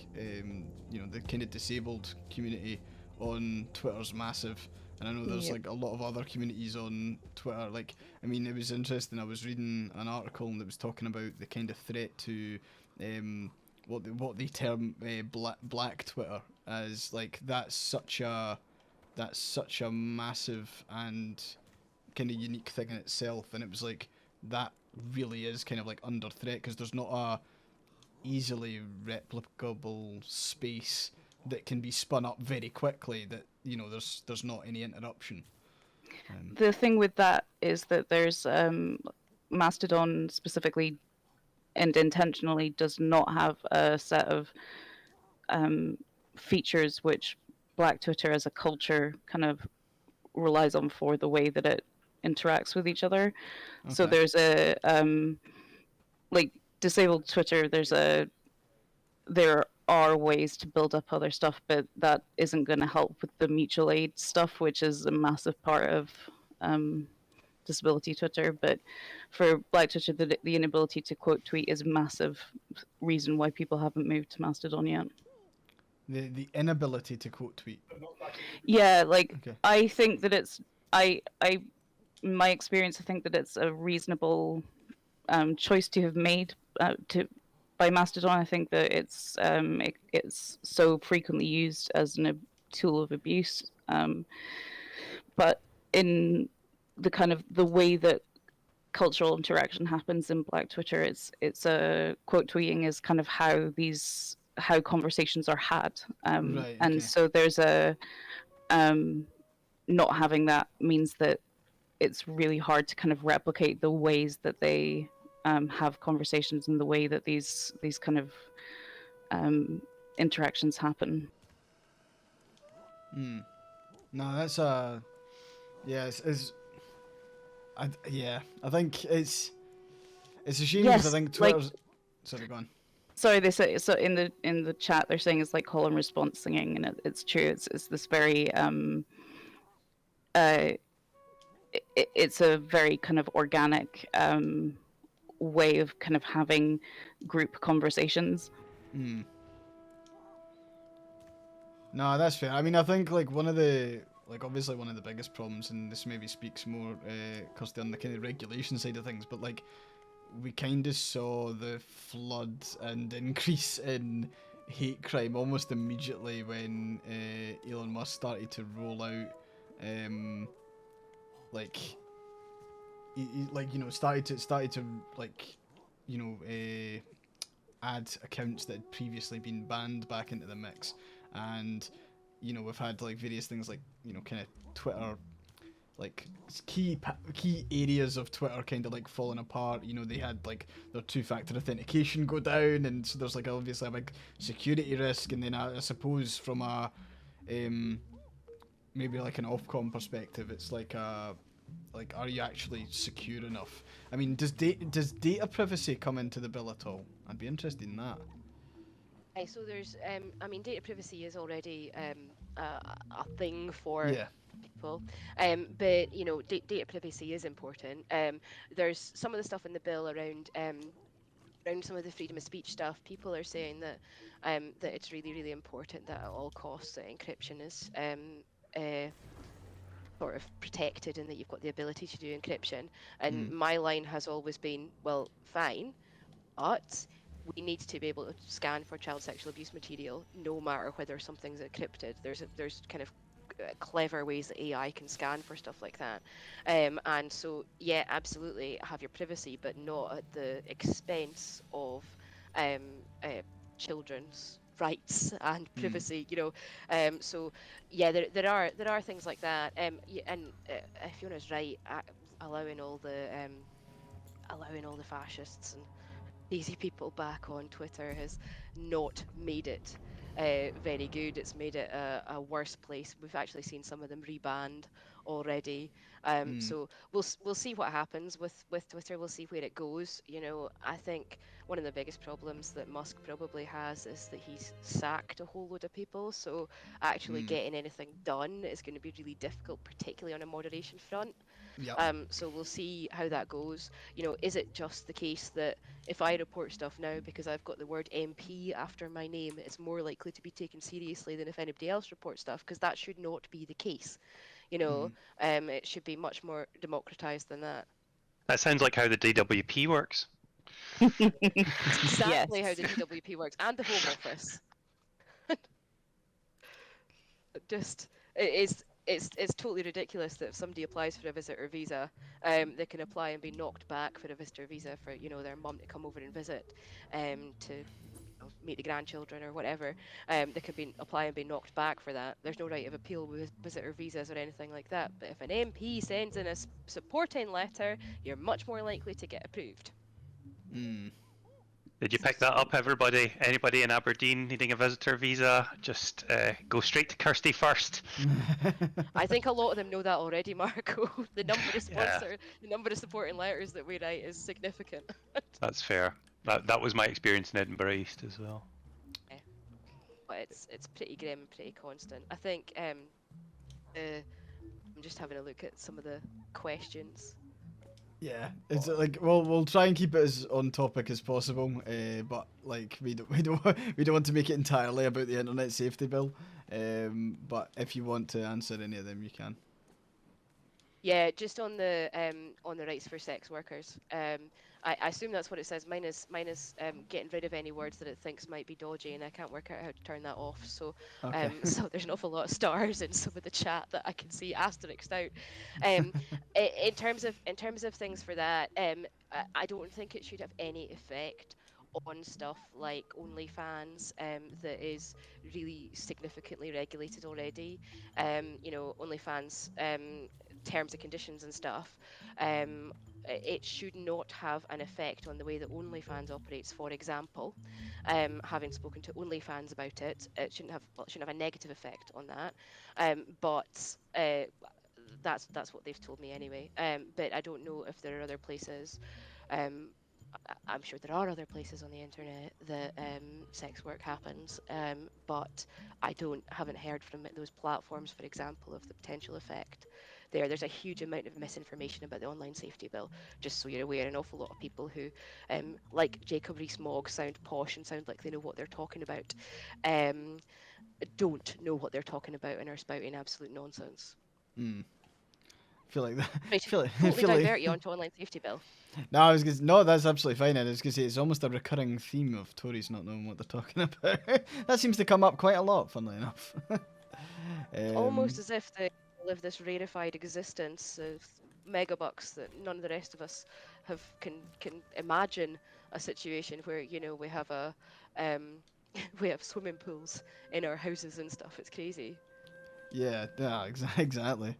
the kind of disabled community on Twitter's massive. And I know there's like a lot of other communities on Twitter. Like, I mean, it was interesting. I was reading an article that was talking about the kind of threat to what they term black Twitter as. Like, that's such a massive and kind of unique thing in itself. And it was like that really is kind of like under threat, because there's not a easily replicable space that can be spun up very quickly, that there's not any interruption. The thing with that is that there's Mastodon specifically and intentionally does not have a set of features which Black Twitter as a culture kind of relies on for the way that it interacts with each other. Okay. So there's a like disabled Twitter, there are ways to build up other stuff, but that isn't going to help with the mutual aid stuff, which is a massive part of disability Twitter. But for Black Twitter, the inability to quote tweet is a massive reason why people haven't moved to Mastodon yet. The inability to quote tweet. Yeah, like okay. I think that it's in my experience, I think that it's a reasonable choice to have made by Mastodon. I think that it's so frequently used as a tool of abuse. But in the kind of the way that cultural interaction happens in Black Twitter, it's a quote tweeting is kind of how conversations are had. Right, okay. And so there's a not having that means that it's really hard to kind of replicate the ways that they have conversations and the way that these kind of interactions happen. No, that's yeah, I think it's a shame because I Yes, think like Twitter's. Sorry, go on. sorry, they say so in the chat. They're saying it's like call and response singing, and it's true. It's this very it's a very kind of organic way of kind of having group conversations. No, that's fair. I mean, I think like one of the obviously one of the biggest problems, and this maybe speaks more Kirsty, on the kind of regulation side of things, but like we kind of saw the flood and increase in hate crime almost immediately when Elon Musk started to roll out like like started to like add accounts that had previously been banned back into the mix. And we've had like various things like kind of Twitter, like key areas of Twitter kind of like falling apart. They had like their two-factor authentication go down, and so there's like obviously a big security risk. And then I suppose from a maybe like an Ofcom perspective, it's like are you actually secure enough? I mean, does data privacy come into the bill at all? I'd be interested in that. So there's, I mean, data privacy is already a thing for Yeah. people, but data privacy is important. There's some of the stuff in the bill around some of the freedom of speech stuff. People are saying that that it's really, really important that at all costs that encryption is sort of protected, and that you've got the ability to do encryption. And my line has always been, well, fine, but we need to be able to scan for child sexual abuse material, no matter whether something's encrypted. There's kind of clever ways that AI can scan for stuff like that. And so, yeah, absolutely have your privacy, but not at the expense of children's rights and privacy. So yeah, there are things like that. And Fiona's right, allowing all the fascists and lazy people back on Twitter has not made it very good. It's made it a worse place. We've actually seen some of them rebanned already. So we'll see what happens with Twitter. We'll see where it goes. I think one of the biggest problems that Musk probably has is that he's sacked a whole load of people. So actually getting anything done is going to be really difficult, particularly on a moderation front. Yeah. So we'll see how that goes. Is it just the case that if I report stuff now because I've got the word MP after my name, it's more likely to be taken seriously than if anybody else reports stuff? Because that should not be the case. It should be much more democratized than that. That sounds like how the DWP works. Exactly how Yes. the DWP works, and the Home Office. Just it's totally ridiculous that if somebody applies for a visitor visa, they can apply and be knocked back for a visitor visa for their mum to come over and visit, to meet the grandchildren or whatever. They could apply and be knocked back for that. There's no right of appeal with visitor visas or anything like that. But if an MP sends in a supporting letter, you're much more likely to get approved. Did you pick that up, everybody? Anybody in Aberdeen needing a visitor visa, just go straight to Kirsty first. I think a lot of them know that already, Marco. The number of Yeah. the number of supporting letters that we write is significant. That's fair. That was my experience in Edinburgh East as well. Yeah. But it's pretty grim and pretty constant. I think I'm just having a look at some of the questions. Yeah, it's like we'll try and keep it as on topic as possible, but like we don't want to make it entirely about the internet safety bill. But if you want to answer any of them, you can. Yeah, just on the rights for sex workers. I assume that's what it says. Mine is getting rid of any words that it thinks might be dodgy, and I can't work out how to turn that off. So Okay. so there's an awful lot of stars in some of the chat that I can see asterisked out. In terms of things for that, I don't think it should have any effect on stuff like OnlyFans, that is really significantly regulated already. OnlyFans terms and conditions and stuff it should not have an effect on the way that OnlyFans operates, for example. Having spoken to OnlyFans about it, it shouldn't have, well, it shouldn't have a negative effect on that. But that's what they've told me anyway. But I don't know if there are other places. Um, I'm sure there are other places on the internet that sex work happens, but I haven't heard from those platforms, for example, of the potential effect there. There's a huge amount of misinformation about the online safety bill, just so you're aware. An awful lot of people who, like Jacob Rees-Mogg, sound posh and sound like they know what they're talking about, um, don't know what they're talking about and are spouting absolute nonsense. Hmm. Feel like that. Sorry to Feel like, totally feel like... divert you onto online safety bill. No, I was gonna, no, that's absolutely fine. I was gonna say it's almost a recurring theme of Tories not knowing what they're talking about. That seems to come up quite a lot, funnily enough. Almost as if they live this rarefied existence of megabucks that none of the rest of us can imagine a situation where, you know, we have a we have swimming pools in our houses and stuff. It's crazy. Yeah, exactly.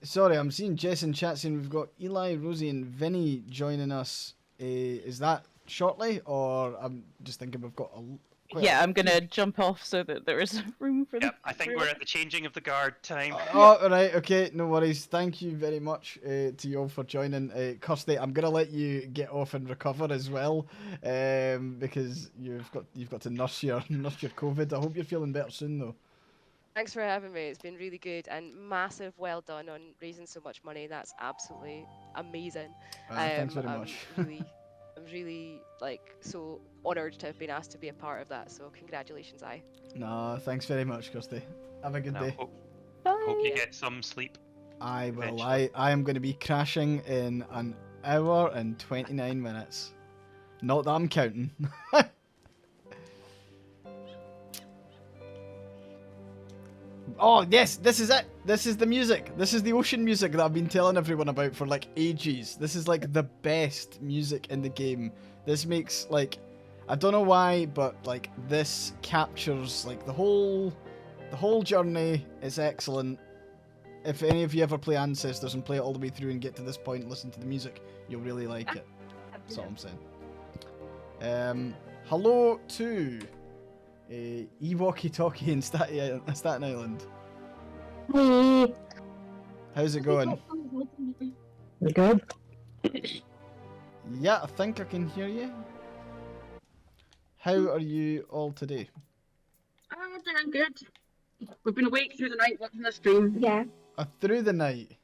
Sorry, I'm seeing Jess in chat saying we've got Eli, Rosie, and Vinny joining us. Is that shortly, or I'm just thinking we've got Yeah, I'm gonna jump off so that there is room for Yep, I think we're at the changing of the guard time. Oh, right, okay, no worries. Thank you very much to you all for joining. Kirsty, I'm gonna let you get off and recover as well, because you've got to nurse your COVID. I hope you're feeling better soon, though. Thanks for having me. It's been really good and massive well done on raising so much money. That's absolutely amazing. Thanks very much. I'm really like so honoured to have been asked to be a part of that. So congratulations, I. No, thanks very much, Kirsty. Have a good day. Hope you get some sleep. I will. Eventually. I am going to be crashing in an hour and 29 minutes. Not that I'm counting. Oh, yes, this is it. This is the music. This is the ocean music that I've been telling everyone about for like ages. This is like the best music in the game. This makes like, I don't know why, but like this captures like the whole journey. Is excellent. If any of you ever play Ancestors and play it all the way through and get to this point and listen to the music, you'll really like it. That's all I'm saying. Hello to Walkie-Talkie in Staten Island. Hey. How's it going? Good. Yeah, I think I can hear you. How are you all today? I'm doing good. We've been awake through the night watching the stream. Yeah. Through the night.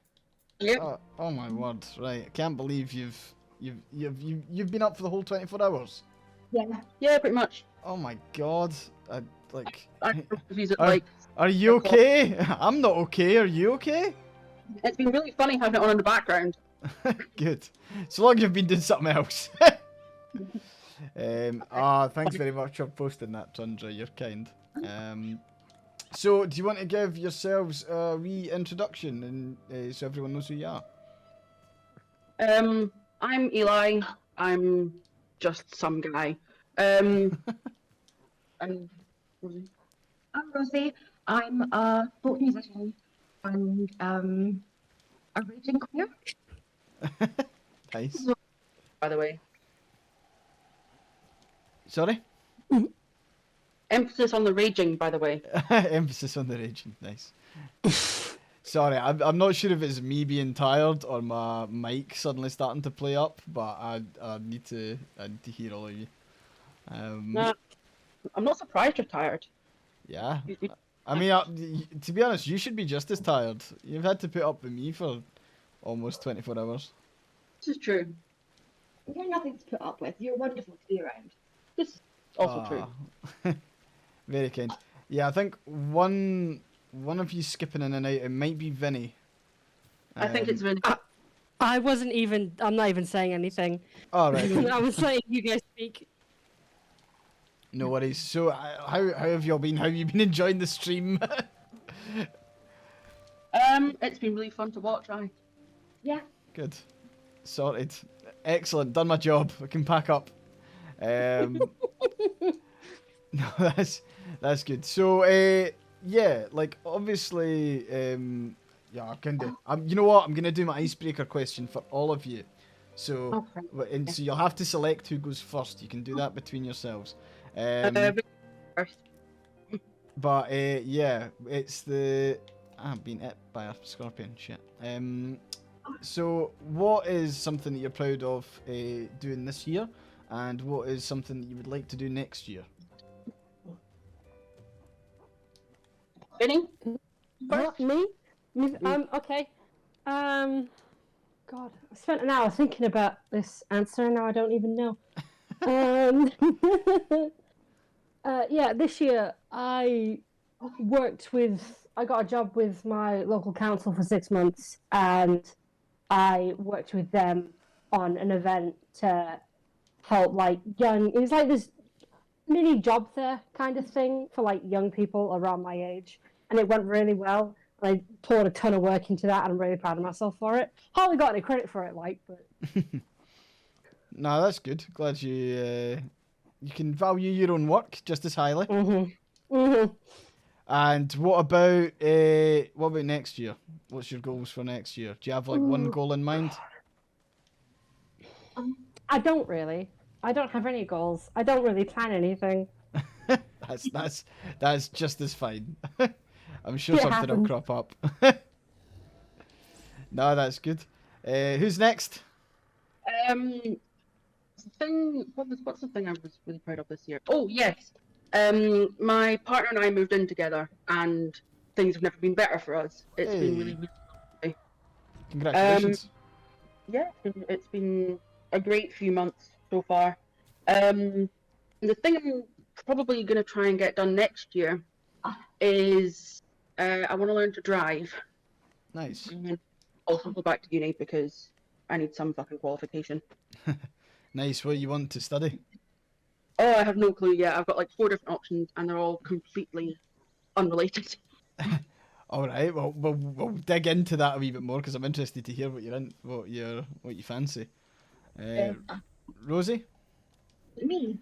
Yep. Oh my word! Right, I can't believe you've been up for the whole 24 hours. Yeah. Yeah, pretty much. Oh my god! I Are, are you okay? I'm not okay. Are you okay? It's been really funny having it on in the background. Good. So long as you've been doing something else. Thanks very much for posting that, Tundra. You're kind. So, do you want to give yourselves a wee introduction and so everyone knows who you are? I'm Eli. I'm just some guy. And I'm Rosie. I'm a folk musician and a raging queer. Nice. By the way. Sorry? Emphasis on the raging, by the way. Emphasis on the raging. Nice. Sorry, I'm not sure if it's me being tired or my mic suddenly starting to play up, but I need to hear all of you. No, I'm not surprised you're tired. Yeah. I mean, to be honest, you should be just as tired. You've had to put up with me for almost 24 hours. This is true. You're nothing to put up with. You're wonderful to be around. This is also true. Very kind. Yeah, I think one of you skipping in and out. It might be Vinny. I think it's Vinny. I'm not even saying anything. Oh, right. I was letting you guys speak. No worries. So, how have y'all been? How have you been enjoying the stream? It's been really fun to watch. Yeah. Good. Sorted. Excellent. Done my job. I can pack up. No, that's good. So, yeah, like obviously, Yeah, I can do. You know what? I'm gonna do my icebreaker question for all of you. So, so you'll have to select who goes first. You can do that between yourselves. First. But yeah, it's the I've been hit by a scorpion. Shit. So what is something that you're proud of doing this year, and what is something that you would like to do next year? Vinny? Huh? Me? Okay. God, I spent an hour thinking about this answer, and now I don't even know. Yeah, this year I got a job with my local council for 6 months, and I worked with them on an event to help it was like this mini job fair kind of thing for young people around my age, and it went really well. I poured a ton of work into that, and I'm really proud of myself for it. Hardly got any credit for it, but No, that's good. Glad you can value your own work just as highly. And what about next year? What's your goals for next year? Do you have one goal in mind? I don't really. I don't have any goals. I don't really plan anything. That's just as fine. I'm sure It something will happens. crop up. No, that's good. Who's next? What's the thing I was really proud of this year? Oh yes, my partner and I moved in together, and things have never been better for us. It's been Hey. really, really Congratulations. yeah, it's been a great few months so far. The thing I'm probably going to try and get done next year is I want to learn to drive. Nice. And also go back to uni because I need some fucking qualification. Nice. What you want to study? Oh, I have no clue yet. I've got 4 different options, and they're all completely unrelated. All right. Well, we'll dig into that a wee bit more because I'm interested to hear what you fancy. Rosie? Me.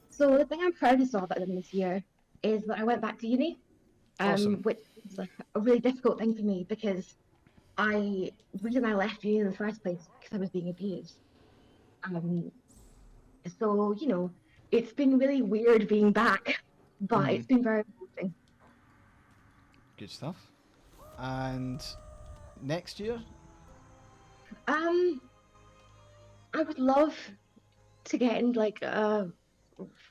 So the thing I'm proudest of at the end of this year is that I went back to uni, Awesome. which was a really difficult thing for me because the reason I left uni in the first place because I was being abused. So it's been really weird being back, but it's been very rewarding. Good stuff. And next year? I would love to get in a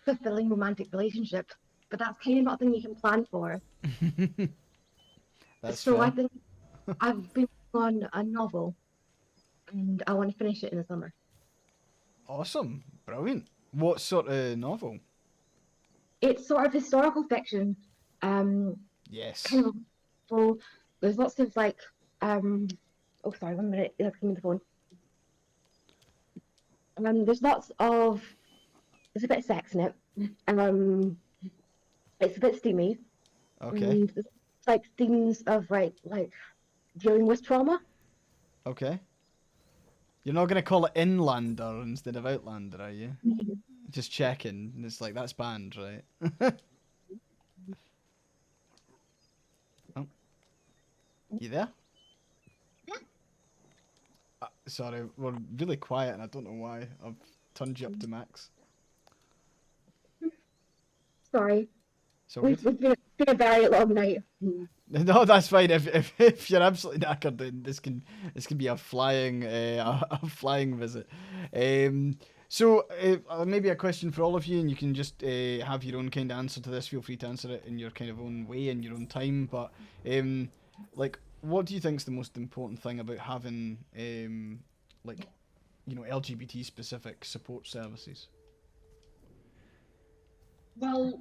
fulfilling romantic relationship, but that's kind of not something you can plan for. That's So fair. I think I've been on a novel, and I want to finish it in the summer. Awesome. Brilliant. What sort of novel? It's sort of historical fiction. Yes. Kind of. So there's lots of Oh, sorry. 1 minute. Give me the phone. There's lots of. There's a bit of sex in it. It's a bit steamy. Okay. And there's themes of dealing with trauma. Okay. You're not going to call it Inlander instead of Outlander, are you? Just checking. It's that's banned, right? Oh. You there? Yeah. Sorry, we're really quiet and I don't know why. I've turned you up to max. Sorry. So It's good. been a very long night. No, that's fine. If you're absolutely knackered, then this can be a flying visit. So maybe a question for all of you, and you can just have your own kind of answer to this. Feel free to answer it in your kind of own way, in your own time. But what do you think is the most important thing about having LGBT specific support services? Well,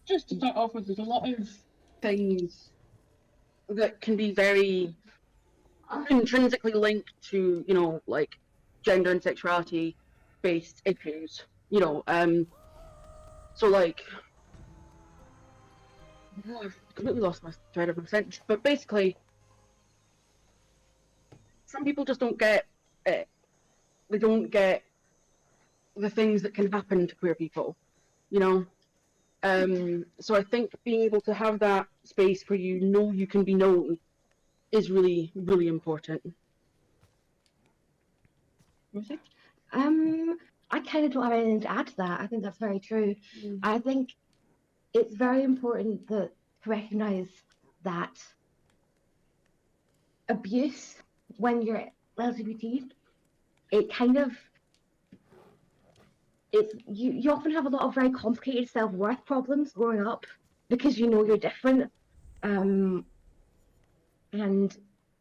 just to start off with, there's a lot of things that can be very intrinsically linked to, gender and sexuality based issues. So I've completely lost my thread of my sentence, but basically, some people just don't get it. They don't get the things that can happen to queer people, So I think being able to have that space where you can be known is really, really important. Rosie? I kind of don't have anything to add to that. I think that's very true. Mm. I think it's very important to recognize that abuse when you're LGBT, it kind of you often have a lot of very complicated self-worth problems growing up because you know you're different. And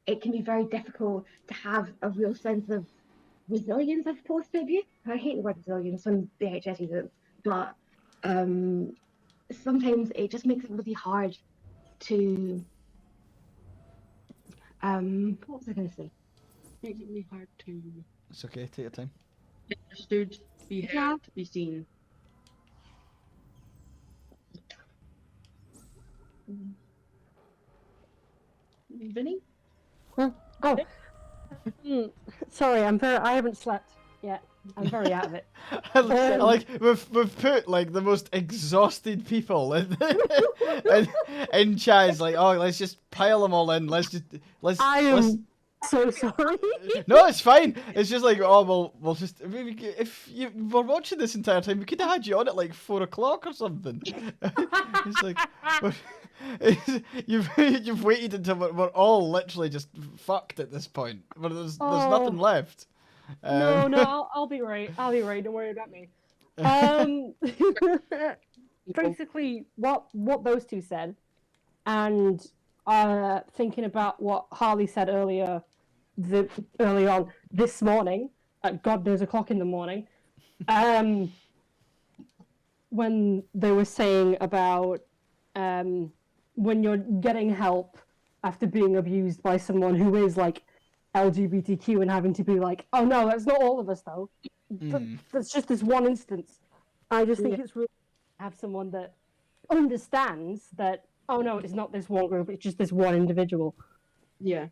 it can be very difficult to have a real sense of resilience, I suppose, maybe. I hate the word resilience when the NHS uses it, but sometimes it just makes it really hard to what was I going to say? Makes it really hard to It's okay. Take your time. be understood, be heard, Yeah. be seen. Vinny? Oh, sorry, I haven't slept yet. I'm very out of it. Like we've put like the most exhausted people in chat. It's like, oh, let's just pile them all in. Let's I am so sorry. No, it's fine. It's just like, oh, we'll just if you were watching this entire time, we could have had you on at like 4 o'clock or something. It's like you've waited until we're all literally just fucked at this point. Where there's nothing left. No, I'll be right. I'll be right. Don't worry about me. Basically, what those two said, and thinking about what Harley said earlier on this morning at God knows o'clock in the morning, when they were saying about when you're getting help after being abused by someone who is like LGBTQ and having to be like, oh no, that's not all of us though. That's just this one instance. I just think it's really to have someone that understands that, oh no, it's not this one group, it's just this one individual. Yeah.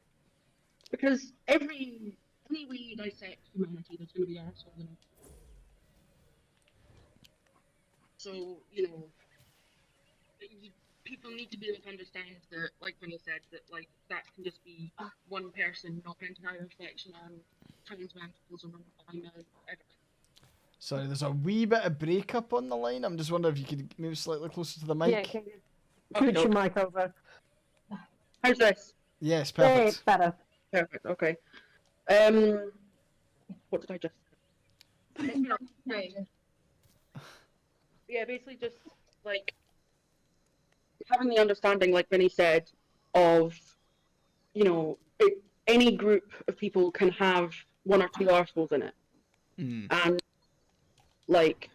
Because any way you dissect humanity, there's going to be assholes in it. So, people need to be able to understand that, like Vinny said, that like that can just be one person, not an entire reflection on trans men, people, or non-binary, everything. Sorry, there's a wee bit of breakup on the line. I'm just wondering if you could move slightly closer to the mic. Yeah, can you put your mic over? How's this? Yes, Yeah, perfect. it's better. Perfect. Okay. What did I just say? Yeah, basically just like having the understanding, like Vinny said, of any group of people can have one or two arseholes in it, and like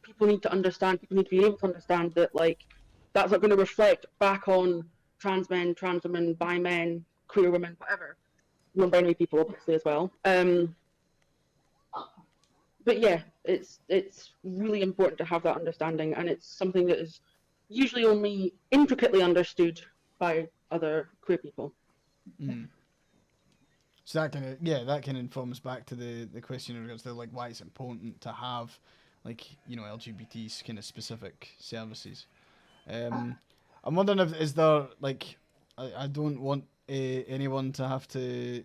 people need to understand. People need to be able to understand that like that's not going to reflect back on trans men, trans women, bi men, queer women, whatever, non-binary people obviously as well. But yeah, it's really important to have that understanding, and it's something that is usually only intricately understood by other queer people. So that kind of informs back to the question in regards to like why it's important to have like LGBT's kind of specific services. I'm wondering if is there like I don't want anyone to have to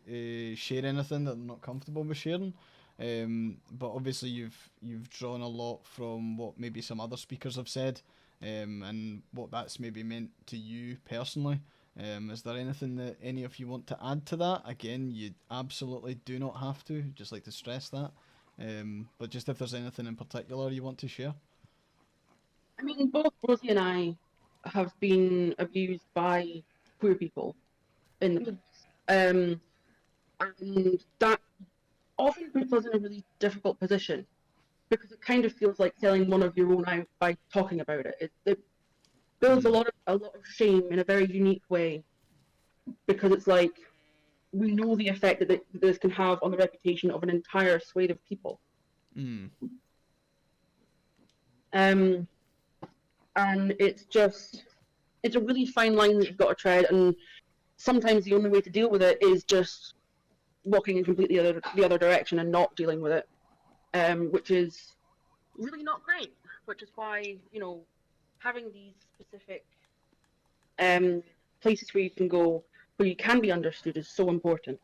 share anything that they're not comfortable with sharing. But obviously you've drawn a lot from what maybe some other speakers have said, and what that's maybe meant to you personally. Is there anything that any of you want to add to that? Again, you absolutely do not have to. Just like to stress that. But just if there's anything in particular you want to share. I mean, both Rosie and I have been abused by queer people in the past. And that often puts us in a really difficult position because it kind of feels like selling one of your own out by talking about it. It builds a lot of shame in a very unique way because it's like we know the effect that this can have on the reputation of an entire swathe of people. And it's a really fine line that you've got to tread, and sometimes the only way to deal with it is just walking in completely the other direction and not dealing with it, which is really not great. Which is why having these specific places where you can go but you can be understood is so important.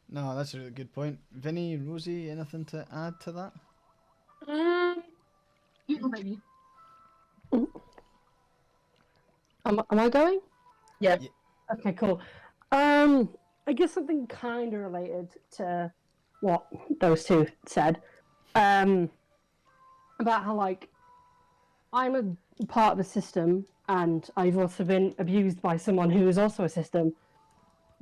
No, that's a really good point. Vinny, Rosie, anything to add to that? You go, baby. Am I going? Yeah. Okay, cool. I guess something kind of related to what those two said. About how, like, I'm a part of a system, and I've also been abused by someone who is also a system.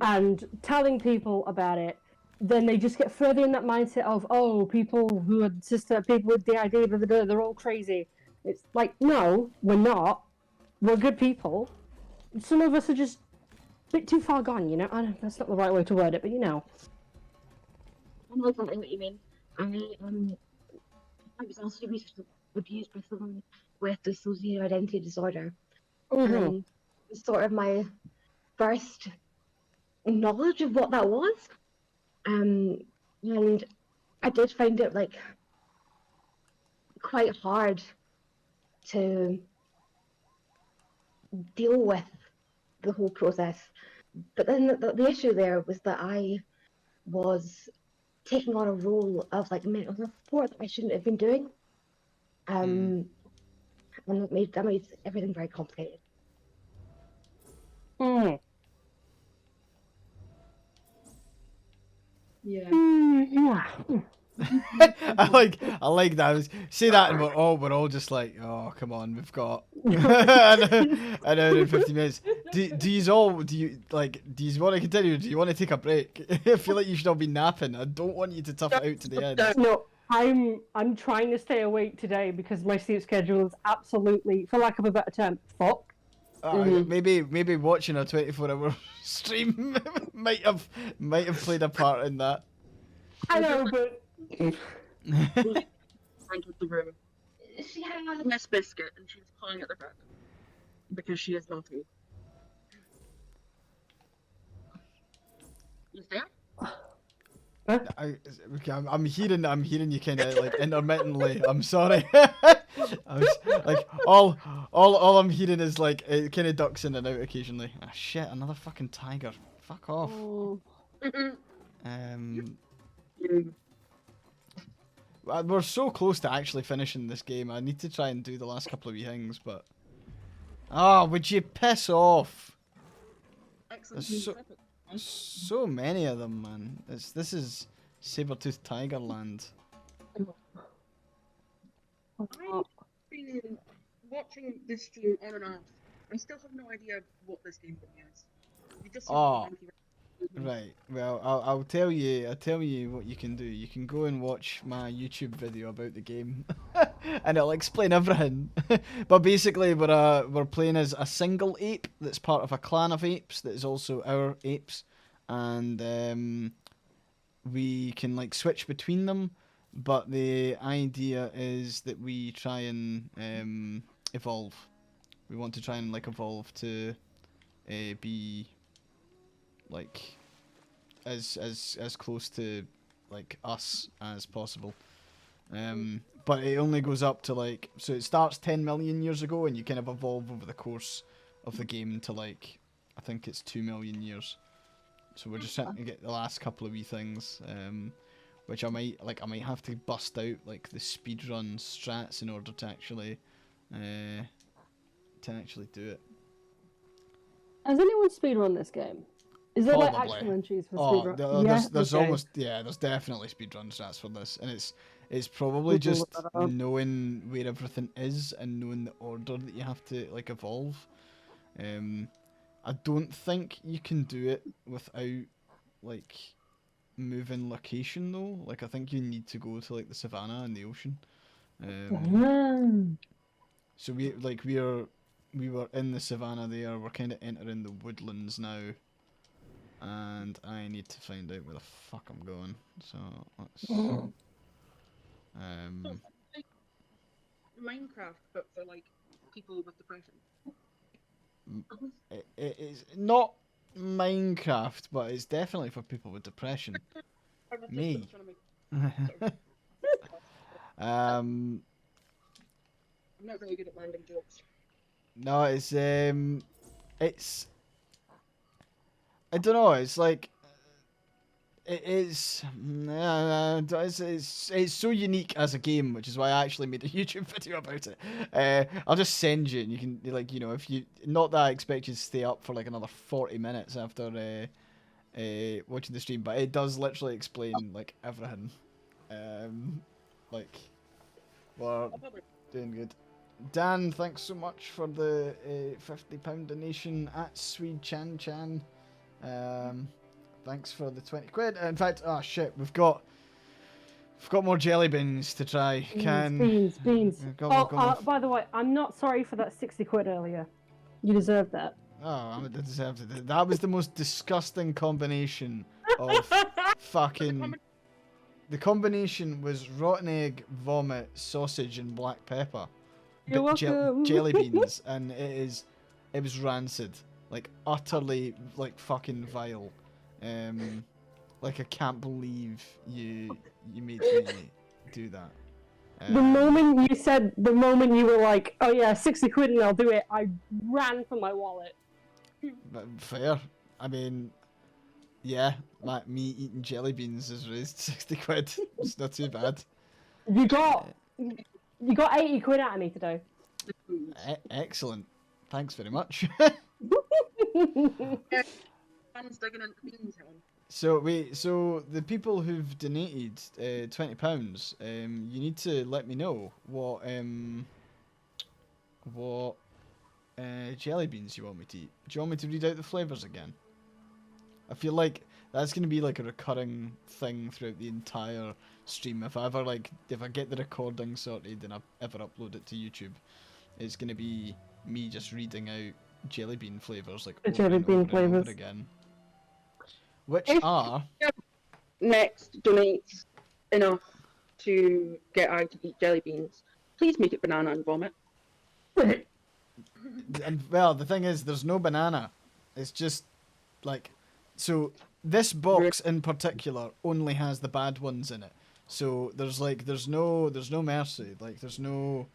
And telling people about it, then they just get further in that mindset of, oh, people who are people with the idea, blah, blah, blah, they're all crazy. It's like, no, we're not. We're good people. Some of us are just a bit too far gone, you know? I know that's not the right way to word it, but you know. I know exactly what you mean. I was also abused by someone with dissociative identity disorder. Mm-hmm. It's sort of my first knowledge of what that was. And I did find it like quite hard to deal with the whole process. But then the issue there was that I was taking on a role of like mental health support that I shouldn't have been doing. And that made everything very complicated. Mm. Yeah. Yeah. I like that. Say that, and we're all just like, oh, come on, we've got an hour and 50 minutes. Do you want to continue? Or do you want to take a break? I feel like you should all be napping. I don't want you to tough it out to the end. No, I'm trying to stay awake today because my sleep schedule is absolutely, for lack of a better term, fucked. Maybe watching a 24-hour stream might have played a part in that. I know, but Entered the room. She had Miss Biscuit, and she's pulling at the back because she is naughty. You there? I'm hearing you kind of like intermittently. I'm sorry. I was like all I'm hearing is like it kind of ducks in and out occasionally. Ah shit, another fucking tiger. Fuck off. We're so close to actually finishing this game. I need to try and do the last couple of wee things, but would you piss off? Excellent. There's so many of them, man. This is saber-toothed tiger land. I've been watching this stream on and off. I still have no idea what this game is. You just Right. Well, I'll tell you what you can do. You can go and watch my YouTube video about the game, and it'll explain everything. But basically, we're playing as a single ape that's part of a clan of apes that is also our apes, and we can like switch between them. But the idea is that we try and evolve. We want to try and like evolve to be like as close to like us as possible. But it only goes up to like, so it starts 10 million years ago and you kind of evolve over the course of the game to like, I think it's 2 million years. So we're just trying to get the last couple of wee things, which I might have to bust out like the speedrun strats in order to actually do it. has anyone speedrun this game? Is there like Probably. actual entries for Oh, speedrun? there's Okay. there's definitely speedrun stats for this, and it's probably just look that up. knowing where everything is and knowing the order that you have to like evolve. I don't think you can do it without like moving location though. Like I think you need to go to like the savannah and the ocean. So we were in the savannah there. We're kind of entering the woodlands now. And I need to find out where the fuck I'm going. So let's. Minecraft, but for like people with depression. It is not Minecraft, but it's definitely for people with depression. Me. I'm not very good at landing jokes. No, it's it's I don't know. It's like it is. It's so unique as a game, which is why I actually made a YouTube video about it. I'll just send you, and you can like if you not that I expect you to stay up for like another 40 minutes after watching the stream, but it does literally explain like everything. Like we're doing good. Dan, thanks so much for the £50 donation at Swede Chan Chan. Thanks for the 20 quid. In fact, oh shit, we've got more jelly beans to try. Beans. Gobble. By the way, I'm not sorry for that 60 quid earlier. You deserve that. Oh, I deserved it. That was the most disgusting combination of fucking. The combination was rotten egg, vomit, sausage, and black pepper. You're welcome. Jelly beans, and it was rancid, like utterly like fucking vile. Like I can't believe you made me do that. The moment you were like, oh yeah, 60 quid and I'll do it, I ran for my wallet. But fair. I mean, yeah, me eating jelly beans has raised 60 quid. It's not too bad. You got 80 quid out of me today. Excellent. Thanks very much. So the people who've donated £20, you need to let me know what jelly beans you want me to eat. Do you want me to read out the flavours again? I feel like that's gonna be like a recurring thing throughout the entire stream. If I get the recording sorted and I ever upload it to YouTube, it's gonna be me just reading out jelly bean flavours like over and over again. Which are next donates enough to get I to eat jelly beans. Please make it banana and vomit. And well, the thing is, there's no banana. It's just like so. This box in particular only has the bad ones in it. So there's no mercy. Like there's no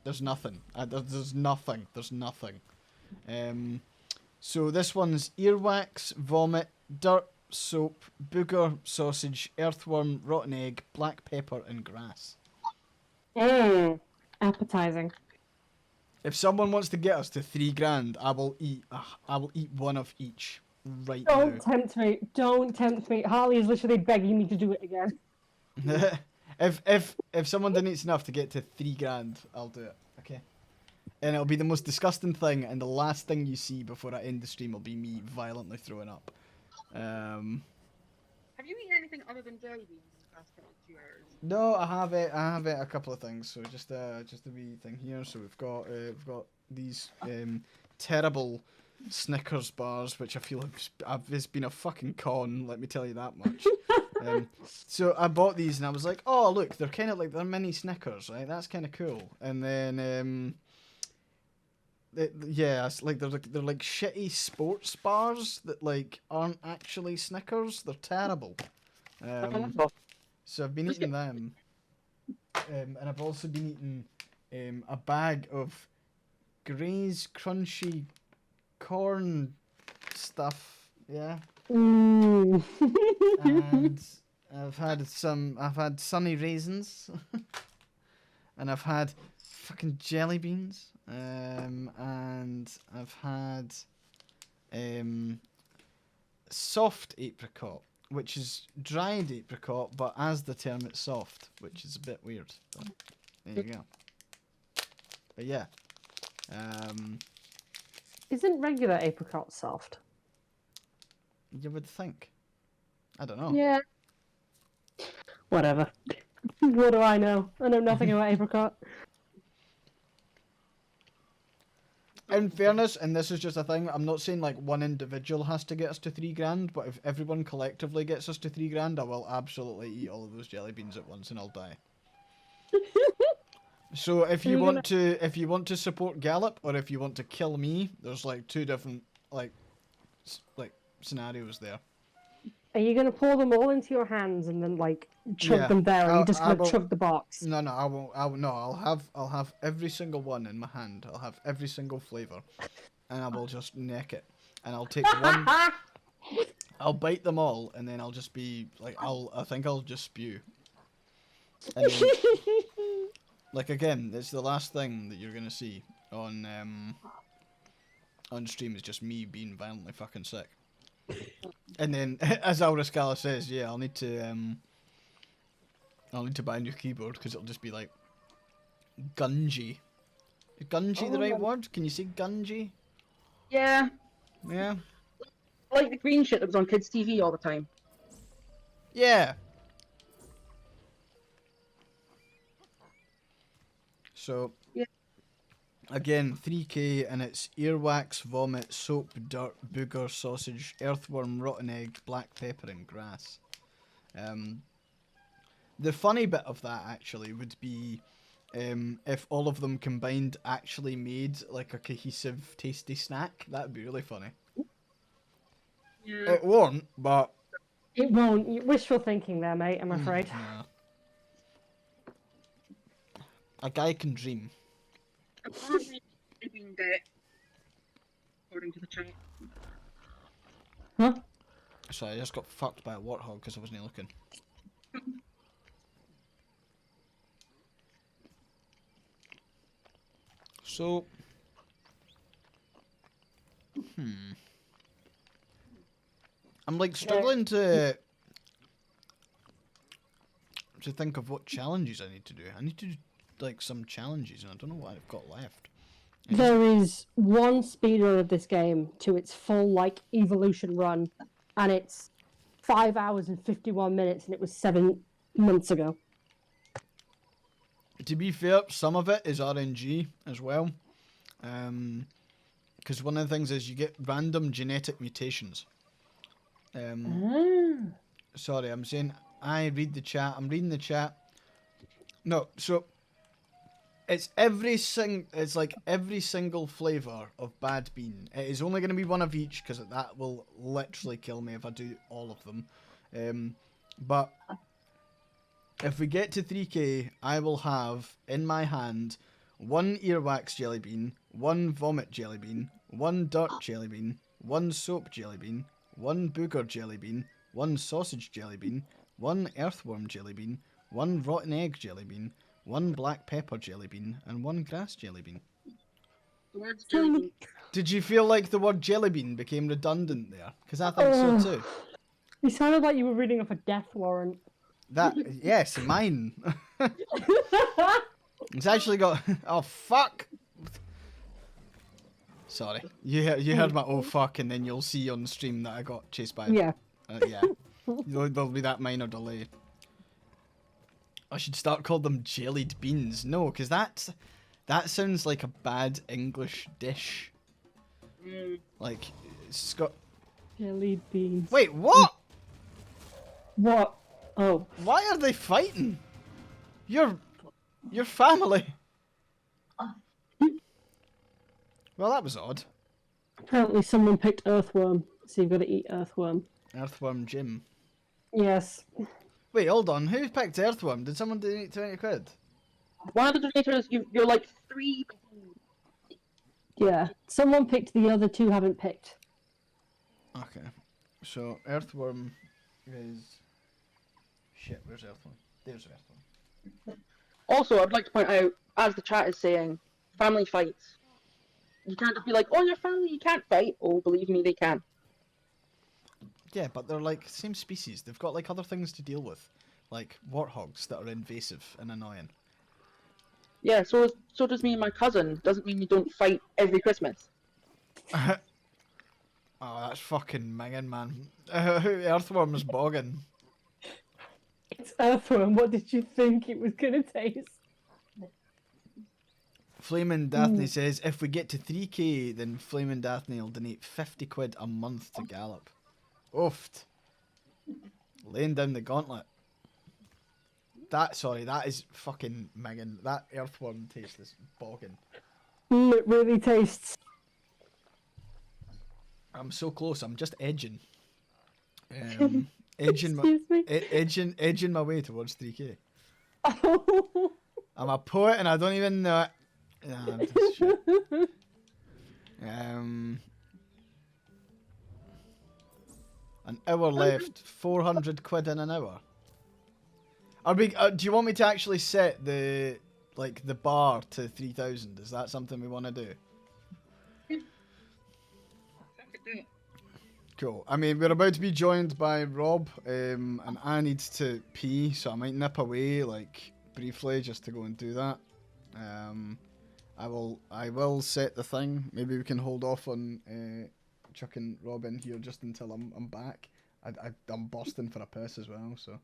There's nothing. There's nothing. So this one's earwax, vomit, dirt, soap, booger, sausage, earthworm, rotten egg, black pepper, and grass. Appetizing. If someone wants to get us to $3,000, I will eat one of each right now. Don't tempt me. Harley is literally begging me to do it again. If someone donates enough to get to $3,000, I'll do it. Okay. And it'll be the most disgusting thing, and the last thing you see before I end the stream will be me violently throwing up. Have you eaten anything other than jelly beans in the past 2 hours? No, I have it a couple of things. So just a wee thing here. So we've got these terrible Snickers bars, which I feel it's been a fucking con. Let me tell you that much. So I bought these and I was like, oh look, they're kind of like they're mini Snickers, right? That's kind of cool. And then it's like they're like shitty sports bars that like aren't actually Snickers. They're terrible. So I've been eating them, and I've also been eating a bag of Gray's crunchy corn stuff. Yeah. Ooh. And I've had sunny raisins, and I've had fucking jelly beans, and I've had soft apricot, which is dried apricot, but as the term it's soft, which is a bit weird. But there you go. But yeah. Isn't regular apricot soft? You would think. I don't know. Yeah. Whatever. What do I know? I know nothing about apricot. In fairness, and this is just a thing, I'm not saying like one individual has to get us to $3,000, but if everyone collectively gets us to $3,000, I will absolutely eat all of those jelly beans at once and I'll die. So if you want to support Galop, or if you want to kill me, there's like two different like scenarios there. Are you gonna pour them all into your hands and then like chug Yeah, them there? Or are you just I gonna will- chug the box? No, no, I won't. No, I'll have every single one in my hand. I'll have every single flavor, and I will just neck it. And I'll take one. I'll bite them all, and then I'll just be like, I think I'll just spew. And then, like again, it's the last thing that you're gonna see on stream is just me being violently fucking sick. And then, as AyeforScotland says, yeah, I'll need to buy a new keyboard because it'll just be like gungy. Is gungy the right word? Can you say gungy? Yeah, Yeah. like the green shit that was on kids' TV all the time. Yeah. So, Yeah. again, 3K, and it's earwax, vomit, soap, dirt, booger, sausage, earthworm, rotten egg, black pepper, and grass. The funny bit of that actually would be if all of them combined actually made like a cohesive, tasty snack. That'd be really funny. Yeah. It won't, but It won't. Wishful thinking there, mate. I'm afraid. nah. A guy can dream. Apparently, they've been dead, according to the chat. Huh? Sorry, I just got fucked by a warthog because I wasn't looking. So, I'm like struggling to think of what challenges I need to do. I need to do like some challenges, and I don't know what I've got left. There is one speedrun of this game to its full like evolution run, and it's 5 hours and 51 minutes, and it was 7 months ago. To be fair, some of it is RNG as well, because one of the things is you get random genetic mutations. Sorry, I'm saying I read the chat. I'm reading the chat. No, so it's it's like every single flavor of bad bean. It is only going to be one of each because that will literally kill me if I do all of them. But if we get to 3K, I will have in my hand one earwax jelly bean, one vomit jelly bean, one dirt jelly bean, one soap jelly bean, one booger jelly bean, one sausage jelly bean, one earthworm jelly bean, one rotten egg jelly bean, one black pepper jelly bean, and one grass jelly bean. The word's jelly bean. Did you feel like the word jelly bean became redundant there? Because I think so too. You sounded like you were reading off a death warrant. That, yes, mine. It's actually got... Oh, fuck! Sorry. You heard my oh, fuck, and then you'll see on the stream that I got chased by... Yeah. Yeah. There'll be that minor delay. I should start calling them jellied beans. No, because that sounds like a bad English dish. Like, Scott... Jellied beans. Wait, what? What? Oh. Why are they fighting? Your family. Well, that was odd. Apparently someone picked earthworm, so you've got to eat earthworm. Earthworm Jim. Yes. Wait, hold on. Who picked earthworm? Did someone donate 20 quid? One of the donators, you're like 3. Yeah. Someone picked, the other two haven't picked. Okay. So, earthworm is... Shit, where's earthworm? There's earthworm. Also, I'd like to point out, as the chat is saying, family fights. You can't just be like, oh, your family, you can't fight. Oh, believe me, they can. Yeah, but they're like same species. They've got like other things to deal with. Like warthogs that are invasive and annoying. Yeah, so does me and my cousin. Doesn't mean you don't fight every Christmas. Oh, that's fucking minging, man. Earthworm's bogging. It's earthworm. What did you think it was going to taste? Flamin' Daphne says, if we get to 3K, then Flamin' Daphne will donate 50 quid a month to Galop. Oofed. Laying down the gauntlet. That is fucking minging. That earthworm taste is bogging. It really tastes. I'm so close, I'm just edging. Edging my Excuse me. edging my way towards 3K. Oh. I'm a poet and I don't even know it. Nah, I'm just shit. An hour left. 400 quid in an hour. Are we? Do you want me to actually set the bar to 3,000? Is that something we want to do? Cool. I mean, we're about to be joined by Rob, and I need to pee, so I might nip away briefly just to go and do that. I will set the thing. Maybe we can hold off on chucking Rob in here just until I'm back. I'm busting for a piss as well, so.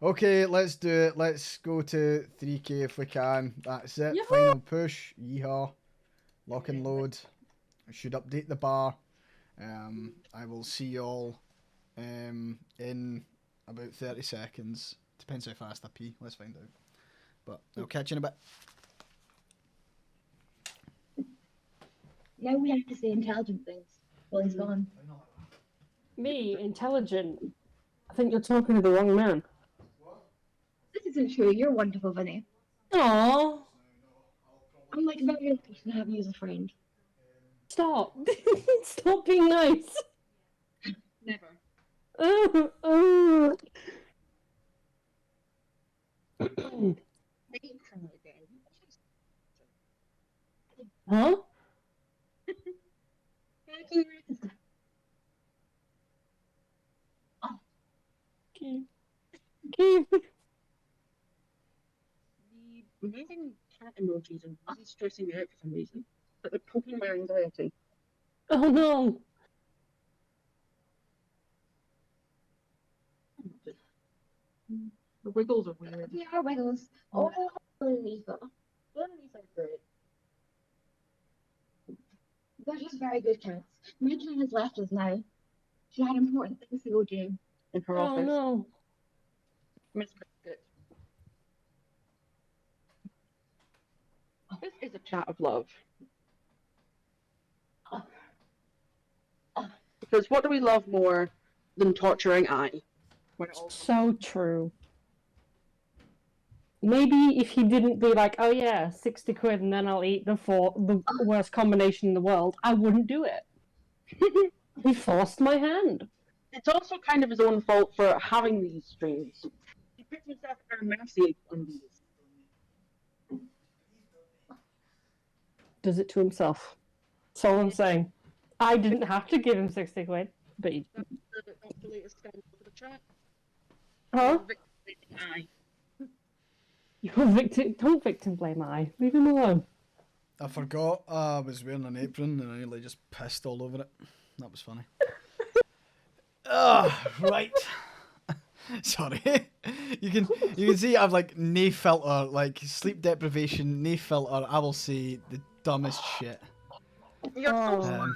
Okay, let's do it. Let's go to 3K if we can. That's it. Yahoo! Final push. Yeehaw. Lock and load. I should update the bar. I will see you all in about 30 seconds. Depends how fast I pee. Let's find out. But I'll catch you in a bit. Now we have to say intelligent things while he's gone. Me, intelligent. I think you're talking to the wrong man. This isn't true. You're wonderful, Vinny. Aww. I'm like very lucky to have you as a friend. Stop. Stop being nice. Never. Huh? Keep. The moving cat emojis are really stressing me out for some reason. But they're poking my anxiety. Oh no. The wiggles are weird. They are wiggles. Oh, Lisa. Lisa are good. They're just very good cats. Regina has left us now. She had important things to go do. In her Oh office. no. Miss Biscuit. This is a chat of love. Because what do we love more than torturing Aye? When it all So true. Maybe if he didn't be like, oh yeah, 60 quid and then I'll eat the worst combination in the world, I wouldn't do it. He forced my hand. It's also kind of his own fault for having these streams. He puts himself at our mercy on these. Does it to himself. That's all I'm saying. I didn't have to give him 60 quid, but he... That's the latest scandal for the chat. Huh? Victim Aye. You're victim. Don't victim blame I. Leave him alone. I forgot I was wearing an apron and I nearly just pissed all over it. That was funny. Right. Sorry. You can see I've nae filter, sleep deprivation, nae filter. I will say the dumbest shit. You're so smart.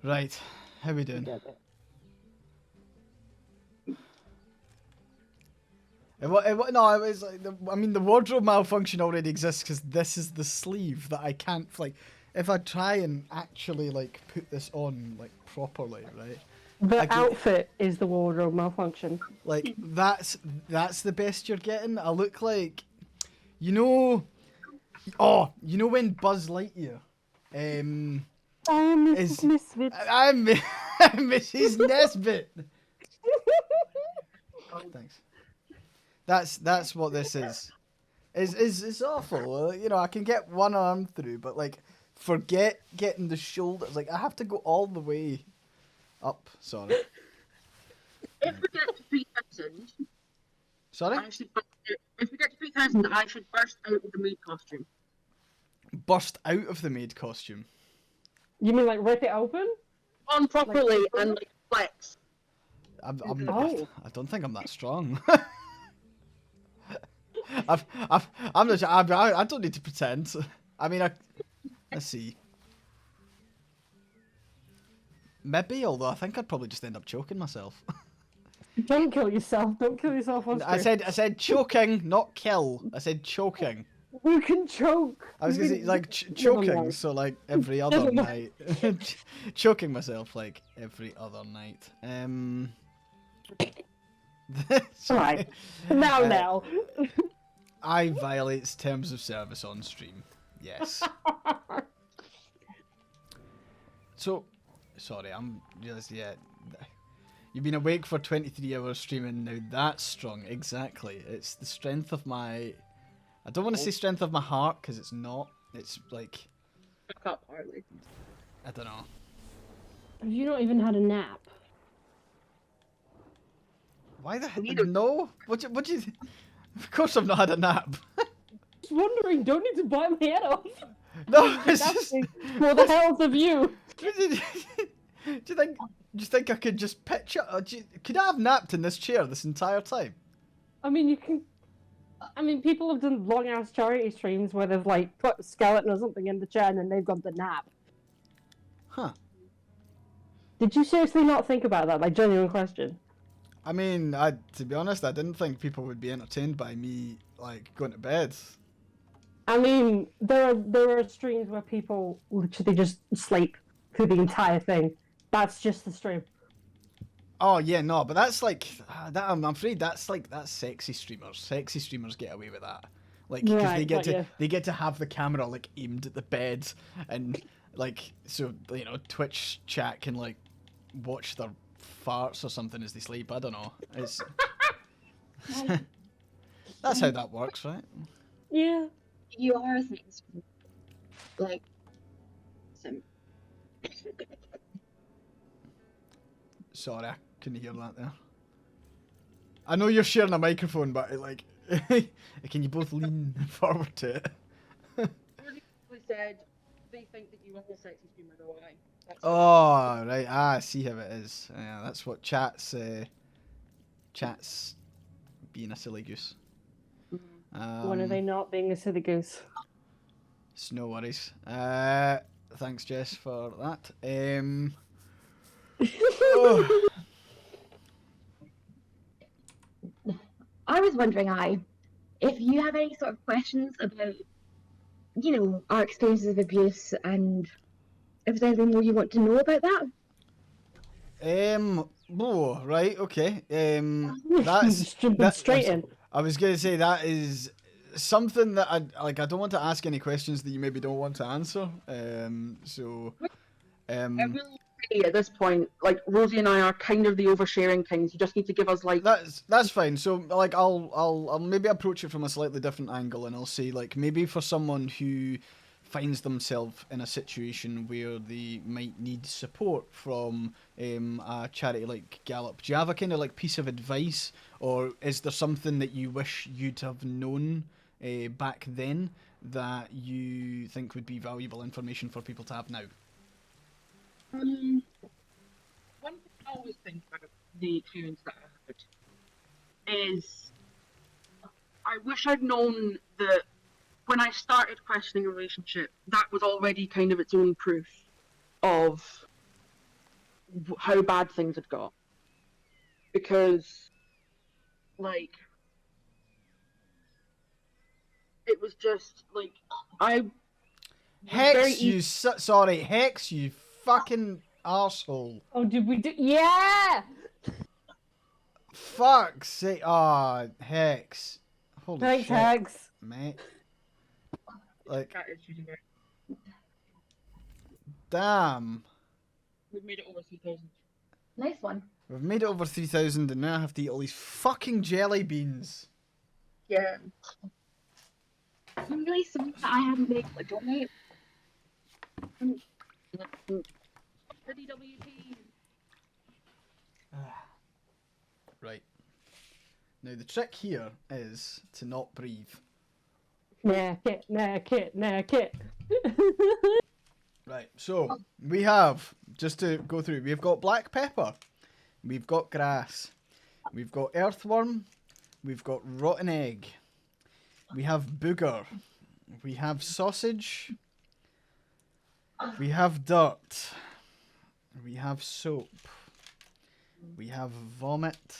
Right. How we doing? No, it was the wardrobe malfunction already exists because this is the sleeve that I can't if I try and actually put this on properly, right? The outfit is the wardrobe malfunction. That's the best you're getting. I look like, you know when Buzz Lightyear, Oh, Mrs. Misfit. I'm Mrs. Nesbit. Thanks. That's what this is. It's awful. I can get one arm through, but forget getting the shoulders. I have to go all the way up. Sorry. If we get to 3,000, Sorry? if we get to 3,000, I should burst out of the maid costume. Burst out of the maid costume. You mean rip it open? On properly and flex. I don't think I'm that strong. I don't need to pretend. I mean, let's see. Maybe, although I think I'd probably just end up choking myself. Don't kill yourself. Don't kill yourself on I screen. said choking, not kill. I said choking. You can choke. I was gonna say like choking, mind. so like every other Never night, choking myself like every other night. Right. Now, Uh, now. I violates terms of service on stream. Yes. So, sorry, I'm just yeah. You've been awake for 23 hours streaming now. That's strong. Exactly. It's the strength of my. I don't want to say strength of my heart because it's not. It's like Up partly. I don't know. Have you not even had a nap? Why the heck? Neither. No. What you? Of course, I've not had a nap. Just wondering. Don't need to bite my head off. No, it's just. For the health of you. Do you think I could just picture? Could I have napped in this chair this entire time? I mean, you can. I mean, people have done long ass charity streams where they've like put a skeleton or something in the chair and then they've gone to nap. Huh. Did you seriously not think about that? Like, genuine question. I mean, to be honest, I didn't think people would be entertained by me like going to bed. I mean, there are streams where people literally just sleep through the entire thing. That's just the stream. Oh yeah, no, but that's like that. I'm afraid that's sexy streamers. Sexy streamers get away with that, like because Right, they get to have the camera like aimed at the bed, and like so Twitch chat can like watch their farts or something as they sleep. I don't know. It's that's how that works, right? Yeah. You are things like some. Sorry, I couldn't hear that there. I know you're sharing a microphone, but like, can you both lean forward to it? They said they think that you are a sexy streamer, though. Oh, right. I see how it is. Yeah, that's what chat's being a silly goose. When are they not being a silly goose? It's no worries. Thanks, Jess, for that. Oh. I was wondering, if you have any sort of questions about, our experiences of abuse, and if there's anything more you want to know about that. Oh, right, okay. That's jumping straight in. I was gonna say that is something that I don't want to ask any questions that you maybe don't want to answer. I will say at this point, like Rosie and I are kind of the oversharing kinds. You just need to give us like that's fine. So like I'll maybe approach it from a slightly different angle, and I'll say like maybe for someone who finds themselves in a situation where they might need support from a charity like Galop. Do you have a kind of like piece of advice, or is there something that you wish you'd have known back then that you think would be valuable information for people to have now? One thing I always think about the experience that I had is I wish I'd known that when I started questioning a relationship, that was already kind of its own proof of how bad things had got. Because, like, it was just, like, Hex, Hex, you fucking arsehole. Oh, did we do? Yeah! Fuck's sake. Ah, Hex. Holy Thanks, shit. Hex. Mate. Like, damn. We've made it over 3,000. Nice one. We've made it over 3,000 and now I have to eat all these fucking jelly beans. Yeah. I'm really sorry that I haven't been able to donate. Right. Now the trick here is to not breathe. Neck it. Right, so we have, just to go through, we've got black pepper, we've got grass, we've got earthworm, we've got rotten egg, we have booger, we have sausage, we have dirt, we have soap, we have vomit,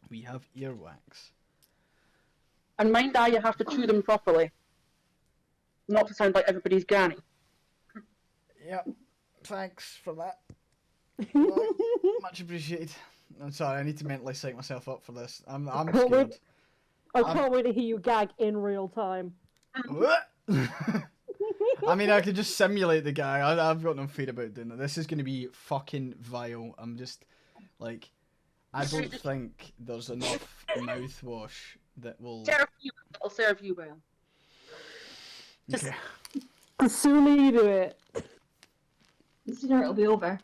we have earwax. And mind you have to chew them properly. not to sound like everybody's granny. Yep. Thanks for that. Much appreciated. I'm sorry, I need to mentally psych myself up for this. I'm Can't wait- scared. I can't wait to hear you gag in real time. I mean, I could just simulate the guy. I've got no fear about doing that. This is going to be fucking vile. I'm just, like, I don't think there's enough mouthwash that will... I'll serve you well. Okay. The sooner you do it. The sooner it'll be over.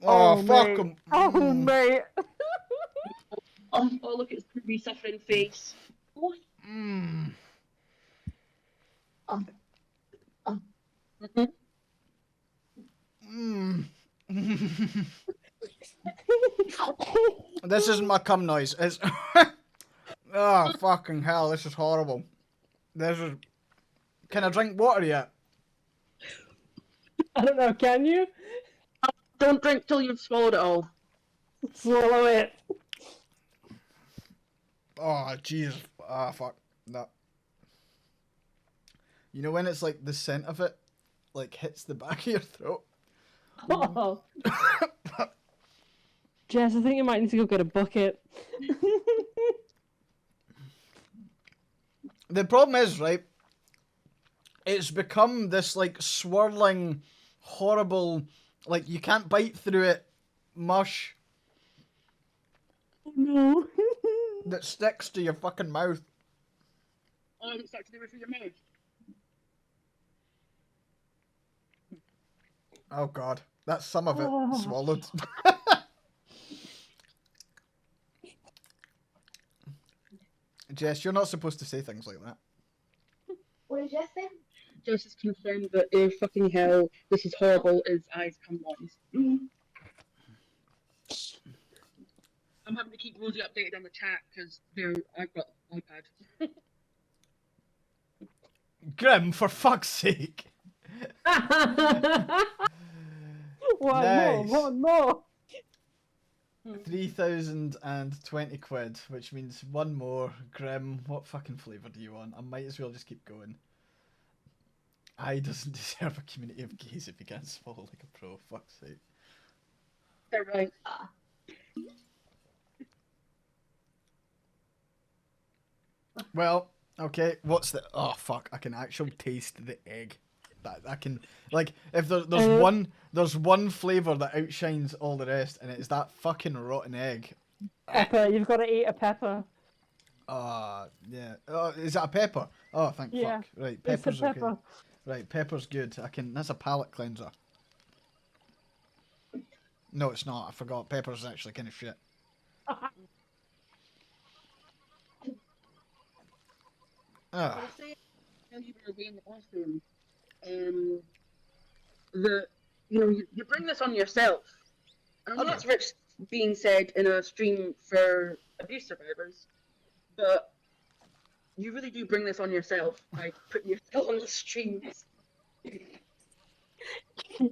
Oh, fuck mate. him. Oh, mate. Oh, look at his pretty suffering face. Oh. Mm. Mm. This isn't my cum noise. It's... oh, fucking hell. This is horrible. This is... Can I drink water yet? I don't know, can you? Don't drink till you've swallowed it all. Swallow it. Oh, Jesus. Ah, fuck. No. You know when it's like the scent of it, like, hits the back of your throat? Oh. Jess, I think you might need to go get a bucket. The problem is, right, it's become this, like, swirling, horrible, like, you can't bite through it, mush Oh, no. that sticks to your fucking mouth. Oh, it's stuck to the roof of your mouth. Oh, God. That's some of it Oh. swallowed. Jess, you're not supposed to say things like that. What did Jess say? Jess has confirmed that fucking hell, this is horrible, is eyes come noise. I'm having to keep Rosie updated on the chat because I've got iPad. Grim, for fuck's sake. One Nice. more, one more. 3,020 quid, which means one more. Grim, what fucking flavour do you want? I might as well just keep going. I doesn't deserve a community of gays if he can't swallow like a pro, fuck's sake. They're right. Well, okay, what's the... Oh, fuck, I can actually taste the egg. That I can... Like, if there's one flavour that outshines all the rest, and it's that fucking rotten egg. Pepper, you've got to eat a pepper. Yeah. Oh, is that a pepper? Oh, thank Yeah, fuck. Right, It's a peppers are pepper. good. Right, pepper's good. That's a palate cleanser. No, it's not. I forgot. Pepper's actually kind of shit. I Ah. was saying when you were away in the bathroom, that you bring this on yourself. And I know it's rich being said in a stream for abuse survivors, but you really do bring this on yourself by putting yourself on the streams.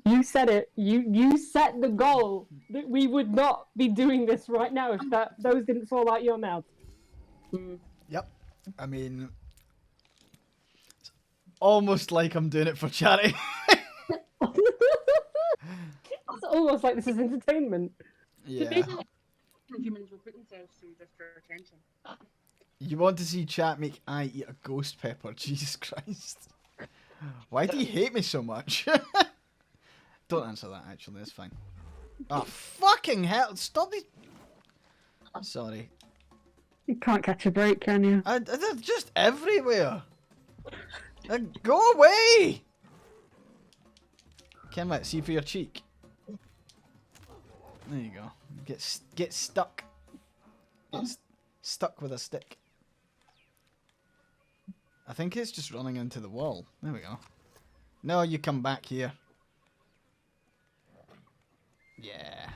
You said it. You set the goal that we would not be doing this right now if those didn't fall out your mouth. Yep. I mean, it's almost like I'm doing it for charity. It's almost like this is entertainment. So basically, humans will put themselves through just for attention. You want to see chat make I eat a ghost pepper? Jesus Christ. Why do you hate me so much? Don't answer that, actually. That's fine. Oh, fucking hell. Stop these... Sorry. You can't catch a break, can you? They're just everywhere. Go away! Kenwet, see for your cheek. There you go. Get stuck. Stuck with a stick. I think it's just running into the wall. There we go. No, you come back here. Yeah.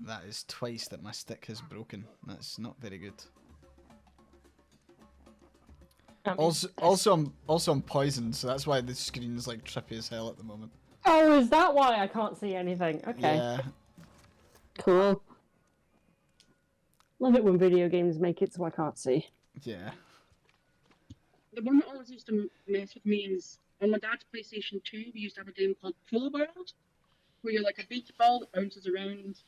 That is twice that my stick has broken. That's not very good. Also I'm poisoned, so that's why the screen's like trippy as hell at the moment. Oh, is that why I can't see anything? Okay. Yeah. Cool. Love it when video games make it so I can't see. Yeah. The one that always used to mess with me is on my dad's PlayStation 2, we used to have a game called Pool World, where you're like a beach ball that bounces around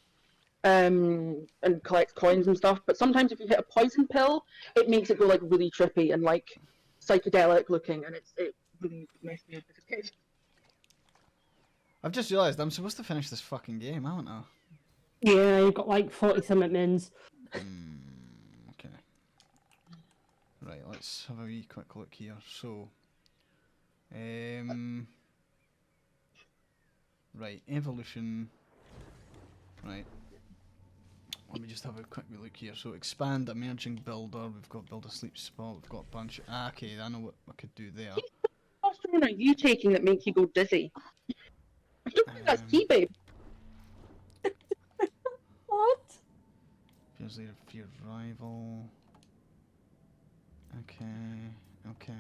and collects coins and stuff. But sometimes if you hit a poison pill, it makes it go like really trippy and like psychedelic looking, and it really messed me up as a kid. I've just realised I'm supposed to finish this fucking game, haven't I? Yeah, you've got like 40-something mins. Okay. Right, let's have a wee quick look here. So, right, evolution. Right. Let me just have a quick wee look here. So, expand, emerging builder. We've got build a sleep spot. We've got a bunch. Okay, I know what I could do there. What one are you taking that makes you go dizzy? I don't think that's tea, babe. What? Fears leader, feared rival. Okay. Okay.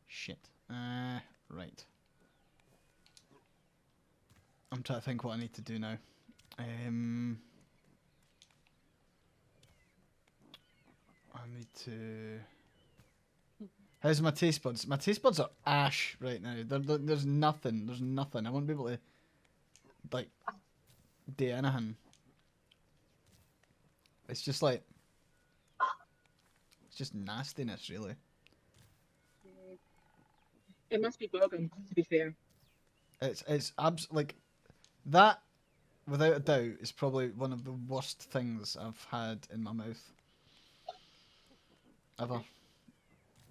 Shit. Right. I'm trying to think what I need to do now. I need to... How's my taste buds? My taste buds are ash right now. There's nothing. There's nothing. I won't be able to, like, do anything. It's just like... It's just nastiness, really. It must be bugging, to be fair. It's like that, without a doubt, is probably one of the worst things I've had in my mouth ever.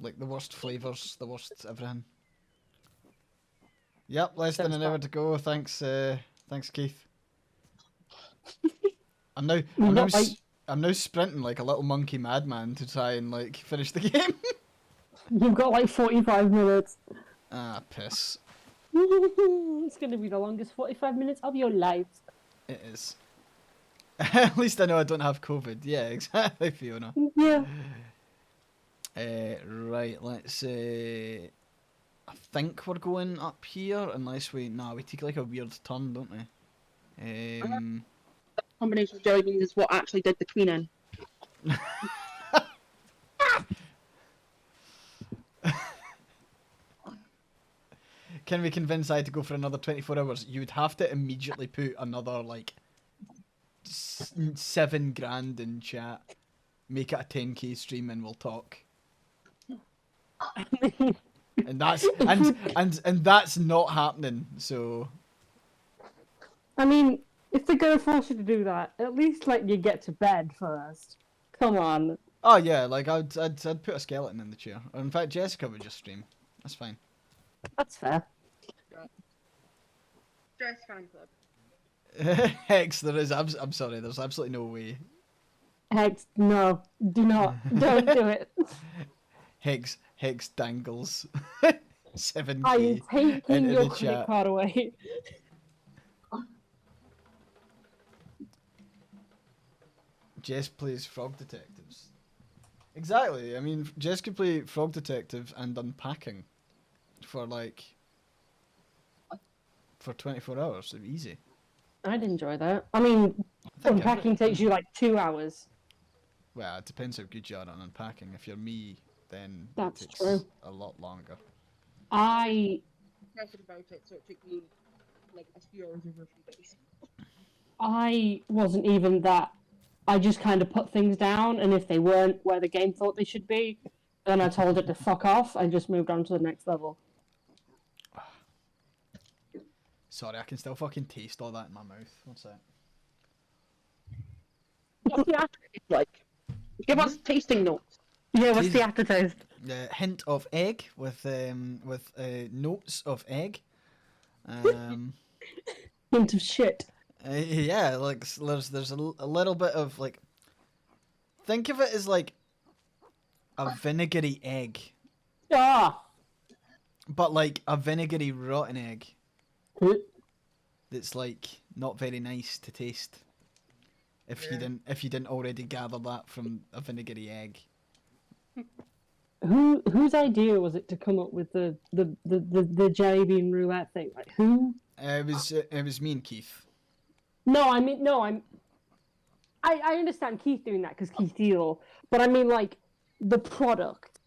Like the worst flavors, the worst everything. Yep, less than an hour to go. Thanks, thanks, Keith. I'm now sprinting like a little monkey madman to try and like finish the game. You've got like 45 minutes. Ah, piss. It's going to be the longest 45 minutes of your life. It is. At least I know I don't have COVID. Yeah, exactly, Fiona. Yeah. Right, let's I think we're going up here, unless we take like a weird turn, don't we? Combination of jelly beans is what actually did the queening. Can we convince I to go for another 24 hours? You would have to immediately put another like 7 grand in chat. Make it a 10k stream and we'll talk. And that's and that's not happening. So I mean, if they're gonna force you to do that, at least let you get to bed first. Come on. oh yeah, like I'd put a skeleton in the chair. Or in fact, Jessica would just stream. That's fine. That's fair. Dress fan club. Hex, there is. I'm sorry. There's absolutely no way. Hex, no, do not, don't do it. Hex dangles 7k I am taking into your the credit chat. card away. Jess plays Frog Detectives. Exactly. I mean, Jess could play Frog Detective and Unpacking for like 24 hours. It'd be easy. I'd enjoy that. I mean, unpacking takes you like 2 hours. Well, it depends how good you are at unpacking. If you're me, then That's it takes true. a lot longer. I Stressed about it, so it took me like a few hours over a few days. wasn't even that. I just kind of put things down, and if they weren't where the game thought they should be, then I told it to fuck off and just moved on to the next level. Sorry, I can still fucking taste all that in my mouth. What's that? What's the aftertaste like? Give us tasting notes. Yeah, what's the aftertaste? Hint of egg with notes of egg. Hint of shit. Yeah, like there's a little bit of like. Think of it as like a vinegary egg, Ah! but like a vinegary rotten egg. That's like not very nice to taste. If you didn't already gather that from a vinegary egg. Whose idea was it to come up with the jelly bean roulette thing? Like who? It was me and Keith. No, I mean no. I understand Keith doing that because Keith's evil, but I mean like the product.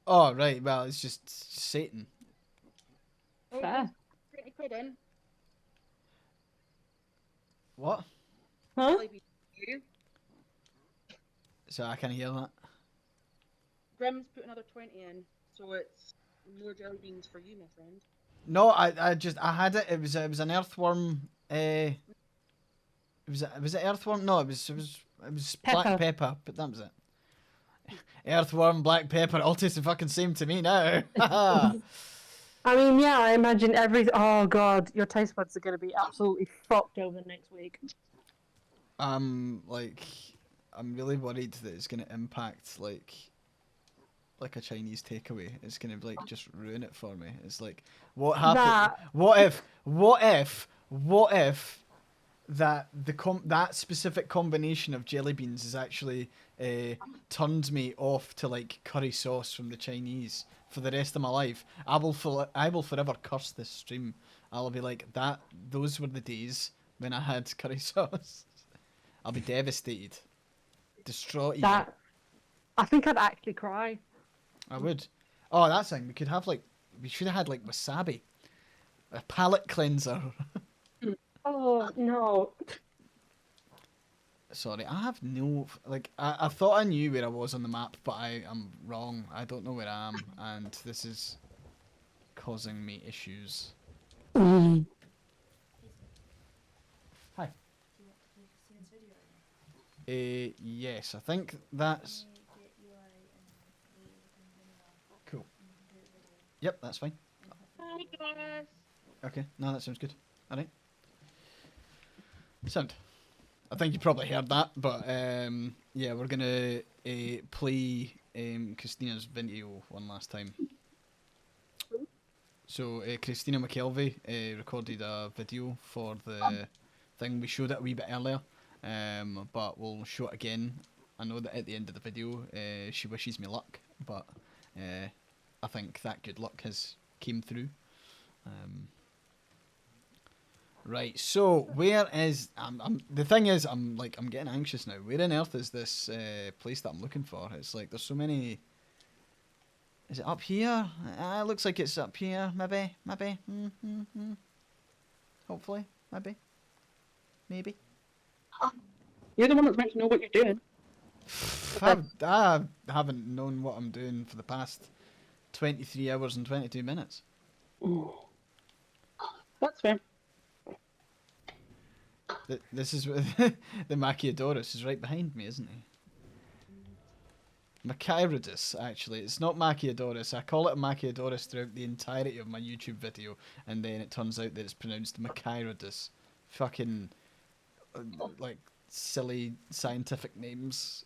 Oh right, well it's just Satan. Fair. £20 in. What? Huh? Jelly beans for you. So I can't hear that. Grim's put another 20 in, so it's more jelly beans for you, my friend. No, I had it. It was an earthworm. Was it earthworm? No, it was black Pepper. pepper. But that was it. Earthworm, black pepper, all taste the fucking same to me now. I mean, yeah, I imagine oh god, your taste buds are gonna be absolutely fucked over the next week. I'm really worried that it's gonna impact like a Chinese takeaway. It's gonna like just ruin it for me. It's like what happened? That- What if that specific combination of jelly beans is actually turned me off to like curry sauce from the Chinese for the rest of my life. I will forever curse this stream. I'll be like those were the days when I had curry sauce. I'll be devastated, distraught. Even. That I think I'd actually cry. I would. Oh, that's thing. We should have had like wasabi, a palate cleanser. Oh no. Sorry, I have no I thought I knew where I was on the map, but I am wrong. I don't know where I am, and this is causing me issues. Mm. Hi. Yes, I think that's cool. Yep, that's fine. Hi guys. Okay, no, that sounds good. All right. Sound. I think you probably heard that, but yeah, we're gonna play Christina's video one last time. So Christina McKelvey recorded a video for the thing. We showed it a wee bit earlier, but we'll show it again. I know that at the end of the video she wishes me luck, but I think that good luck has came through. Right, so where is the thing is I'm getting anxious now. Where on earth is this place that I'm looking for? It's like there's so many. Is it up here? It looks like it's up here. Maybe. Hopefully, maybe. You're the one that's meant to know what you're doing. I haven't known what I'm doing for the past 23 hours and 22 minutes. Ooh. That's fair. This is the Machiadoros is right behind me, isn't he? Machirodus, actually. It's not Machiadoros. I call it a Machiadoros throughout the entirety of my YouTube video, and then it turns out that it's pronounced Machirodus. Fucking, like, silly scientific names.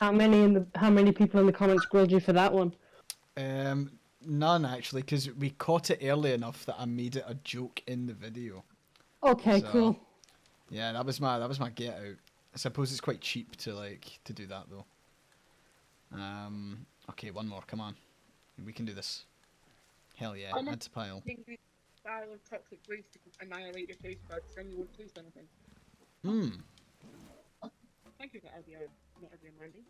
How many people in the comments grilled you for that one? None, actually, because we caught it early enough that I made it a joke in the video. Okay, So, cool. Yeah, that was my get out. I suppose it's quite cheap to do that though. Okay, one more. Come on, we can do this. Hell yeah, add to pile. Style of toxic waste to annihilate your taste buds, then you won't taste anything. Thank you for not every Mandy.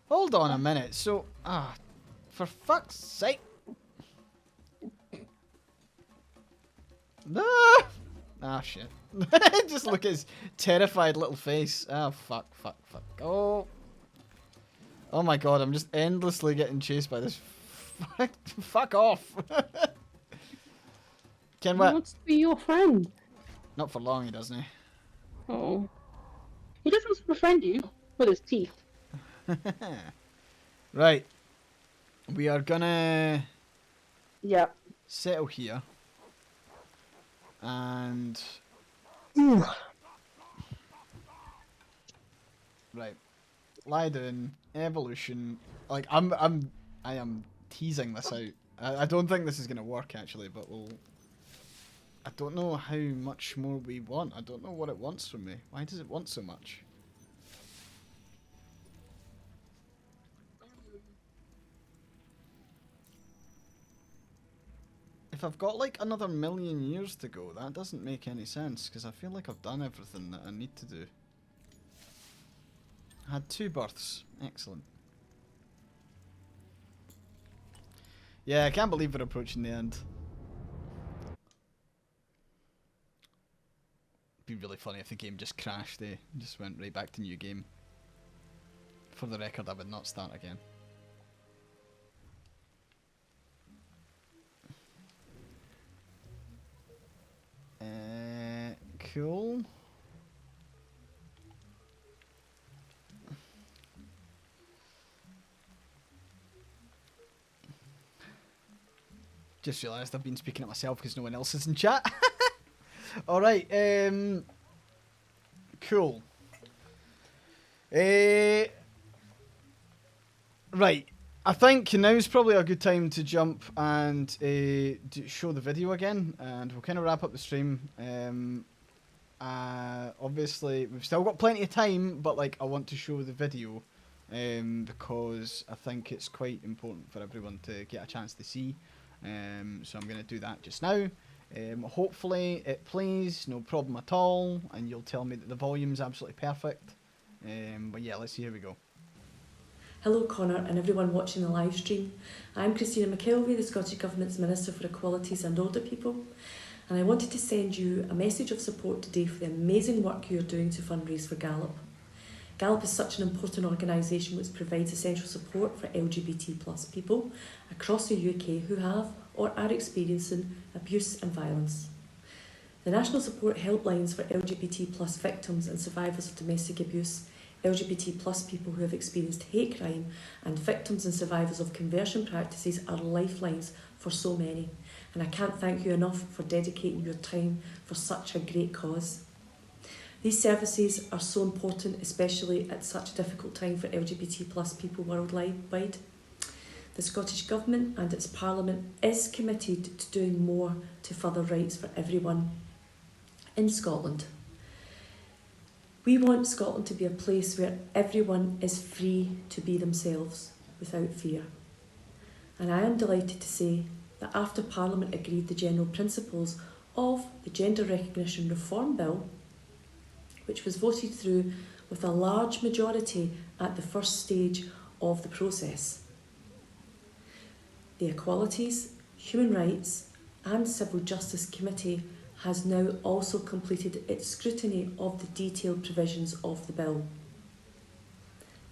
Hold on a minute. So, for fuck's sake. Shit. Just look at his terrified little face. Fuck. Oh my god, I'm just endlessly getting chased by this. Fuck off. Ken, He what? wants to be your friend. Not for long, he doesn't he? Oh. He just wants to befriend you with his teeth. Right. We are gonna Yeah. settle here. And right, lie down. Evolution. Like I am teasing this out. I don't think this is gonna work actually, but I don't know how much more we want. I don't know what it wants from me. Why does it want so much? if I've got like another million years to go, that doesn't make any sense, because I feel like I've done everything that I need to do. I had 2 births. Excellent. Yeah, I can't believe we're approaching the end. It'd be really funny if the game just crashed, eh? Just went right back to new game. For the record, I would not start again. Cool. Just realised I've been speaking at myself because no one else is in chat. Alright, cool. Right, I think now's probably a good time to jump and show the video again, and we'll kind of wrap up the stream. Obviously, we've still got plenty of time, but like I want to show the video because I think it's quite important for everyone to get a chance to see. So I'm going to do that just now. Hopefully it plays, no problem at all, and you'll tell me that the volume's absolutely perfect. But yeah, let's see, here we go. Hello Connor and everyone watching the live stream. I'm Christina McKelvey, the Scottish Government's Minister for Equalities and Older People, and I wanted to send you a message of support today for the amazing work you are doing to fundraise for Galop. Galop is such an important organisation which provides essential support for LGBT plus people across the UK who have or are experiencing abuse and violence. The National Support Helplines for LGBT plus victims and survivors of domestic abuse, LGBT plus people who have experienced hate crime, and victims and survivors of conversion practices are lifelines for so many, and I can't thank you enough for dedicating your time for such a great cause. These services are so important, especially at such a difficult time for LGBT plus people worldwide. The Scottish Government and its Parliament is committed to doing more to further rights for everyone in Scotland. We want Scotland to be a place where everyone is free to be themselves without fear. And I am delighted to say that after Parliament agreed the general principles of the Gender Recognition Reform Bill, which was voted through with a large majority at the first stage of the process, the Equalities, Human Rights and Civil Justice Committee has now also completed its scrutiny of the detailed provisions of the bill.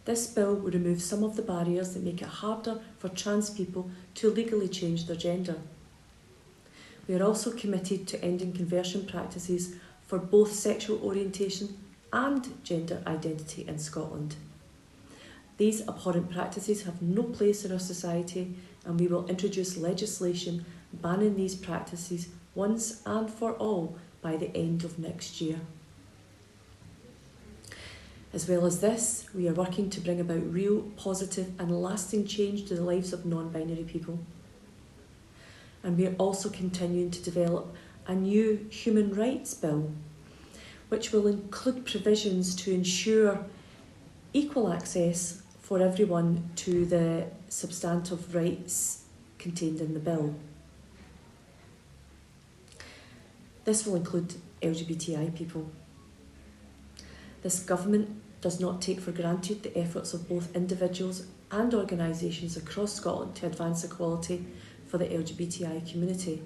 This bill will remove some of the barriers that make it harder for trans people to legally change their gender. We are also committed to ending conversion practices for both sexual orientation and gender identity in Scotland. These abhorrent practices have no place in our society, and we will introduce legislation banning these practices once and for all by the end of next year. As well as this, we are working to bring about real, positive and lasting change to the lives of non-binary people. And we are also continuing to develop a new human rights bill, which will include provisions to ensure equal access for everyone to the substantive rights contained in the bill. This will include LGBTI people. This government does not take for granted the efforts of both individuals and organisations across Scotland to advance equality for the LGBTI community.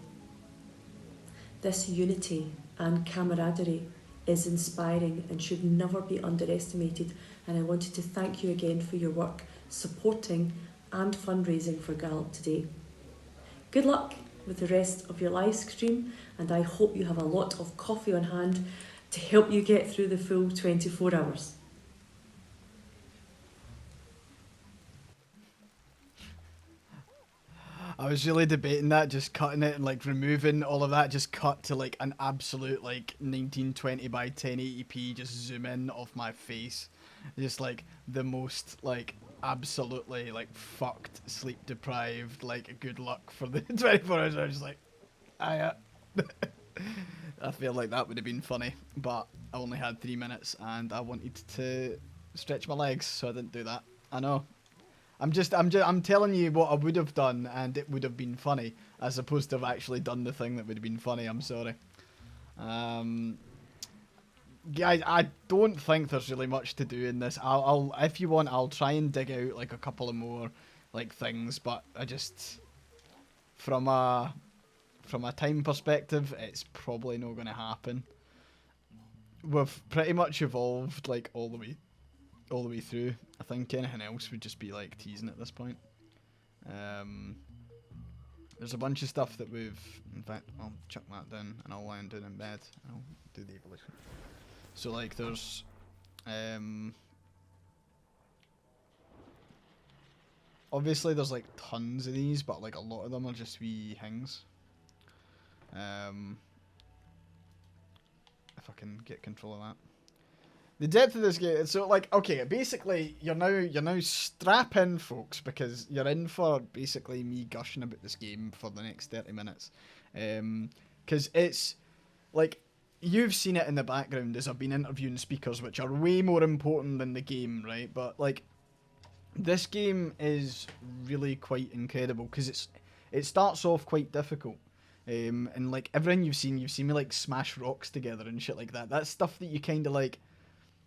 This unity and camaraderie is inspiring and should never be underestimated, and I wanted to thank you again for your work supporting and fundraising for Galop today. Good luck with the rest of your live stream, and I hope you have a lot of coffee on hand to help you get through the full 24 hours. I was really debating that, just cutting it and like removing all of that, just cut to like an absolute like 1920 by 1080p, just zoom in off my face. Just like the most like absolutely like fucked, sleep deprived, like good luck for the 24 hours. I was just like, I feel like that would have been funny, but I only had 3 minutes and I wanted to stretch my legs, so I didn't do that. I know. I'm telling you what I would have done, and it would have been funny, as opposed to have actually done the thing that would have been funny. I'm sorry. Guys, I don't think there's really much to do in this. I'll if you want, I'll try and dig out like a couple of more like things, but I just from a time perspective, it's probably not going to happen. We've pretty much evolved like all the way through. I think anything else would just be like teasing at this point. There's a bunch of stuff that we've. In fact, I'll chuck that down and I'll lie down in bed and I'll do the evolution. So like there's obviously there's like tons of these, but like a lot of them are just wee things. If I can get control of that. The depth of this game, so like, okay, basically you're now strap in, folks, because you're in for basically me gushing about this game for the next 30 minutes. Because it's like, you've seen it in the background as I've been interviewing speakers, which are way more important than the game, right? But like, this game is really quite incredible because it starts off quite difficult. And like everything you've seen me like smash rocks together and shit like that. That's stuff that you kind of like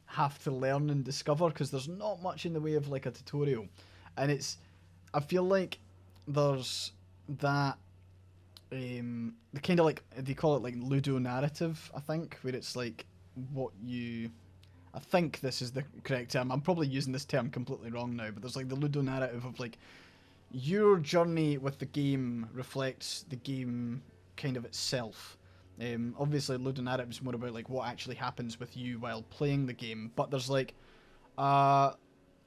have to learn and discover because there's not much in the way of like a tutorial. And I feel like there's that the kind of like, they call it like Ludo narrative, I think, where it's like I think this is the correct term. I'm probably using this term completely wrong now, but there's like the Ludo narrative of like your journey with the game reflects the game kind of itself. Obviously Ludo narrative is more about like what actually happens with you while playing the game, but there's like a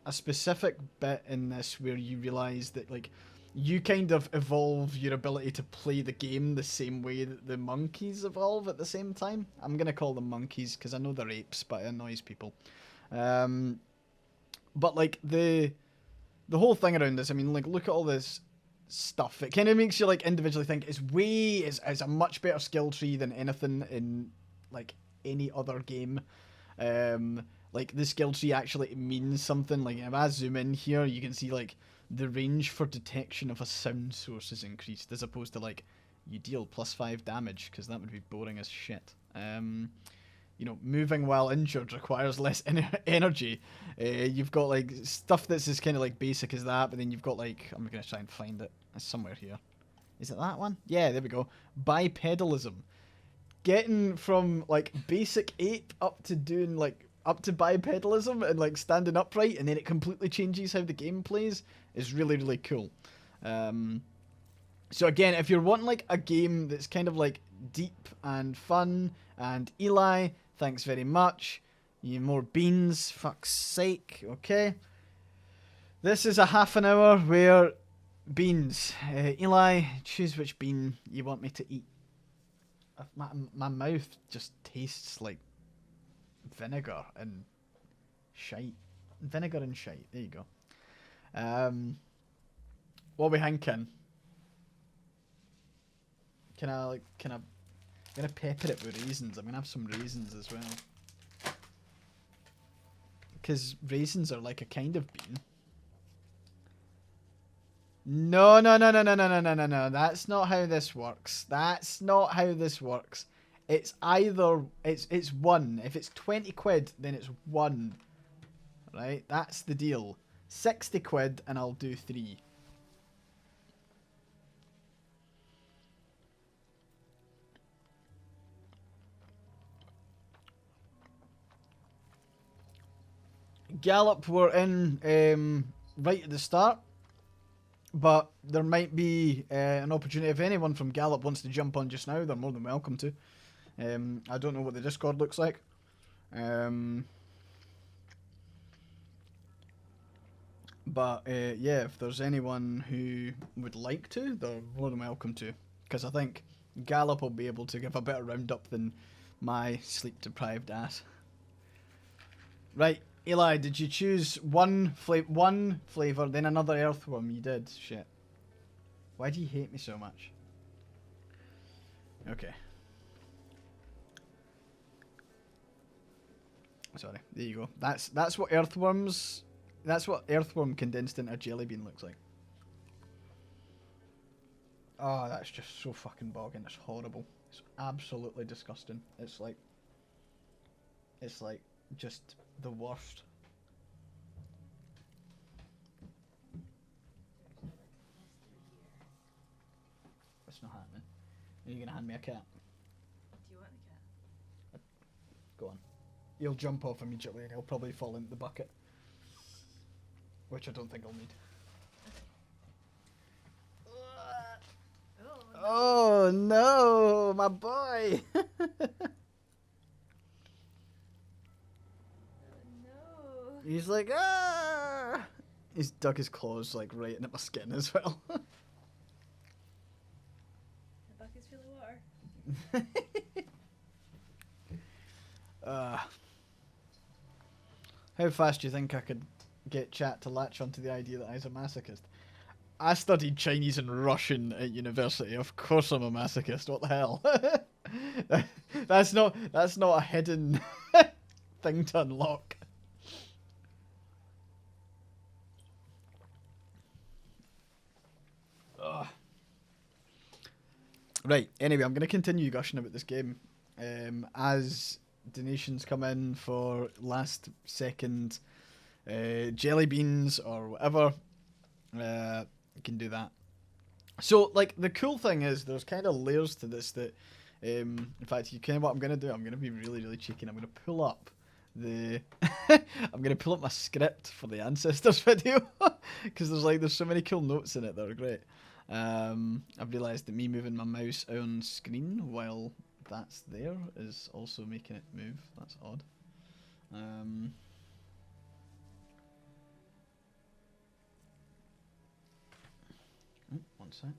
specific bit in this where you realise that like you kind of evolve your ability to play the game the same way that the monkeys evolve at the same time. I'm gonna call them monkeys because I know they're apes, but it annoys people. But like the whole thing around this, I mean, like, look at all this stuff. It kind of makes you like individually think it's a much better skill tree than anything in like any other game. Like the skill tree actually means something. Like if I zoom in here, you can see like the range for detection of a sound source is increased, as opposed to like you deal +5 damage, because that would be boring as shit. You know, moving while injured requires less energy. You've got like stuff that's as kind of like basic as that, but then you've got like, I'm gonna try and find it. It's somewhere here. Is it that one? Yeah, there we go. Bipedalism. Getting from like basic ape up to doing like up to bipedalism and like standing upright, and then it completely changes how the game plays, is really, really cool. So again, if you're wanting like a game that's kind of like deep and fun, and Eli, thanks very much. You more beans, fuck's sake, okay? This is a half an hour where beans. Eli, choose which bean you want me to eat. My mouth just tastes like vinegar and shite. Vinegar and shite, there you go. What are we thinking? Can I I'm gonna pepper it with raisins. I'm gonna have some raisins as well. Because raisins are like a kind of bean. No. That's not how this works. That's not how this works. It's either, it's one. If it's 20 quid, then it's one. Right? That's the deal. 60 quid and I'll do 3. Galop were in right at the start, but there might be an opportunity. If anyone from Galop wants to jump on just now, they're more than welcome to. I don't know what the Discord looks like. But yeah, if there's anyone who would like to, they're more than welcome to. Because I think Galop will be able to give a better roundup than my sleep-deprived ass. Right. Eli, did you choose one flavour, then another earthworm? You did. Shit. Why do you hate me so much? Okay. Sorry. There you go. That's what earthworms That's what earthworm condensed into a jelly bean looks like. Oh, that's just so fucking bogging. It's horrible. It's absolutely disgusting. It's like just the worst. It's not happening. Are you gonna hand me a cat? Do you want the cat? Go on. He'll jump off immediately and he'll probably fall into the bucket. Which I don't think I'll need. Oh no, my boy! No. He's like, ah! He's dug his claws like right into my skin as well. The bucket's full of water. How fast do you think I could get chat to latch onto the idea that I was a masochist? I studied Chinese and Russian at university. Of course I'm a masochist. What the hell? That's not a hidden thing to unlock. Ugh. Right, anyway, I'm going to continue gushing about this game. As donations come in for last second jelly beans or whatever, you can do that. So, like, the cool thing is there's kind of layers to this that, in fact, you kind of what I'm going to do, I'm going to be really, really cheeky and I'm going to pull up the, I'm going to pull up my script for the Ancestors video, because there's so many cool notes in it that are great. I've realised that me moving my mouse on screen while that's there is also making it move. That's odd. One sec.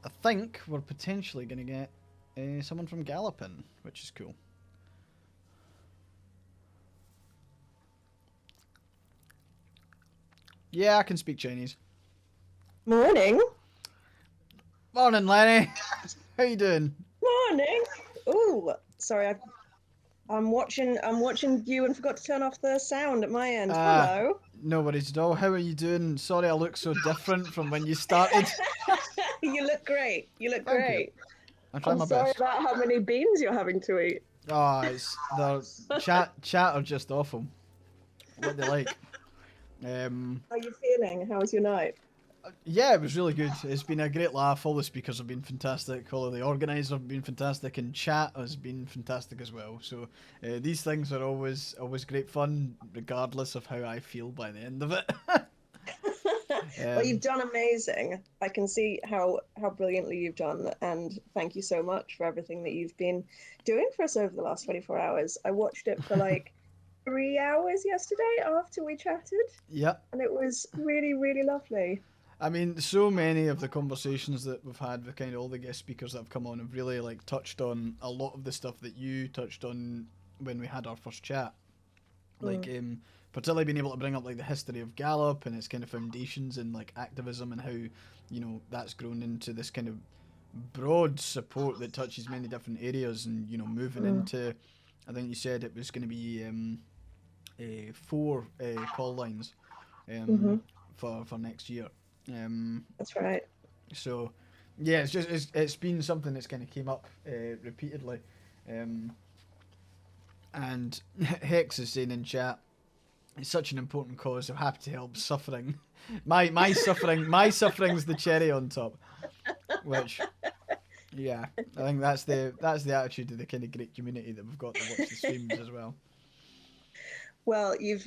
I think we're potentially going to get someone from Galop in, which is cool. Yeah, I can speak Chinese. Morning. Morning, Lenny. How you doing? Morning. Ooh, sorry, I'm watching you and forgot to turn off the sound at my end. Hello. No worries at all. How are you doing? Sorry I look so different from when you started. You look great. You look Thank great. you. I'm trying my sorry best. about how many beans you're having to eat. Oh, it's the chat are just awful. What they like. How are you feeling? How was your night? Yeah, it was really good. It's been a great laugh. All the speakers have been fantastic. All of the organisers have been fantastic, and chat has been fantastic as well. So these things are always great fun, regardless of how I feel by the end of it. Well, you've done amazing. I can see how brilliantly you've done, and thank you so much for everything that you've been doing for us over the last 24 hours. I watched it for like 3 hours yesterday after we chatted. Yep. And it was really, really lovely. I mean, so many of the conversations that we've had with kind of all the guest speakers that have come on have really like touched on a lot of the stuff that you touched on when we had our first chat. Like, particularly being able to bring up like the history of Galop and its kind of foundations in like activism and how, you know, that's grown into this kind of broad support that touches many different areas and, you know, moving into, I think you said it was going to be 4 call lines for next year. That's right. So, yeah, it's been something that's kind of came up repeatedly, and Hex is saying in chat, it's such an important cause. I'm happy to help suffering. My suffering's the cherry on top. Which, yeah, I think that's the attitude of the kind of great community that we've got to watch the streams as well. Well, you've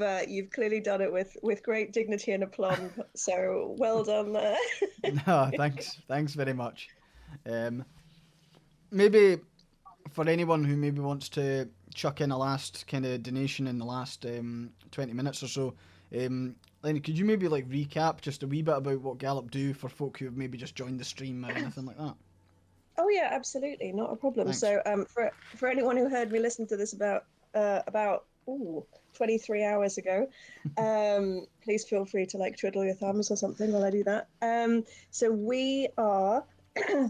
clearly done it with great dignity and aplomb. So well done there. No, thanks very much. Maybe for anyone who maybe wants to chuck in a last kind of donation in the last 20 minutes or so, Lenny, could you maybe like recap just a wee bit about what Galop do for folk who have maybe just joined the stream or anything like that? Oh yeah, absolutely, not a problem. Thanks. So for anyone who heard me listen to this about 23 hours ago, please feel free to like twiddle your thumbs or something while I do that. So we are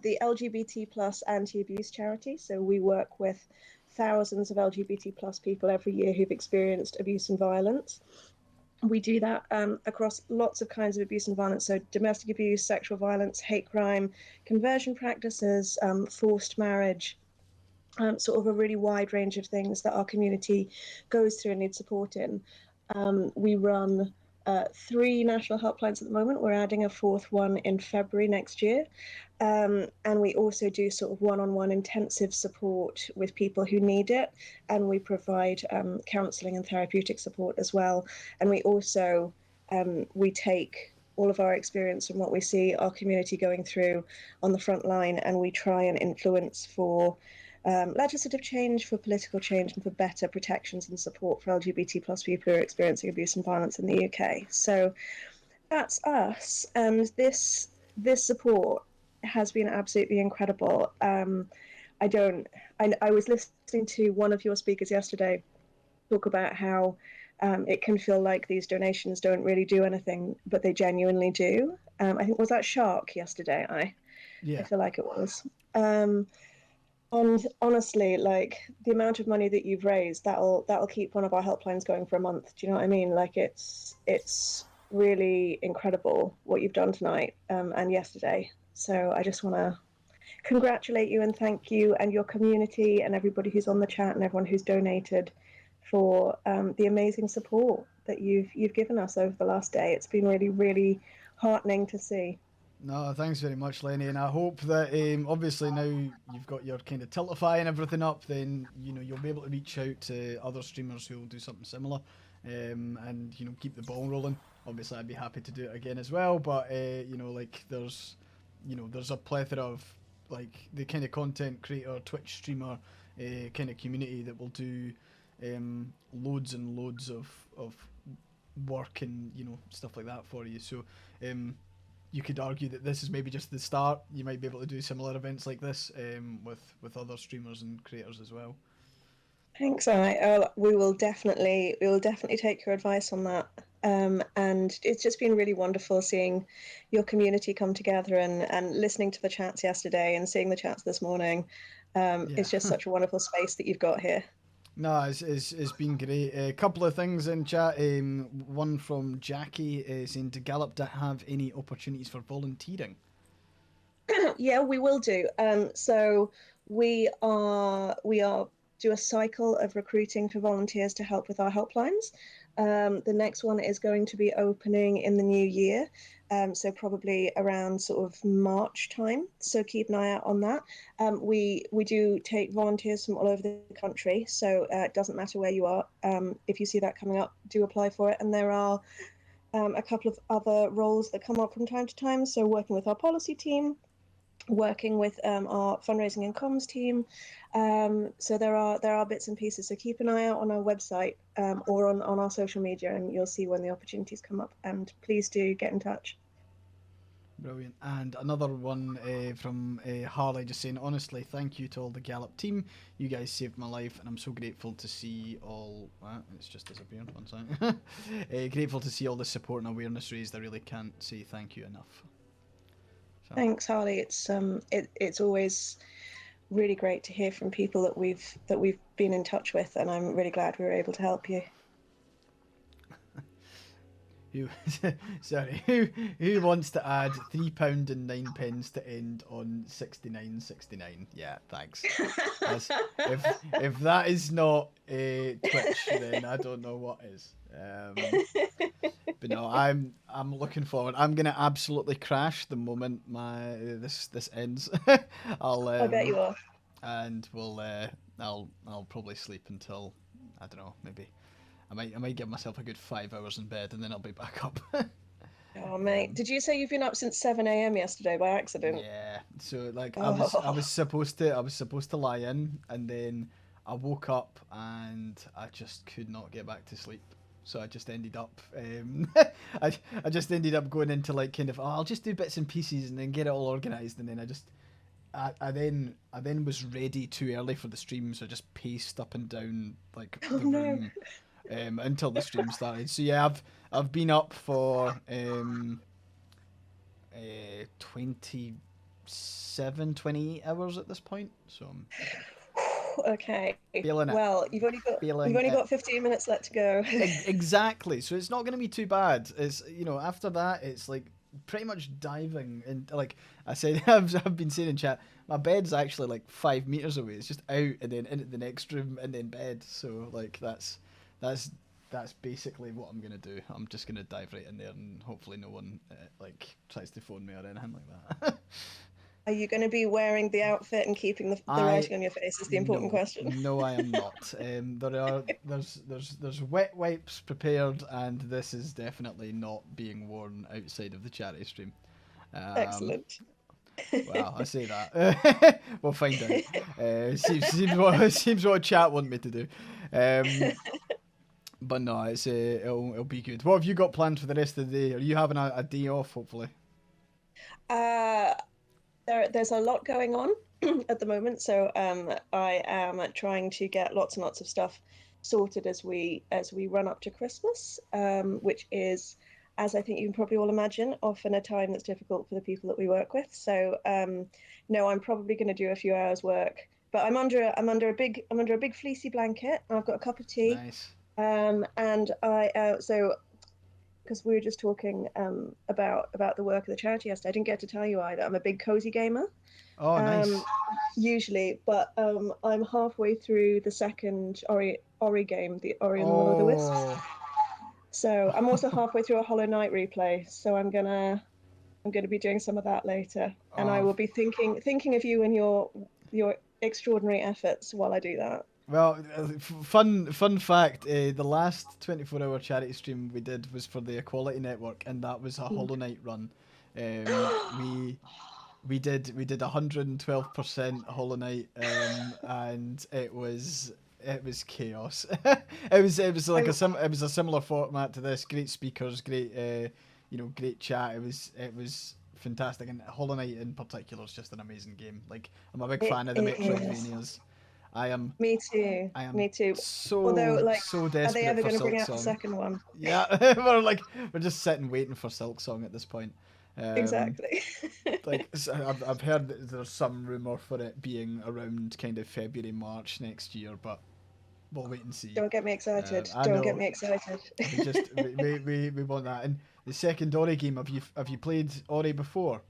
the LGBT plus anti-abuse charity. So we work with thousands of LGBT plus people every year who've experienced abuse and violence. We do that across lots of kinds of abuse and violence, so domestic abuse, sexual violence, hate crime, conversion practices, forced marriage, sort of a really wide range of things that our community goes through and needs support in. We run 3 national helplines at the moment. We're adding a 4th one in February next year. And we also do sort of one-on-one intensive support with people who need it. And we provide counselling and therapeutic support as well. And we also, we take all of our experience from what we see our community going through on the front line, and we try and influence for legislative change, for political change, and for better protections and support for LGBT plus people who are experiencing abuse and violence in the UK. So that's us, and this support has been absolutely incredible. I was listening to one of your speakers yesterday talk about how it can feel like these donations don't really do anything, but they genuinely do. I think, was that Shark yesterday? I feel like it was. And honestly, like the amount of money that you've raised, that'll keep one of our helplines going for a month. Do you know what I mean? Like it's really incredible what you've done tonight and yesterday. So I just want to congratulate you and thank you and your community and everybody who's on the chat and everyone who's donated for the amazing support that you've given us over the last day. It's been really, really heartening to see. No, thanks very much, Lenny, and I hope that obviously now you've got your kind of Tiltify and everything up, then you'll be able to reach out to other streamers who will do something similar, and keep the ball rolling. Obviously, I'd be happy to do it again as well, but like there's a plethora of like the kind of content creator, Twitch streamer, kind of community that will do loads and loads of work and stuff like that for you. So you could argue that this is maybe just the start. You might be able to do similar events like this with other streamers and creators as well. Thanks, we will definitely take your advice on that. And it's just been really wonderful seeing your community come together and listening to the chats yesterday and seeing the chats this morning. It's just such a wonderful space that you've got here. No, it's been great. A couple of things in chat. One from Jackie saying, "Do Galop have any opportunities for volunteering?" Yeah, we will do. So we are do a cycle of recruiting for volunteers to help with our helplines. The next one is going to be opening in the new year, so probably around sort of March time. So keep an eye out on that. We do take volunteers from all over the country, so it doesn't matter where you are. If you see that coming up, do apply for it. And there are a couple of other roles that come up from time to time. So working with our policy team, working with our fundraising and comms team. So there are bits and pieces. So keep an eye out on our website or on our social media, and you'll see when the opportunities come up. And please do get in touch. Brilliant. And another one from Harley just saying, "Honestly, thank you to all the Galop team. You guys saved my life, and I'm so grateful to see all..." It's just disappeared. One second. Grateful to see all the support and awareness raised. I really can't say thank you enough. So. Thanks, Harley. It's always really great to hear from people that we've been in touch with, and I'm really glad we were able to help you. Who wants to add £3.09 to end on 69.69? Yeah, thanks. If that is not Twitch, then I don't know what is. But no, I'm looking forward. I'm gonna absolutely crash the moment this ends. I bet you are. And I'll probably sleep until, I don't know, maybe I might give myself a good 5 hours in bed and then I'll be back up. Oh mate, did you say you've been up since 7 a.m. yesterday by accident? Yeah. So like I was supposed to lie in, and then I woke up and I just could not get back to sleep. So I just ended up I just ended up going into like kind of I'll just do bits and pieces and then get it all organized, and then I then was ready too early for the stream, so I just paced up and down like the room until the stream started. So yeah, I've been up for 26 28 hours at this point, so I'm Okay. feeling it. Well, you've only Feeling got 15 minutes left to go. Exactly, so it's not going to be too bad. It's, you know, after that, it's like pretty much diving, and like I said, I've been saying in chat, my bed's actually like 5 meters away. It's just out and then into the next room and then bed. So like that's basically what I'm gonna do. I'm just gonna dive right in there, and hopefully no one like tries to phone me or anything like that. Are you going to be wearing the outfit and keeping the writing on your face is the important question. No, I am not. There's wet wipes prepared, and this is definitely not being worn outside of the charity stream. Excellent. Well, I say that. We'll find out. Seems what chat want me to do. But no, it'll be good. What have you got planned for the rest of the day? Are you having a day off, hopefully? There's a lot going on at the moment, so I am trying to get lots and lots of stuff sorted as we run up to Christmas, which is, as I think you can probably all imagine, often a time that's difficult for the people that we work with. So no, I'm probably going to do a few hours work, but I'm under a big fleecy blanket, and I've got a cup of tea. Nice. And I so. Because we were just talking about the work of the charity yesterday. I didn't get to tell you either. I'm a big cozy gamer. Oh, nice. Usually, but I'm halfway through the second Ori game, the Ori and the Will of the Wisps. So I'm also halfway through a Hollow Knight replay. So I'm gonna be doing some of that later, and I will be thinking of you and your extraordinary efforts while I do that. Well, fun fact, the last 24-hour charity stream we did was for the Equality Network, and that was a Hollow Knight run. We did 112% Hollow Knight, and it was chaos. it was like a similar format to this. Great speakers, great great chat. It was fantastic, and Hollow Knight in particular is just an amazing game. Like, I'm a big fan of the Metroidvanias. I am. Me too. Me too. So, although, like, so desperate are they ever going to bring out the second one? Yeah, we're just sitting waiting for Silk Song at this point. Exactly. Like, I've heard that there's some rumor for it being around kind of February, March next year, but we'll wait and see. Don't get me excited. Don't get me excited. we want that. And the second Ori game, have you played Ori before?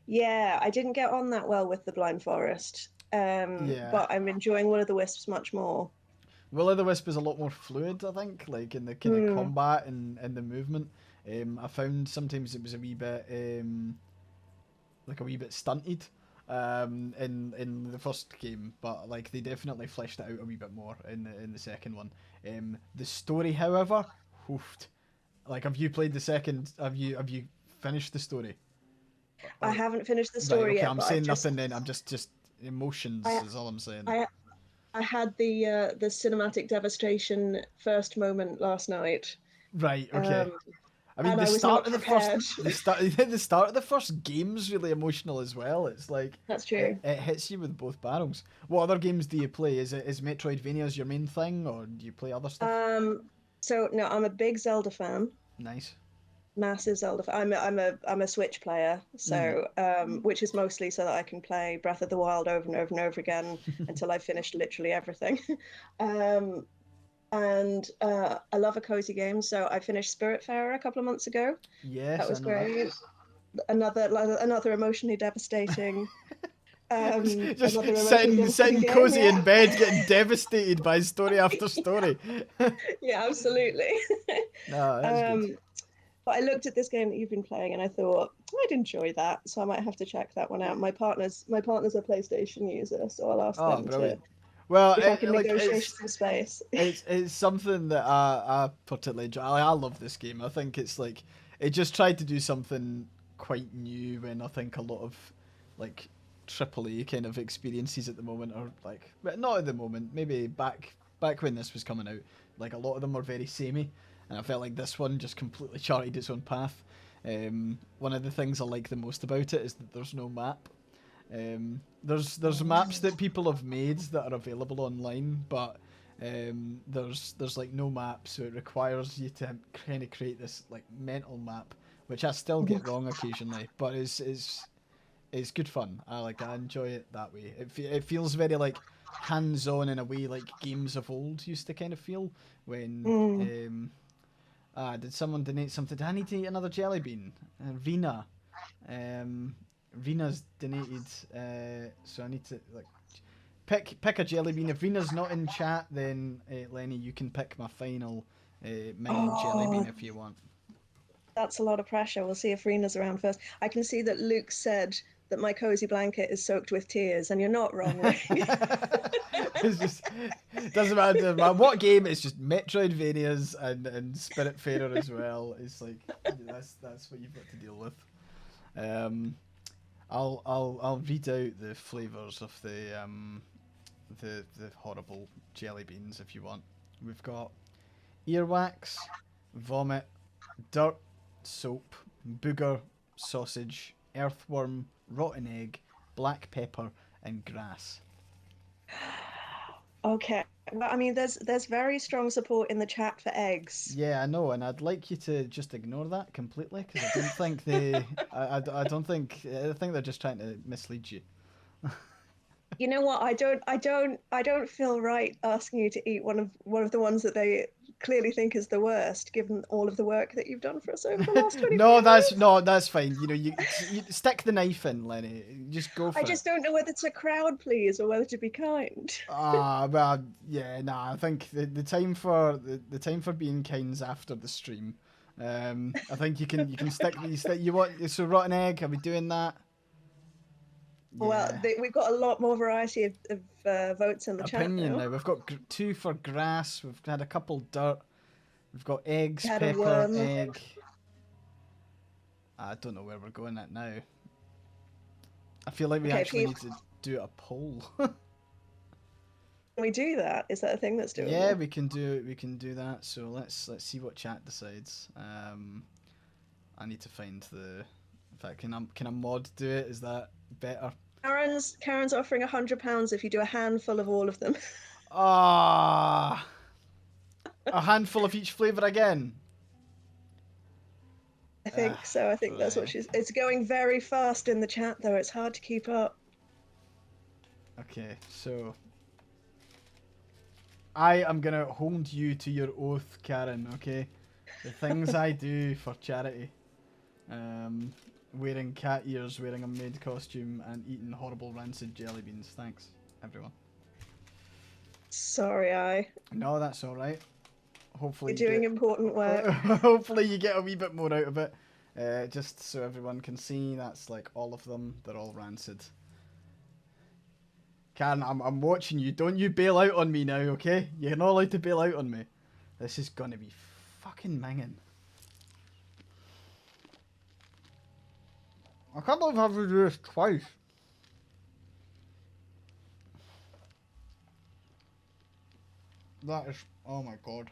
Yeah, I didn't get on that well with the Blind Forest. But I'm enjoying Will of the Wisps much more. Will of the Wisp is a lot more fluid, I think, like in the kind of combat and the movement. I found sometimes it was a wee bit stunted in the first game, but like they definitely fleshed it out a wee bit more in the second one. The story, however, hoofed. Like, have you played the second? Have you finished the story? I haven't finished the story yet. I'm saying nothing. Then I'm just emotions is all I'm saying. I had the cinematic devastation first moment last night. Right. Okay. I mean, the start of the first game's really emotional as well. It's like that's true. It hits you with both barrels. What other games do you play? Is Metroidvanias your main thing, or do you play other stuff? So no, I'm a big Zelda fan. Nice. Massive Zelda fan. I'm a Switch player, so which is mostly so that I can play Breath of the Wild over and over and over again until I've finished literally everything. And I love a cozy game, so I finished Spiritfarer a couple of months ago. Yes, that was great. Another emotionally devastating. Just sitting cozy in bed, getting devastated by story after story. Yeah, absolutely. No, that's good. But I looked at this game that you've been playing, and I thought I'd enjoy that, so I might have to check that one out. My partner's a PlayStation user, so I'll ask them brilliant. Well, if I can negotiate some space. It's something that I particularly enjoy. I love this game. I think it's like it just tried to do something quite new when I think a lot of like AAA kind of experiences at the moment are like, but not at the moment. Maybe back when this was coming out, like a lot of them were very samey. And I felt like this one just completely charted its own path. One of the things I like the most about it is that there's no map. There's maps that people have made that are available online, but there's like no map, so it requires you to kind of create this like mental map, which I still get wrong occasionally. But it's it's good fun. I enjoy it that way. It feels very like hands-on in a way like games of old used to kind of feel when did someone donate something? Do I need to eat another jelly bean? Rena. Rena's donated, so I need to like pick a jelly bean. If Rena's not in chat, then Lenny, you can pick my final minion jelly bean if you want. That's a lot of pressure. We'll see if Rena's around first. I can see that Luke said that my cozy blanket is soaked with tears, and you're not wrong, Luke. It's just doesn't matter what game. It's just Metroidvanias and Spiritfarer as well. It's like that's what you've got to deal with. I'll read out the flavors of the horrible jelly beans if you want. We've got earwax, vomit, dirt, soap, booger, sausage, earthworm, rotten egg, black pepper, and grass. Okay. Well, I mean, there's very strong support in the chat for eggs. Yeah, I know, and I'd like you to just ignore that completely because I don't think I don't think I think they're just trying to mislead you. You know what? I don't feel right asking you to eat one of the ones that they clearly think is the worst, given all of the work that you've done for us over the last 20 that's fine. You know, you stick the knife in, Lenny. Just go for it. I just don't know whether to crowd please or whether to be kind. Well, yeah, nah. I think the time for the time for being kind's after the stream. I think you can stick. You want so rotten egg? Are we doing that? Yeah. Well, we've got a lot more variety of votes in the Opinion chat now. We've got 2 for grass. We've had a couple dirt. We've got eggs, Had a pepper, worm. egg. I don't know where we're going at now. I feel like we actually need to do a poll. Can we do that? Is that a thing that's doable? Yeah, we can do that. So let's see what chat decides. I need to find the. In fact, can a mod do it? Is that better? Karen's offering £100 if you do a handful of all of them. Ah, a handful of each flavour again. I think so. I think that's what she's. It's going very fast in the chat though. It's hard to keep up. Okay, so I am gonna hold you to your oath, Karen. Okay, the things I do for charity. Wearing cat ears, wearing a maid costume, and eating horrible rancid jelly beans. Thanks, everyone. Sorry, No, that's all right. Hopefully, you're doing important work. Hopefully, you get a wee bit more out of it. Just so everyone can see, that's like all of them. They're all rancid. Karen, I'm watching you. Don't you bail out on me now, okay? You're not allowed to bail out on me. This is gonna be fucking minging. I can't believe I have to do this twice. That is... Oh my god.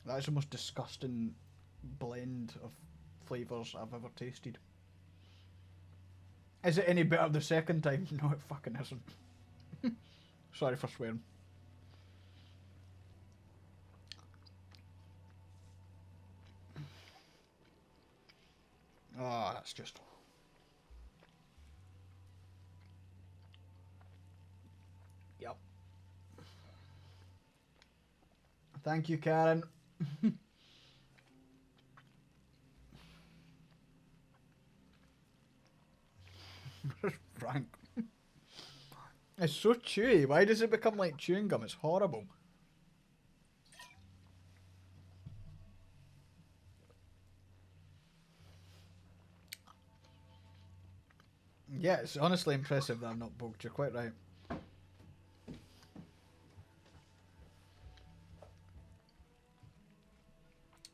That is the most disgusting blend of flavours I've ever tasted. Is it any better the second time? No, it fucking isn't. Sorry for swearing. Oh, that's just... Yep. Thank you, Karen. Frank. It's so chewy. Why does it become like chewing gum? It's horrible. Yeah, it's honestly impressive that I've not poked. You're quite right.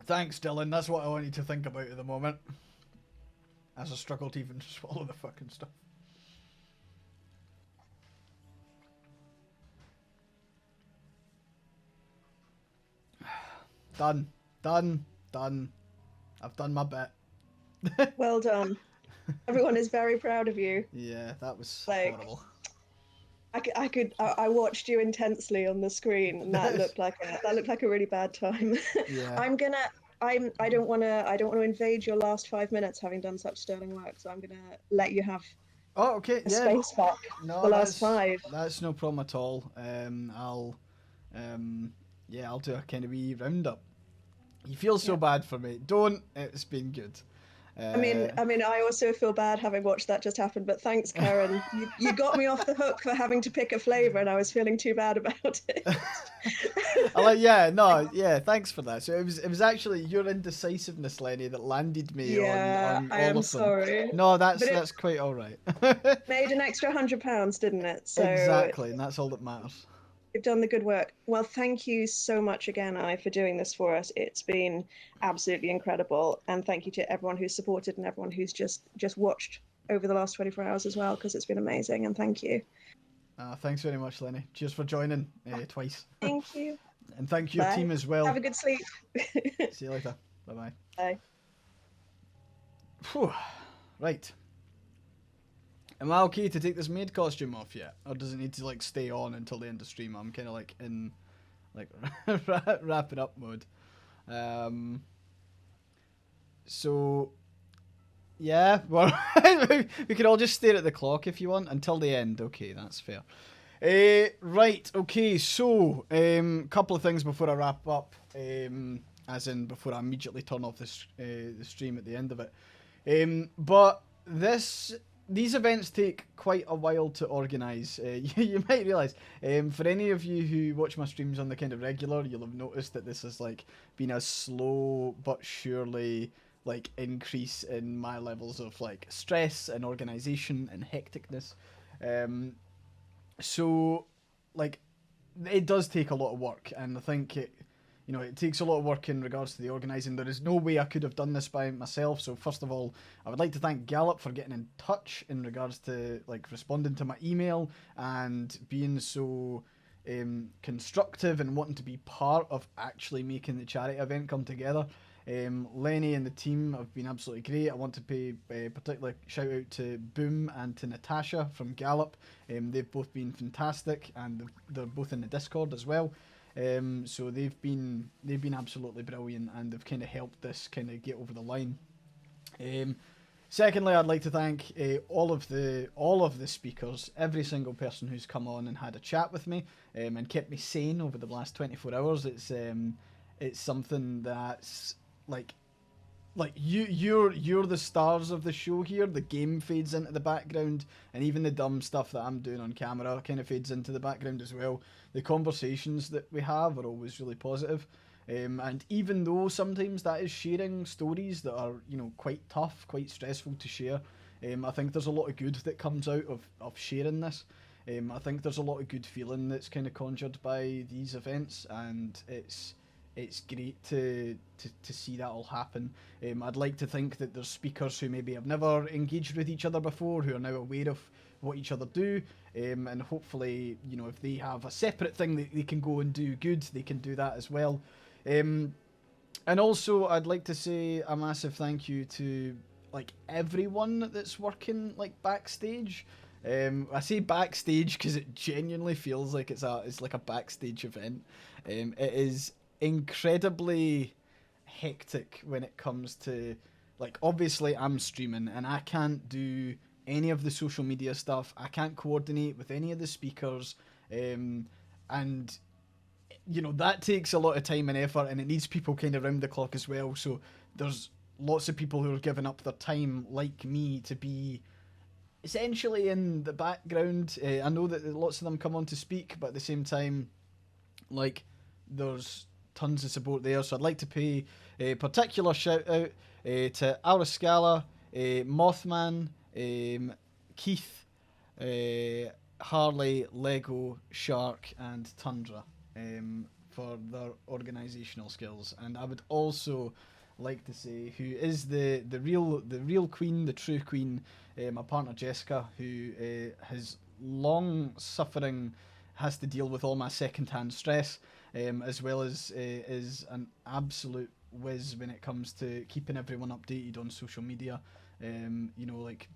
Thanks, Dylan. That's what I want you to think about at the moment. As I struggle to even swallow the fucking stuff. Done. I've done my bit. Well done. Everyone is very proud of you. Yeah, that was Like, horrible. I watched you intensely on the screen, and that looked like a really bad time. Yeah. I don't want to invade your last 5 minutes, having done such sterling work. So I'm gonna let you have Oh, okay. a Yeah. space fuck No, the last 5. that's no problem at all. I'll do a kind of wee roundup. You feel so bad for me. Don't. It's been good. I mean, I also feel bad having watched that just happen, but thanks, Karen. You got me off the hook for having to pick a flavour, and I was feeling too bad about it. Thanks for that. So it was actually your indecisiveness, Lenny, that landed me on I all am of them. sorry. No, But it that's quite all right. made an extra £100, didn't it? So Exactly, and that's all that matters. you've done the good work. Well, thank you so much again, for doing this for us. It's been absolutely incredible, and thank you to everyone who's supported and everyone who's just watched over the last 24 hours as well, because it's been amazing. And thank you. Thanks very much, Lenny. Cheers for joining twice. Thank you. And thank your Bye. team as well. Have a good sleep. See you later. Bye-bye. Bye. Phew. Right. Am I okay to take this maid costume off yet? Or does it need to like stay on until the end of stream? I'm kind of like in like wrapping up mode. So yeah, well we can all just stare at the clock if you want until the end. Okay, that's fair. Right, okay, so couple of things before I wrap up, as in before I immediately turn off the stream at the end of it. But these events take quite a while to organise. You might realise, for any of you who watch my streams on the kind of regular, you'll have noticed that this has like been a slow but surely like increase in my levels of like stress and organisation and hecticness. So, like, it does take a lot of work, and I think it takes a lot of work in regards to the organising. There is no way I could have done this by myself. So first of all, I would like to thank Galop for getting in touch in regards to like responding to my email and being so constructive and wanting to be part of actually making the charity event come together. Lenny and the team have been absolutely great. I want to pay a particular shout out to Boom and to Natasha from Galop. They've both been fantastic, and they're both in the Discord as well. So they've been absolutely brilliant, and they've kind of helped this kind of get over the line. Secondly, I'd like to thank all of the speakers, every single person who's come on and had a chat with me, and kept me sane over the last 24 hours. It's something that's like you're the stars of the show here. The game fades into the background, and even the dumb stuff that I'm doing on camera kind of fades into the background as well. The conversations that we have are always really positive. And even though sometimes that is sharing stories that are, quite tough, quite stressful to share, I think there's a lot of good that comes out of sharing this. I think there's a lot of good feeling that's kind of conjured by these events, and it's great to see that all happen. I'd like to think that there's speakers who maybe have never engaged with each other before, who are now aware of what each other do, and hopefully, if they have a separate thing that they can go and do good, they can do that as well. And also, I'd like to say a massive thank you to like everyone that's working like backstage. I say backstage because it genuinely feels like it's like a backstage event. It is incredibly hectic when it comes to like, obviously I'm streaming and I can't do any of the social media stuff. I can't coordinate with any of the speakers, and that takes a lot of time and effort, and it needs people kind of round the clock as well. So there's lots of people who are giving up their time, like me, to be essentially in the background. I know that lots of them come on to speak, but at the same time, like, there's tons of support there. So I'd like to pay a particular shout out to Arascala, Mothman, Keith, Harley, Lego, Shark, and Tundra for their organisational skills. And I would also like to say who is the real queen, the true queen, my partner Jessica, who has to deal with all my second-hand stress, as well as is an absolute whiz when it comes to keeping everyone updated on social media. Like,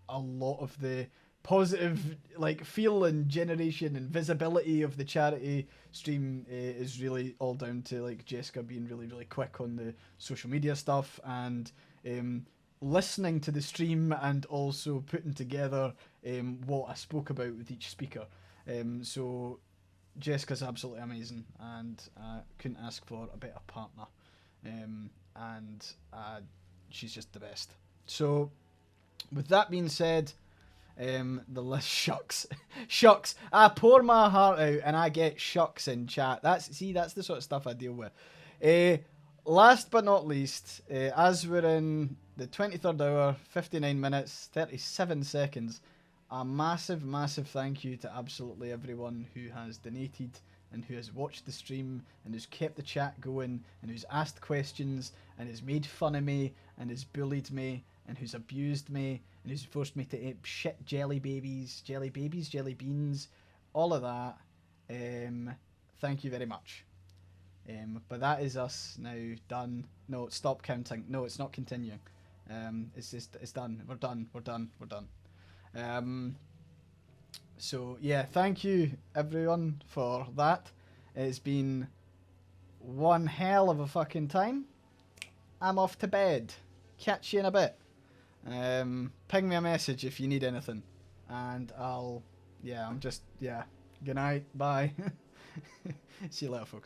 a lot of the positive like feel and generation and visibility of the charity stream is really all down to like Jessica being really quick on the social media stuff and listening to the stream and also putting together what I spoke about with each speaker. So Jessica's absolutely amazing, and couldn't ask for a better partner. And she's just the best. So with that being said, the list shucks. I pour my heart out and I get shucks in chat. That's the sort of stuff I deal with. Last but not least, as we're in the 23rd hour, 59 minutes, 37 seconds, a massive thank you to absolutely everyone who has donated and who has watched the stream and who's kept the chat going and who's asked questions and has made fun of me and has bullied me and who's abused me and who's forced me to eat shit jelly beans, jelly beans, all of that. Thank you very much. But that is us now done. No, stop counting. No, it's not continuing. It's done. We're done. So yeah, thank you everyone for that. It's been one hell of a fucking time. I'm off to bed. Catch you in a bit. Ping me a message if you need anything. And good night, bye. See you later, folks.